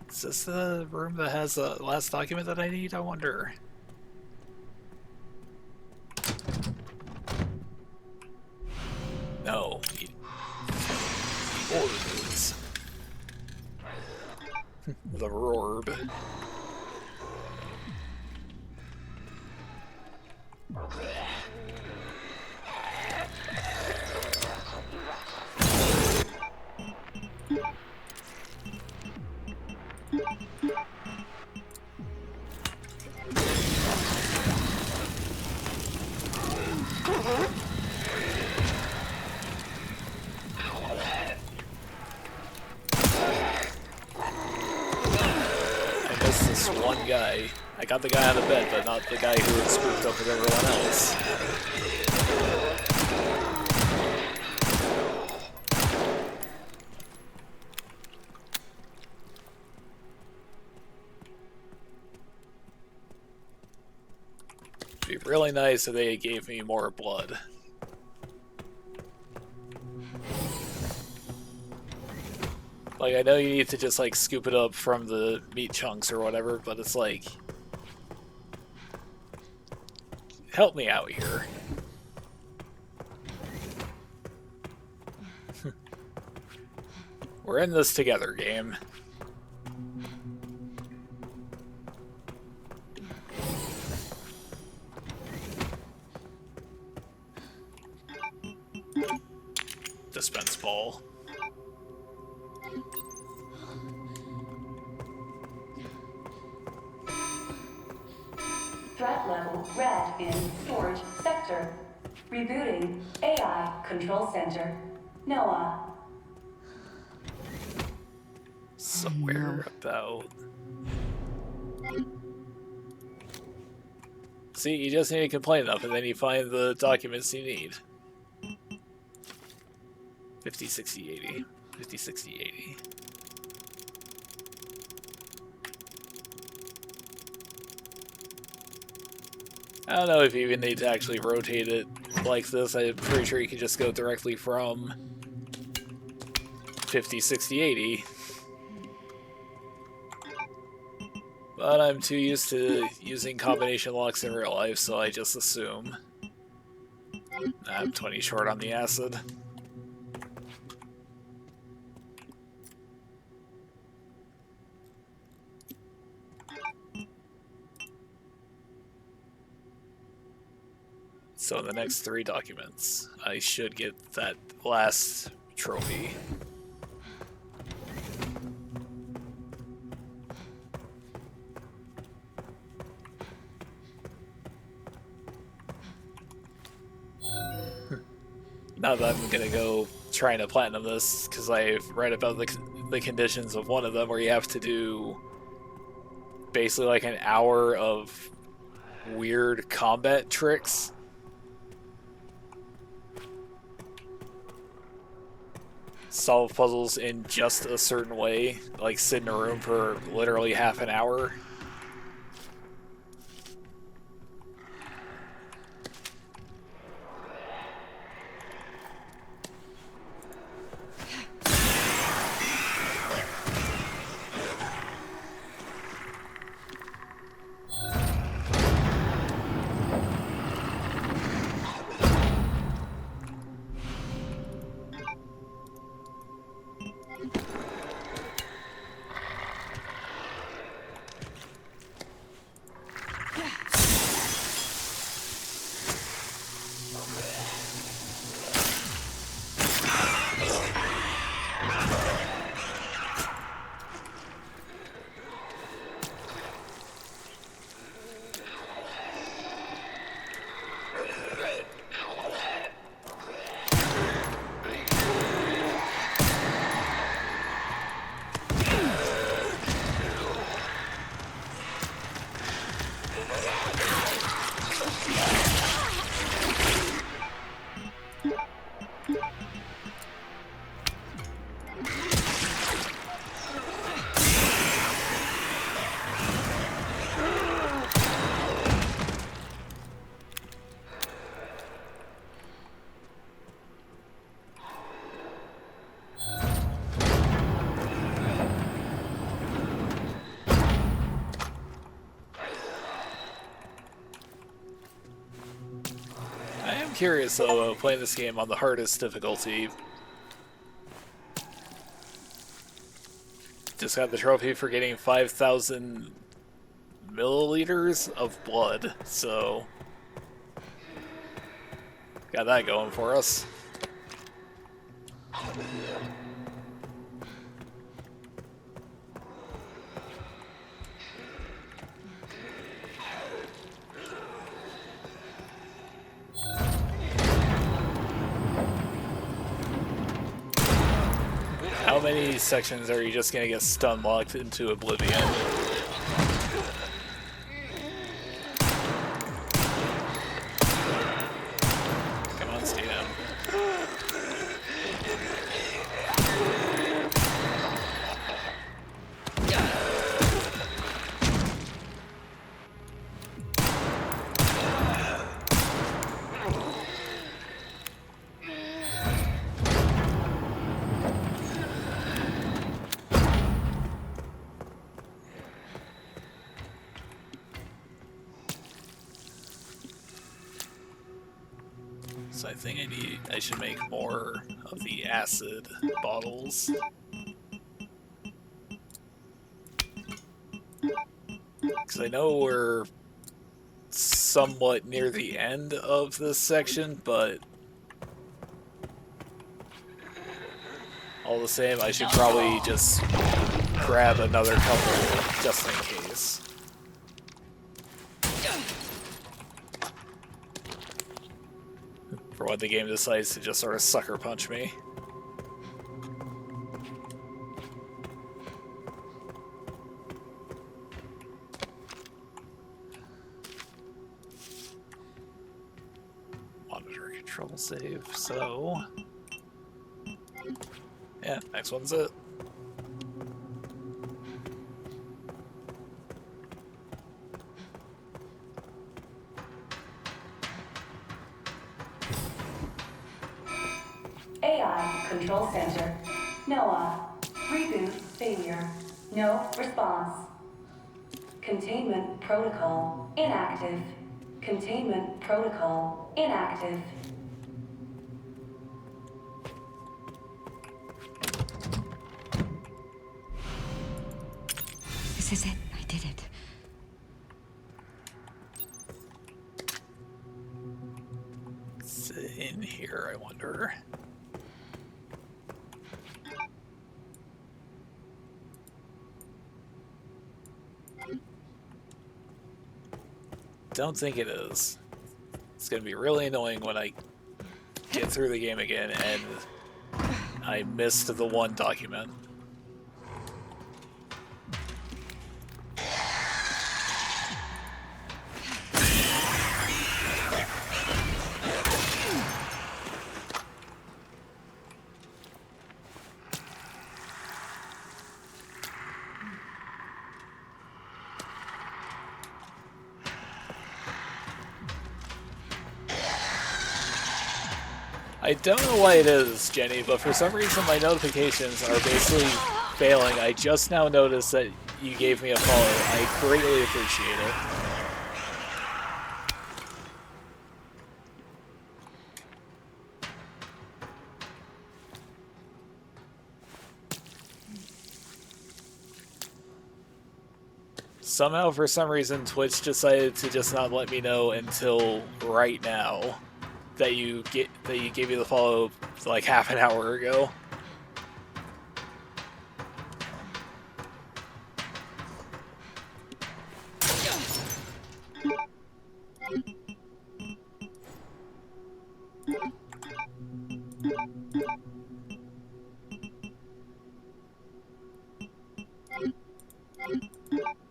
Is this the room that has the last document that I need? I wonder. No. Orbs. The Rorb. One guy. I got the guy out of bed, but not the guy who was spooked up with everyone else. It'd be really nice if they gave me more blood. Like, I know you need to just, like, scoop it up from the meat chunks or whatever, but it's like... help me out here. We're in this together, game. Dispense ball. Threat level red in storage sector. Rebooting AI control center. Noah. Somewhere about... See, you just need to complain enough and then you find the documents you need. 50, 60, 80. 50, 60, 80. I don't know if you even need to actually rotate it like this. I'm pretty sure you can just go directly from 50, 60, 80. But I'm too used to using combination locks in real life, so I just assume. I'm 20 short on the acid. So in the next 3 documents, I should get that last trophy. Now that I'm gonna go trying to platinum this because I've read about the conditions of one of them where you have to do basically like an hour of weird combat tricks. Solve puzzles in just a certain way, like sit in a room for literally half an hour. Curious though, playing this game on the hardest difficulty. Just got the trophy for getting 5,000 milliliters of blood, so got that going for us. How many sections are you just gonna get stun locked into oblivion? Come on, Steven. So I think I should make more of the acid bottles. Because I know we're somewhat near the end of this section, but all the same, I should probably just grab another couple just in case. For when the game decides to just sort of sucker punch me. Monitor control save, so... yeah, next one's it. AI Control Center. Noah. Reboot failure. No response. Containment protocol inactive. Containment protocol inactive. This is it. I did it. What's in here, I wonder? Don't think it is. It's gonna be really annoying when I get through the game again and I missed the one document. I don't know why it is, Jenny, but for some reason my notifications are basically failing. I just now noticed that you gave me a follow. I greatly appreciate it. Somehow, for some reason, Twitch decided to just not let me know until right now that you gave me the follow like half an hour ago.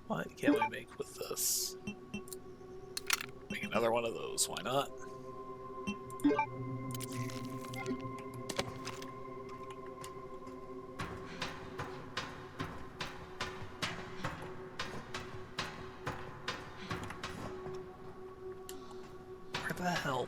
What can we make with this? Make another one of those, why not? Where the hell?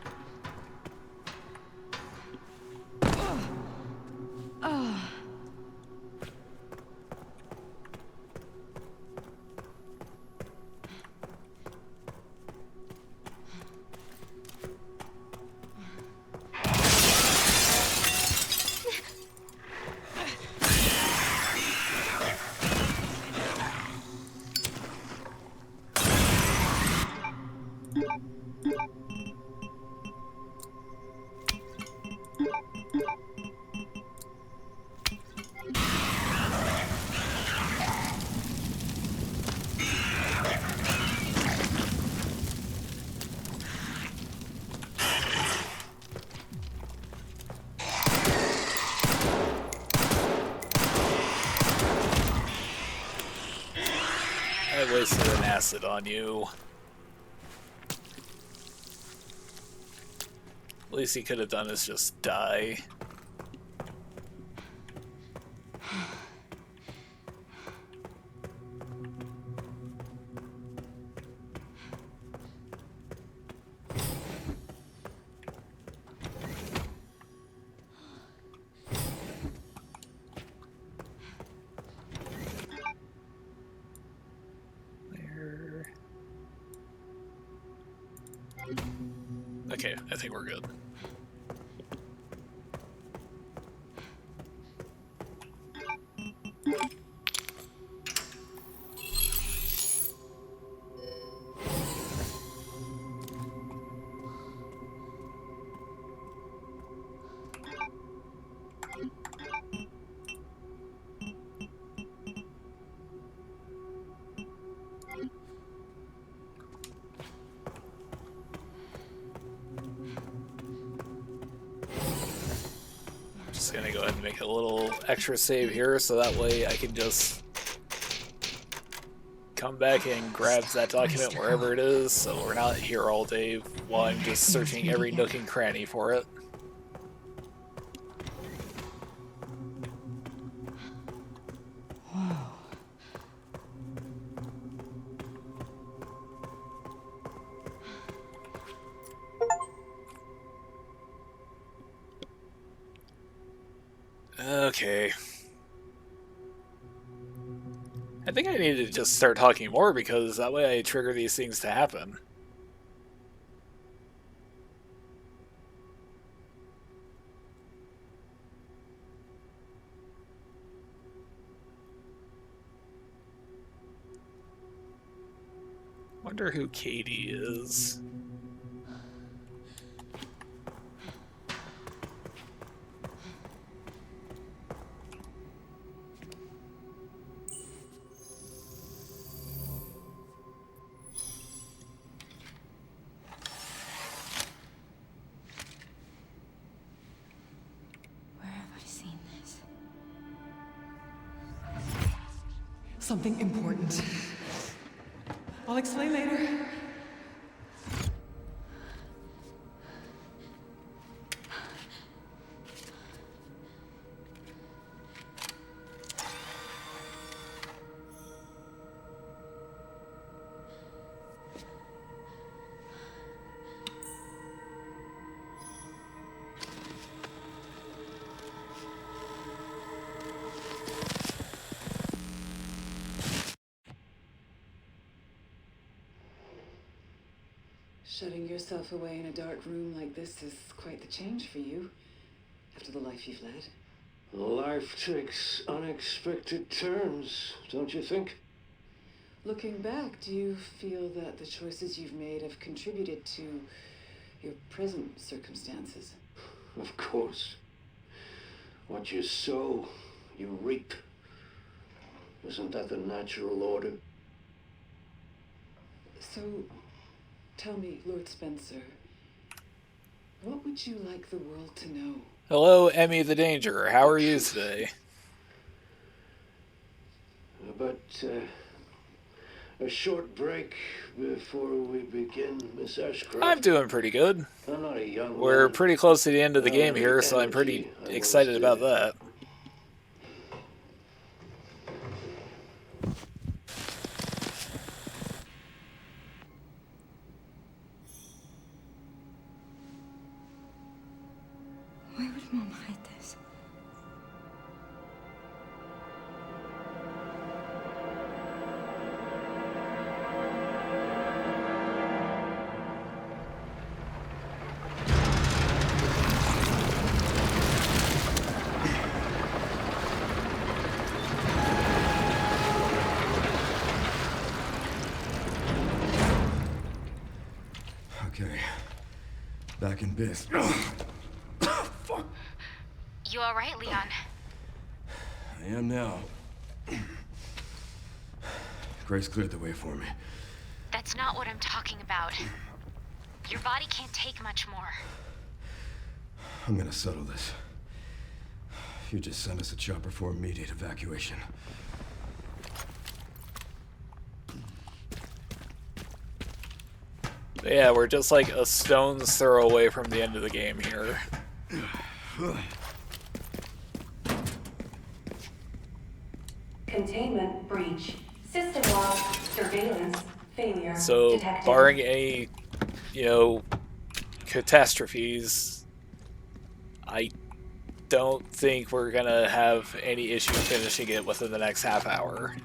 I wasted an acid on you. Least he could have done is just die. Okay, I think we're good. Just gonna go ahead and make a little extra save here so that way I can just come back and grab that document wherever it is, so we're not here all day while I'm just searching every nook and cranny for it. Okay. I think I need to just start talking more because that way I trigger these things to happen. Wonder who Katie is. Where have I seen this? Something important. I'll explain later. Shutting yourself away in a dark room like this is quite the change for you, after the life you've led. Life takes unexpected turns, don't you think? Looking back, do you feel that the choices you've made have contributed to your present circumstances? Of course. What you sow, you reap. Isn't that the natural order? So, tell me, Lord Spencer, what would you like the world to know? Hello, Emmy the Danger. How are you today? But a short break before we begin, Miss Ashcroft. I'm doing pretty good. I'm not a young We're man. pretty close to the end of the game here, so I'm pretty excited about that. Why would Mom hide this? Okay. Back in biz. You alright, Leon? I am now. Grace cleared the way for me. That's not what I'm talking about. Your body can't take much more. I'm gonna settle this. You just send us a chopper for immediate evacuation. Yeah, we're just like a stone's throw away from the end of the game here. Containment breach. System log. Surveillance failure. So, detected. barring any, catastrophes, I don't think we're gonna have any issue finishing it within the next half hour.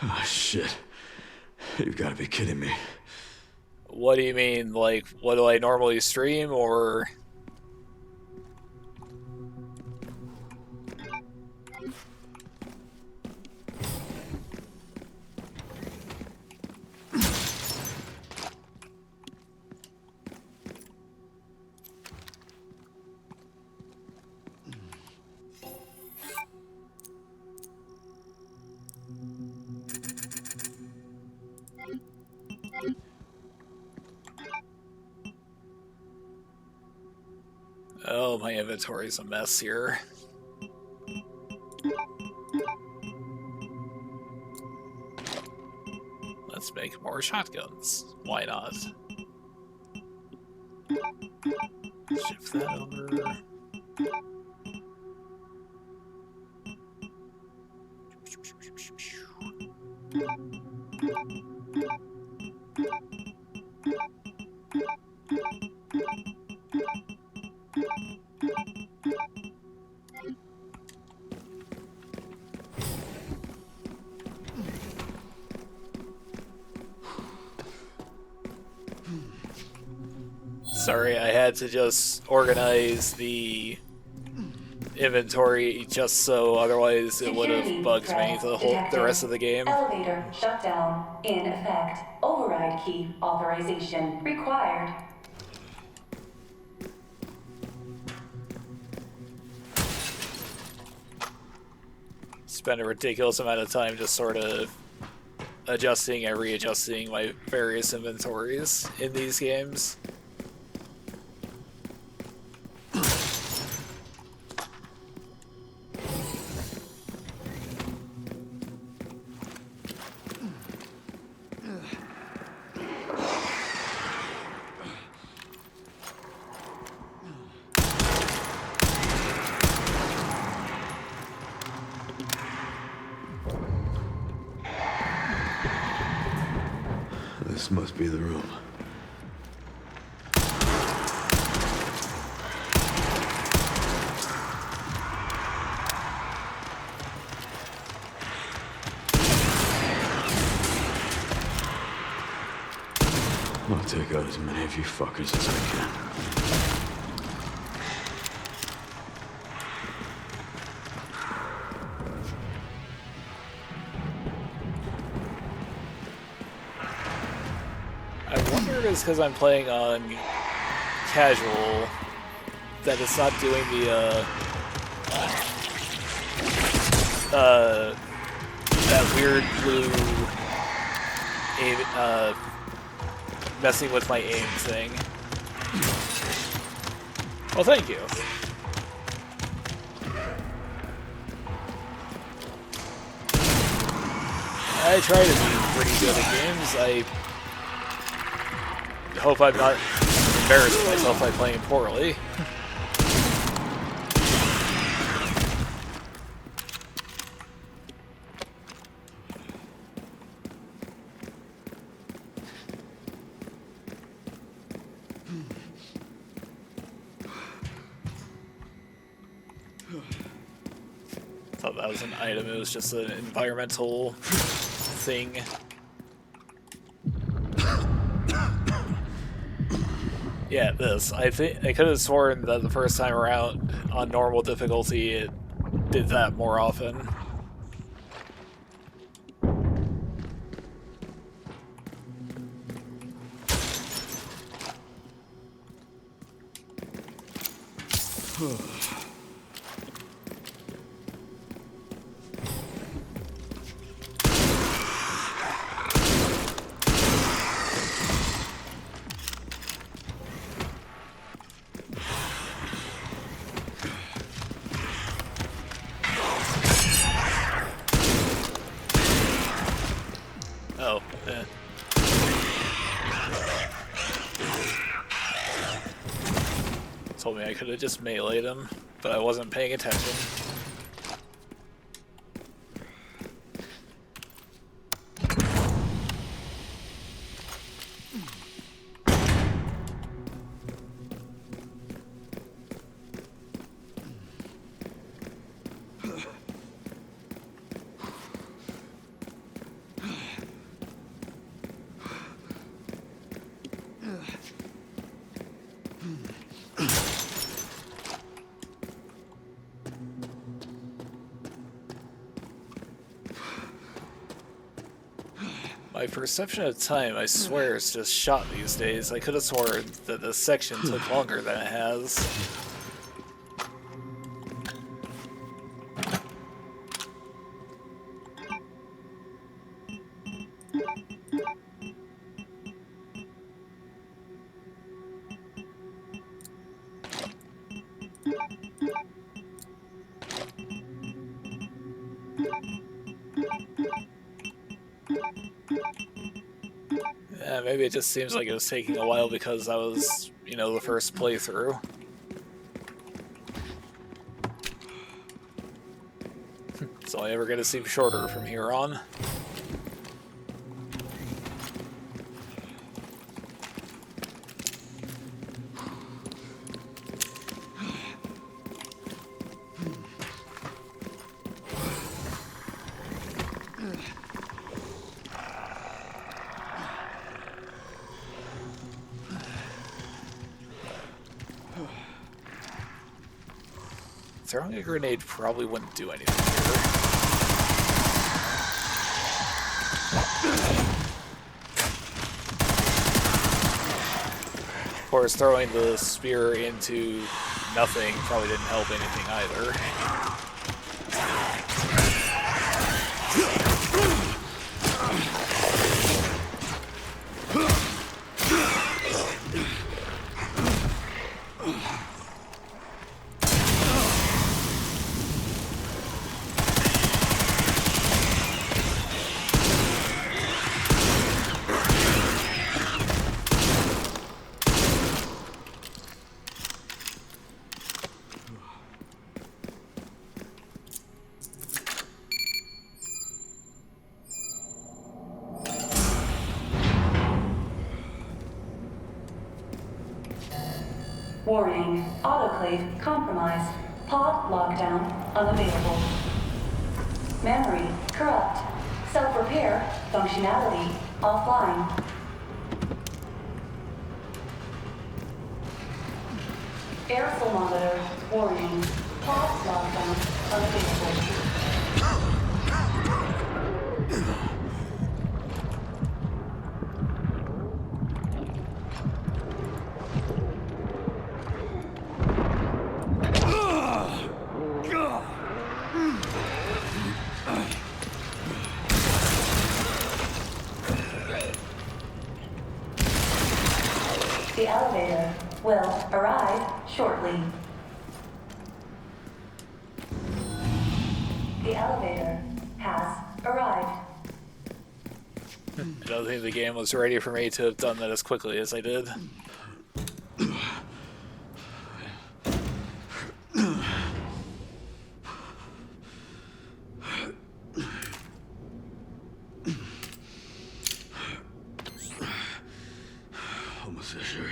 Oh, shit. You've got to be kidding me. What do you mean? Like, what do I normally stream, or...? Oh, my inventory's a mess here. Let's make more shotguns. Why not? Shift that over. Sorry, I had to just organize the inventory just so otherwise it would have bugged me the rest of the game. Elevator shutdown in effect. Override key authorization required. Spend a ridiculous amount of time just sort of adjusting and readjusting my various inventories in these games. This must be the room. I'll take out as many of you fuckers as I can. It's because I'm playing on casual that it's not doing the that weird blue aim, messing with my aim thing. Well, thank you. I try to be pretty good at games. I hope I'm not embarrassing myself by playing poorly. Thought that was an item, it was just an environmental thing. Yeah, this. I think I could have sworn that the first time around on normal difficulty it did that more often. Told me I could have just meleeed him, but I wasn't paying attention. My perception of time, I swear, is just shot these days. I could have sworn that this section took longer than it has. Yeah, maybe it just seems like it was taking a while because I was, you know, the first playthrough. It's only ever gonna seem shorter from here on. Throwing a grenade probably wouldn't do anything here. Of course, throwing the spear into nothing probably didn't help anything either. Warning, autoclave compromised. Pod lockdown unavailable. Memory corrupt. Self-repair functionality offline. Airflow monitor warning. Pod lockdown unavailable. The elevator will arrive shortly. The elevator has arrived. I don't think the game was ready for me to have done that as quickly as I did. Almost sure.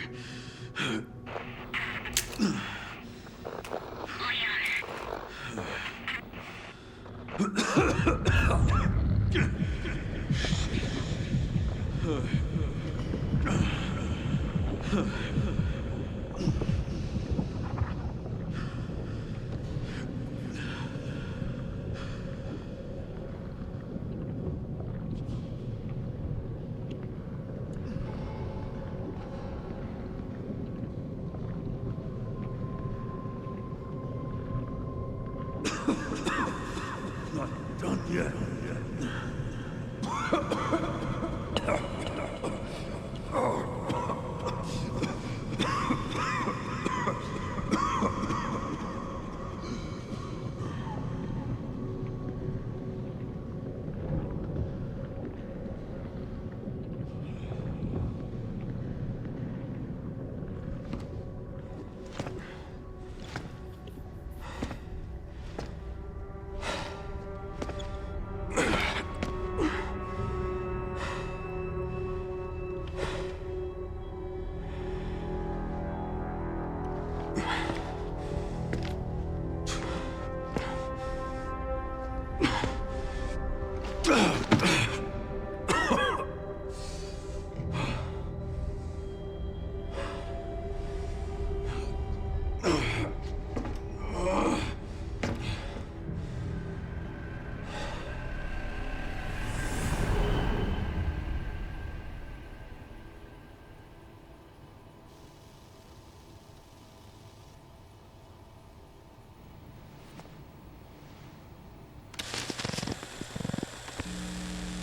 Not done yet.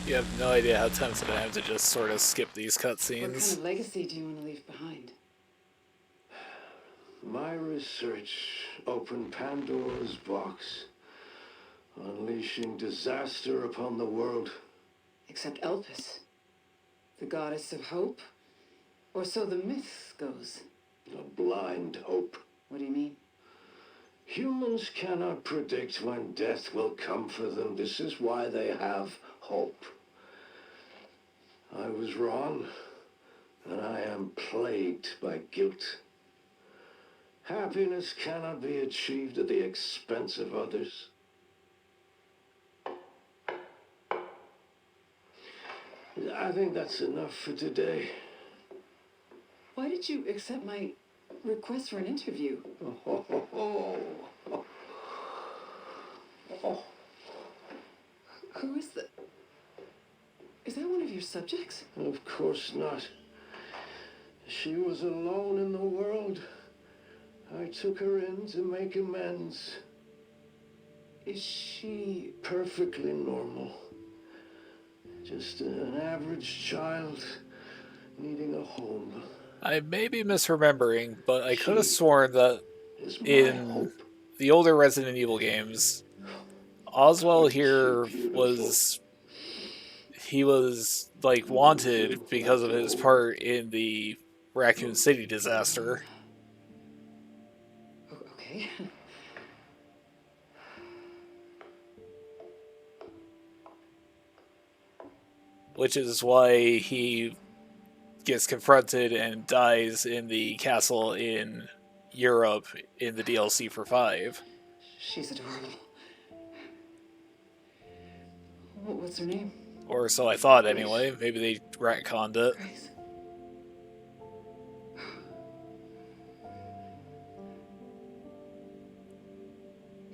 You have no idea how tempted I am to just sort of skip these What kind cutscenes. of legacy do you want to leave behind? My research opened Pandora's box, unleashing disaster upon the world. Except Elpis, the goddess of hope? Or so the myth goes. A blind hope. What do you mean? Humans cannot predict when death will come for them. This is why they have hope. I was wrong, and I am plagued by guilt. Happiness cannot be achieved at the expense of others. I think that's enough for today. Why did you accept my request for an interview? Oh. Who is that? Is that one of your subjects? Of course not. She was alone in the world. I took her in to make amends. Is she perfectly normal? Just an average child needing a home. I may be misremembering, but I could have sworn that in the older Resident Evil games, Oswald here was like wanted because of his part in the Raccoon City disaster. okay? Which is why he gets confronted and dies in the castle in Europe in the DLC for 5. She's adorable. What's her name? Or so I thought anyway. Maybe they retconned it. Grace.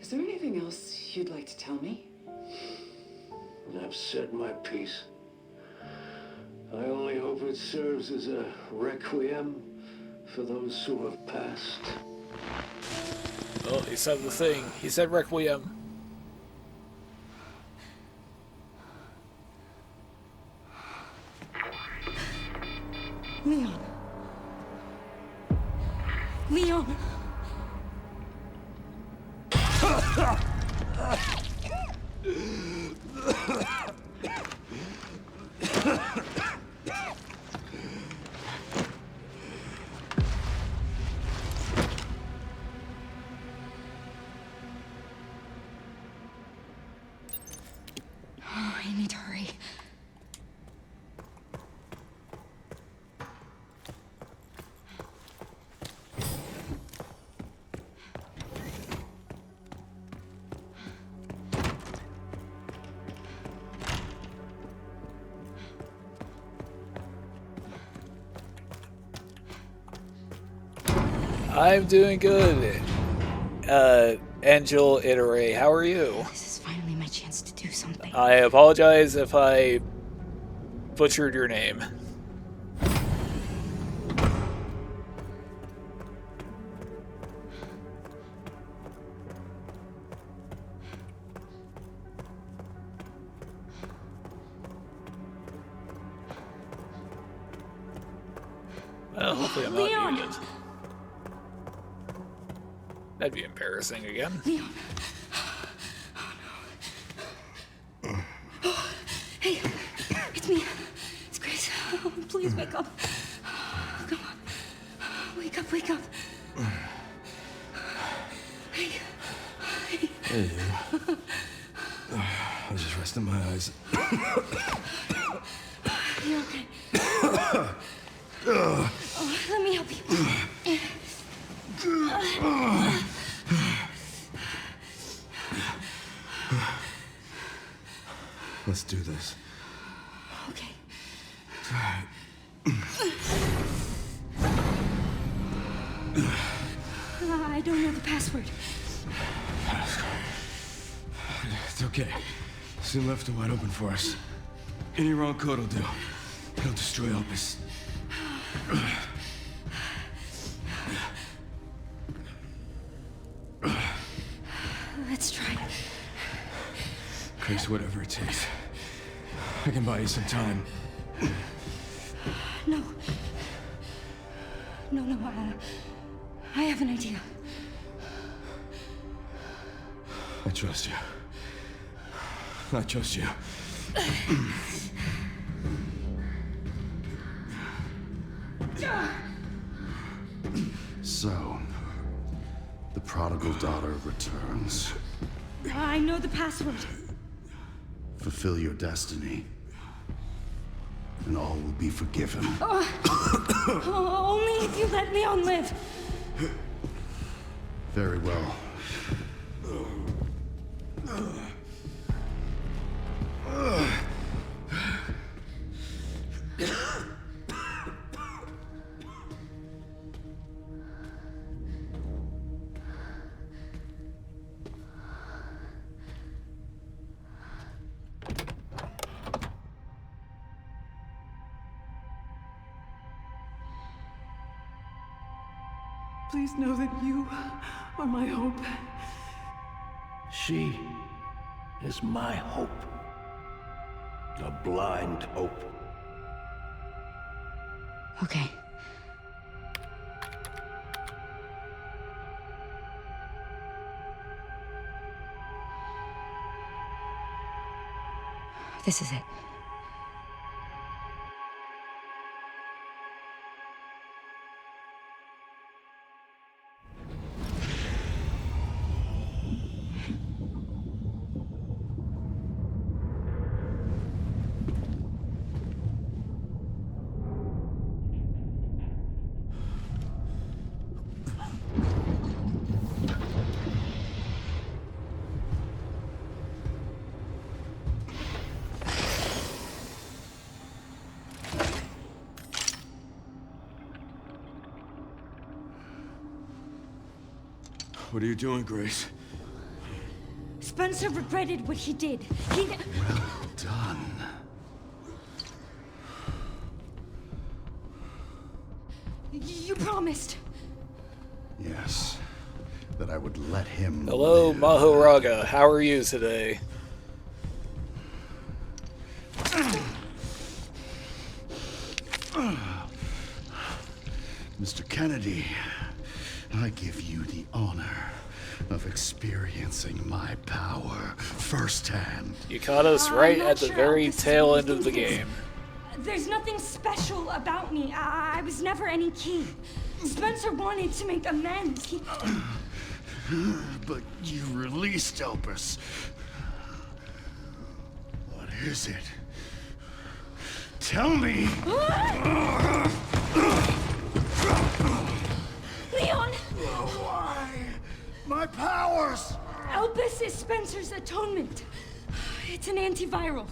Is there anything else you'd like to tell me? I've said my piece. I only hope it serves as a requiem for those who have passed. Oh, he said the thing. He said requiem. Leon. Leon. I need to hurry. I'm doing good. Angel Iteray, how are you? This is finally my chance to do something. I apologize if I butchered your name. Well, hopefully I'm not muted. That'd be embarrassing again. Leon. Oh, no. Hey, it's me. It's Grace. Oh, please wake up. Come on. Wake up, wake up. Hey. Hey, you. I was just resting my eyes. You okay? Oh, let me help you. Let's do this. Okay. I don't know the password. It's okay. Soon left it wide open for us. Any wrong code will do. It'll destroy Opus. Let's try. Grace, whatever it takes. I can buy you some time. No. No, I have an idea. I trust you. I trust you. So, the prodigal daughter returns. I know the password. Fulfill your destiny, and all will be forgiven. Only if you let Leon live. Very well. Please know that you are my hope. She is my hope. A blind hope. Okay. This is it. What are you doing, Grace? Spencer regretted what he did. He... Well done. You promised. Yes. That I would let him Hello, live. Mahoraga. How are you today? Mr. Kennedy, I give you the honor of experiencing my power firsthand. You caught us right at the very tail end of the game. There's nothing special about me. I was never any key. Spencer wanted to make amends. He... But you released Elpis. What is it? Tell me! Leon! Why? My powers! Elpis is Spencer's atonement. It's an antiviral.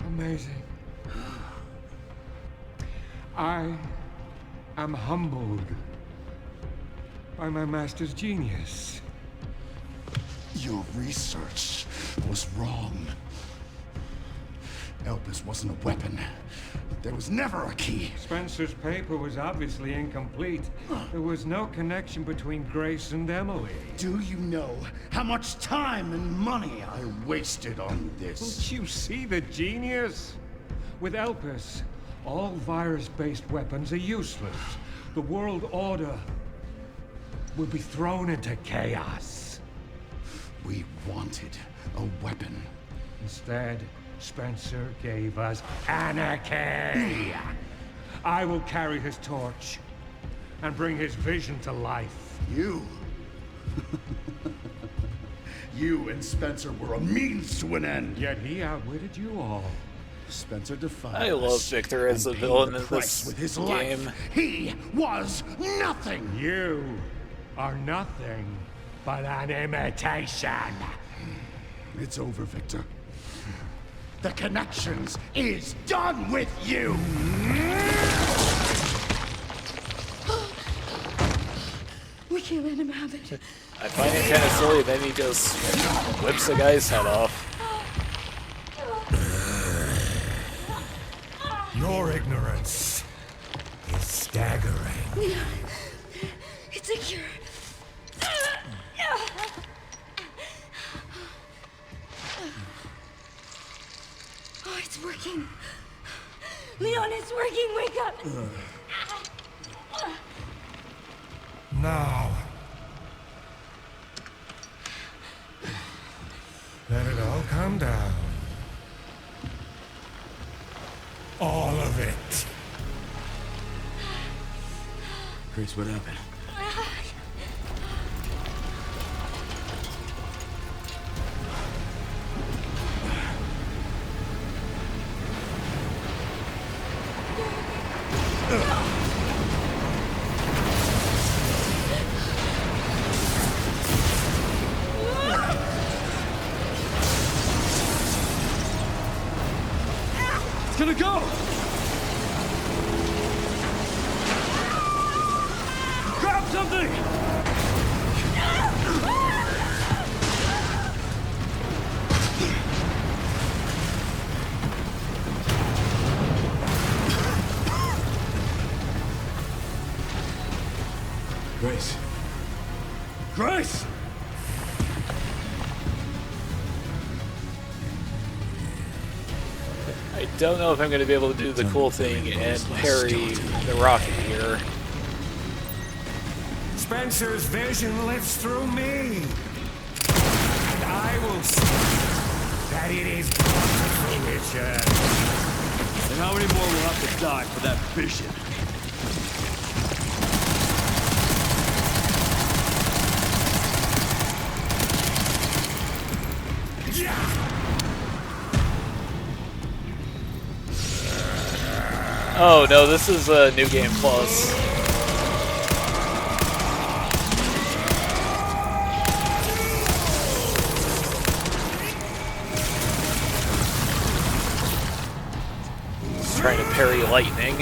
Amazing. I am humbled by my master's genius. Your research was wrong. Elpis wasn't a weapon. There was never a key. Spencer's paper was obviously incomplete. There was no connection between Grace and Emily. Do you know how much time and money I wasted on this? Don't you see the genius? With Elpis, all virus-based weapons are useless. The world order will be thrown into chaos. We wanted a weapon. Instead, Spencer gave us anarchy. I will carry his torch and bring his vision to life. You? You and Spencer were a means to an end. Yet he outwitted you all. Spencer defied I love Victor as a villain in this with his game. Life. He was nothing. You are nothing but an imitation. It's over, Victor. The Connections is done with you! We can't let him have it. I find it kind of silly, then he just whips the guy's head off. Your ignorance is staggering. It's a cure. Oh, it's working. Leon, it's working. Wake up. Now, let it all come down. All of it. Grace, what happened? It's gonna go! Grab something! Grace! I don't know if I'm going to be able to do the cool thing and parry the rocket here. Spencer's vision lives through me. And I will see that it is brought to fruition. And how many more will have to die for that vision? Oh no, this is a New Game Plus. Just trying to parry lightning.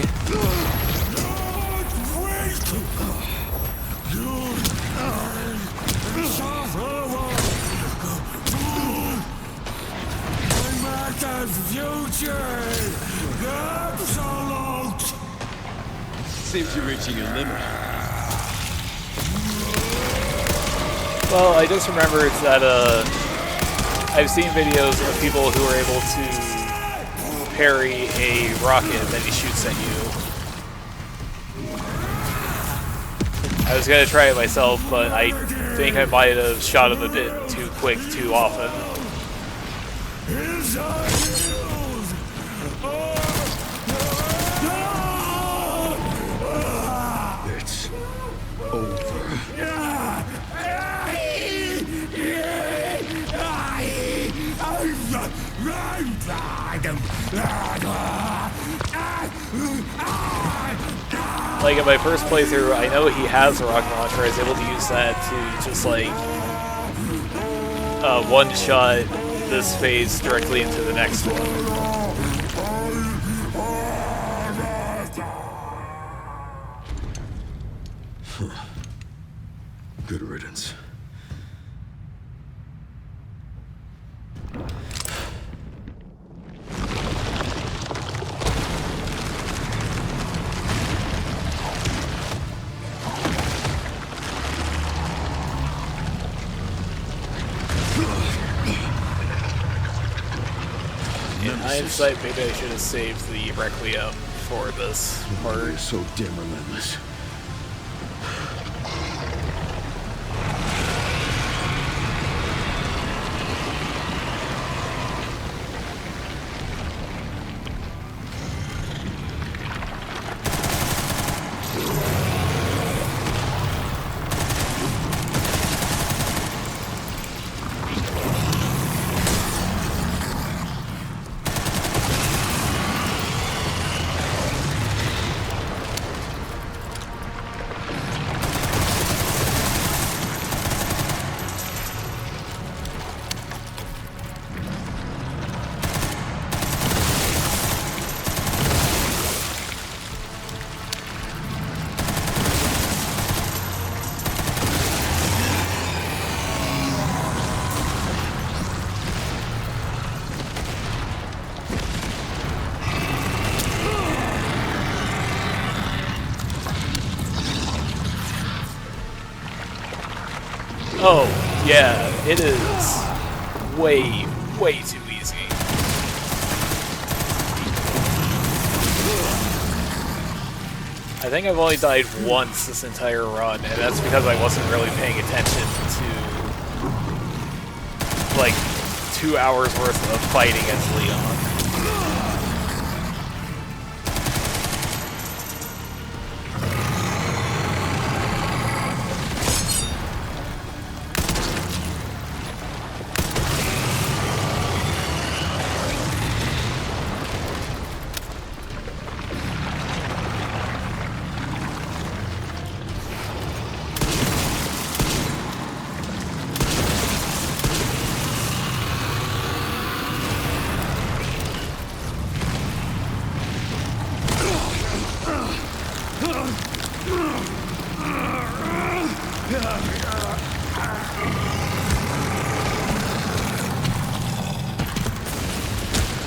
Seems you're reaching your limit. Well, I just remembered that I've seen videos of people who are able to parry a rocket that he shoots at you. I was gonna try it myself, but I think I might have shot him a bit too quick, too often. It's over. Like in my first playthrough, I know he has a rocket launcher. I was able to use that to just like one-shot this phase directly into the next one. Good riddance. In hindsight, maybe I should have saved the Requiem for this part. You're so damn relentless. Oh, yeah, it is way, way too easy. I think I've only died once this entire run, and that's because I wasn't really paying attention to, like, 2 hours worth of fighting as Leon.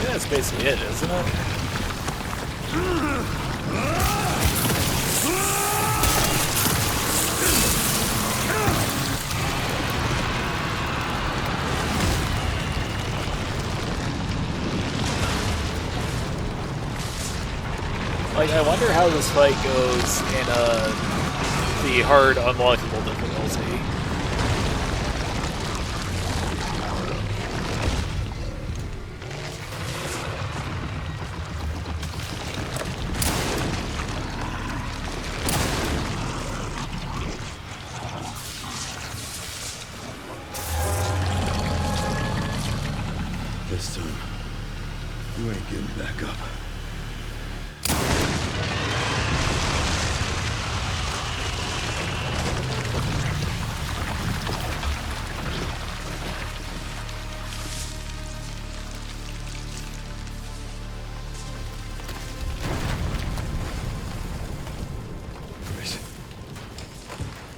That's basically it, isn't it? like, I wonder how this fight goes in the hard unlockable difficulty. This time, you ain't getting back up.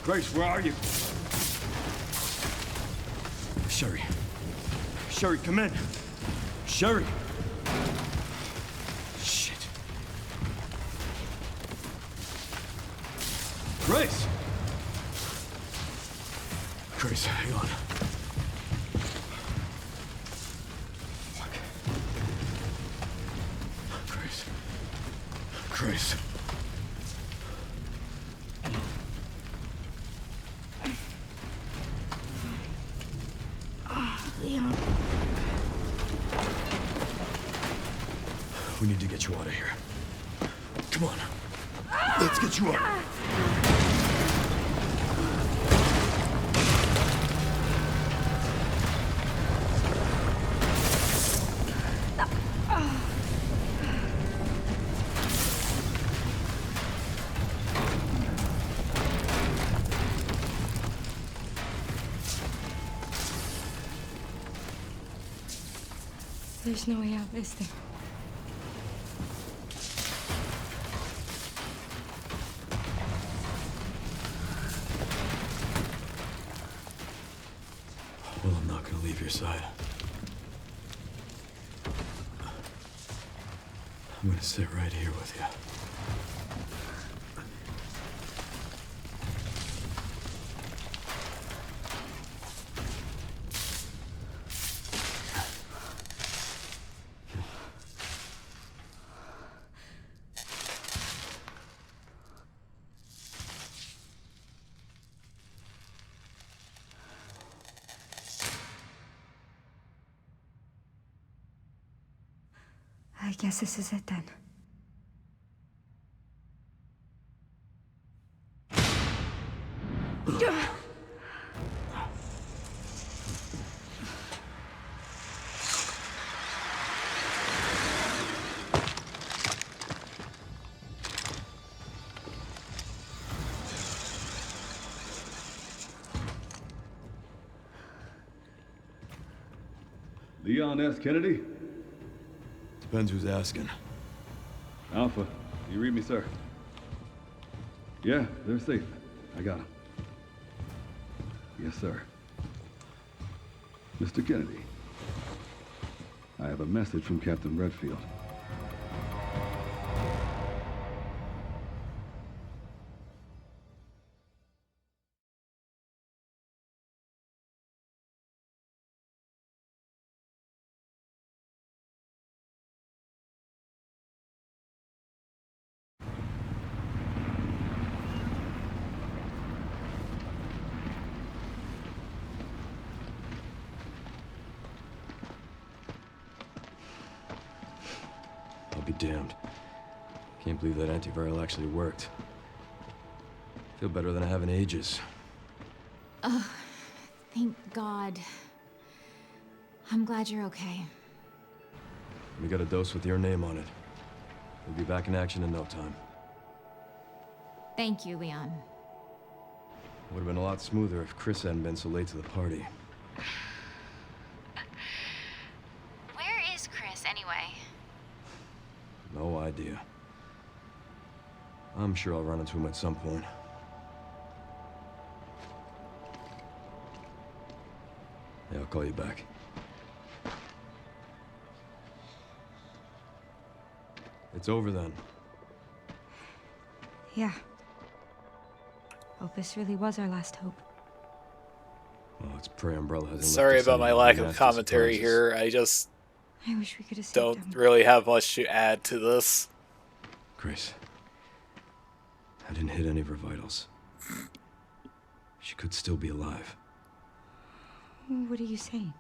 Grace, where are you? Sherry. Sherry, come in. Sherry. Shit. Grace! Grace, hang on. Fuck. Grace. Grace. Leon. We need to get you out of here. Come on. Let's get you out. There's no way out, is there? Well, I'm not gonna leave your side. I'm gonna sit right here with you. I guess this is it then. Leon S. Kennedy? Depends who's asking. Alpha, you read me, sir? Yeah, they're safe. I got them. Yes, sir. Mr. Kennedy, I have a message from Captain Redfield. I'll be damned. Can't believe that antiviral actually worked. Feel better than I have in ages. Oh, thank God. I'm glad you're okay. We got a dose with your name on it. We'll be back in action in no time. Thank you, Leon. Would have been a lot smoother if Chris hadn't been so late to the party. Where is Chris, anyway? No idea. I'm sure I'll run into him at some point. Yeah, I'll call you back. It's over then. Yeah. Hope this really was our last hope. Oh, it's Prey Umbrella hasn't Sorry left us about my any lack of nasty commentary surprises. here. I just I wish we could have saved don't him. really have much to add to this. Grace. I didn't hit any of her vitals. She could still be alive. What are you saying?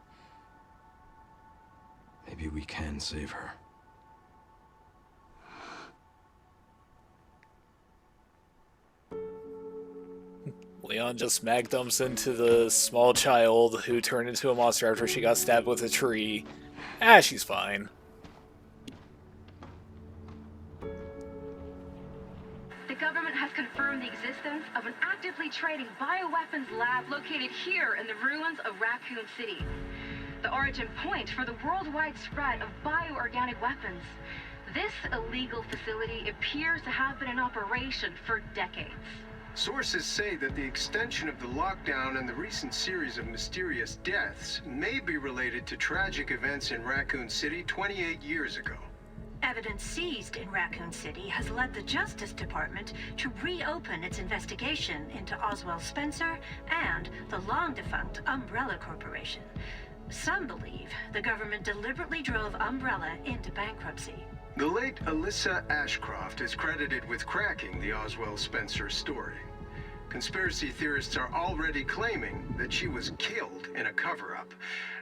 Maybe we can save her. Leon just mag dumps into the small child who turned into a monster after she got stabbed with a tree. Ah, she's fine. The government has confirmed the existence of an actively trading bioweapons lab located here in the ruins of Raccoon City. The origin point for the worldwide spread of bioorganic weapons. This illegal facility appears to have been in operation for decades. Sources say that the extension of the lockdown and the recent series of mysterious deaths may be related to tragic events in Raccoon City 28 years ago. Evidence seized in Raccoon City has led the Justice Department to reopen its investigation into Oswald Spencer and the long-defunct Umbrella Corporation. Some believe the government deliberately drove Umbrella into bankruptcy. The late Alyssa Ashcroft is credited with cracking the Oswald Spencer story. Conspiracy theorists are already claiming that she was killed in a cover-up,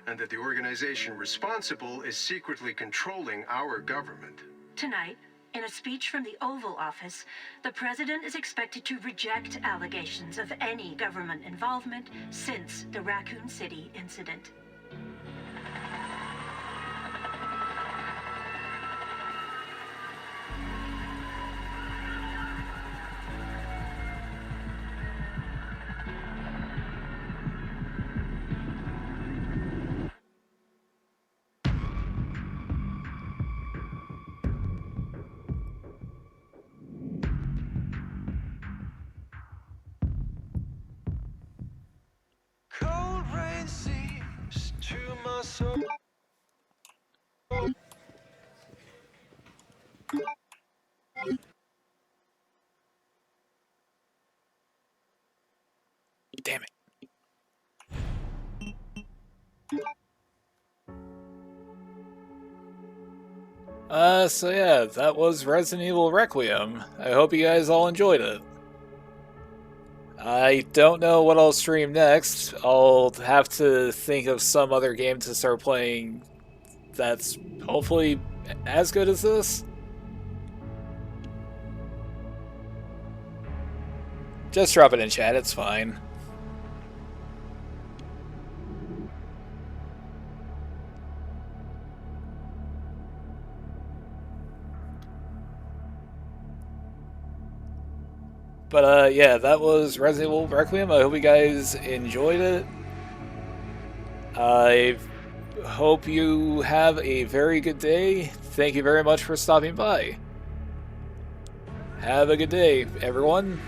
and that the organization responsible is secretly controlling our government. Tonight, in a speech from the Oval Office, the president is expected to reject allegations of any government involvement since the Raccoon City incident. Cold rain seeps to my soul. Damn it. So yeah, that was Resident Evil Requiem. I hope you guys all enjoyed it. I don't know what I'll stream next. I'll have to think of some other game to start playing that's hopefully as good as this. Just drop it in chat, it's fine. But yeah, that was Resident Evil Requiem. I hope you guys enjoyed it. I hope you have a very good day. Thank you very much for stopping by. Have a good day, everyone.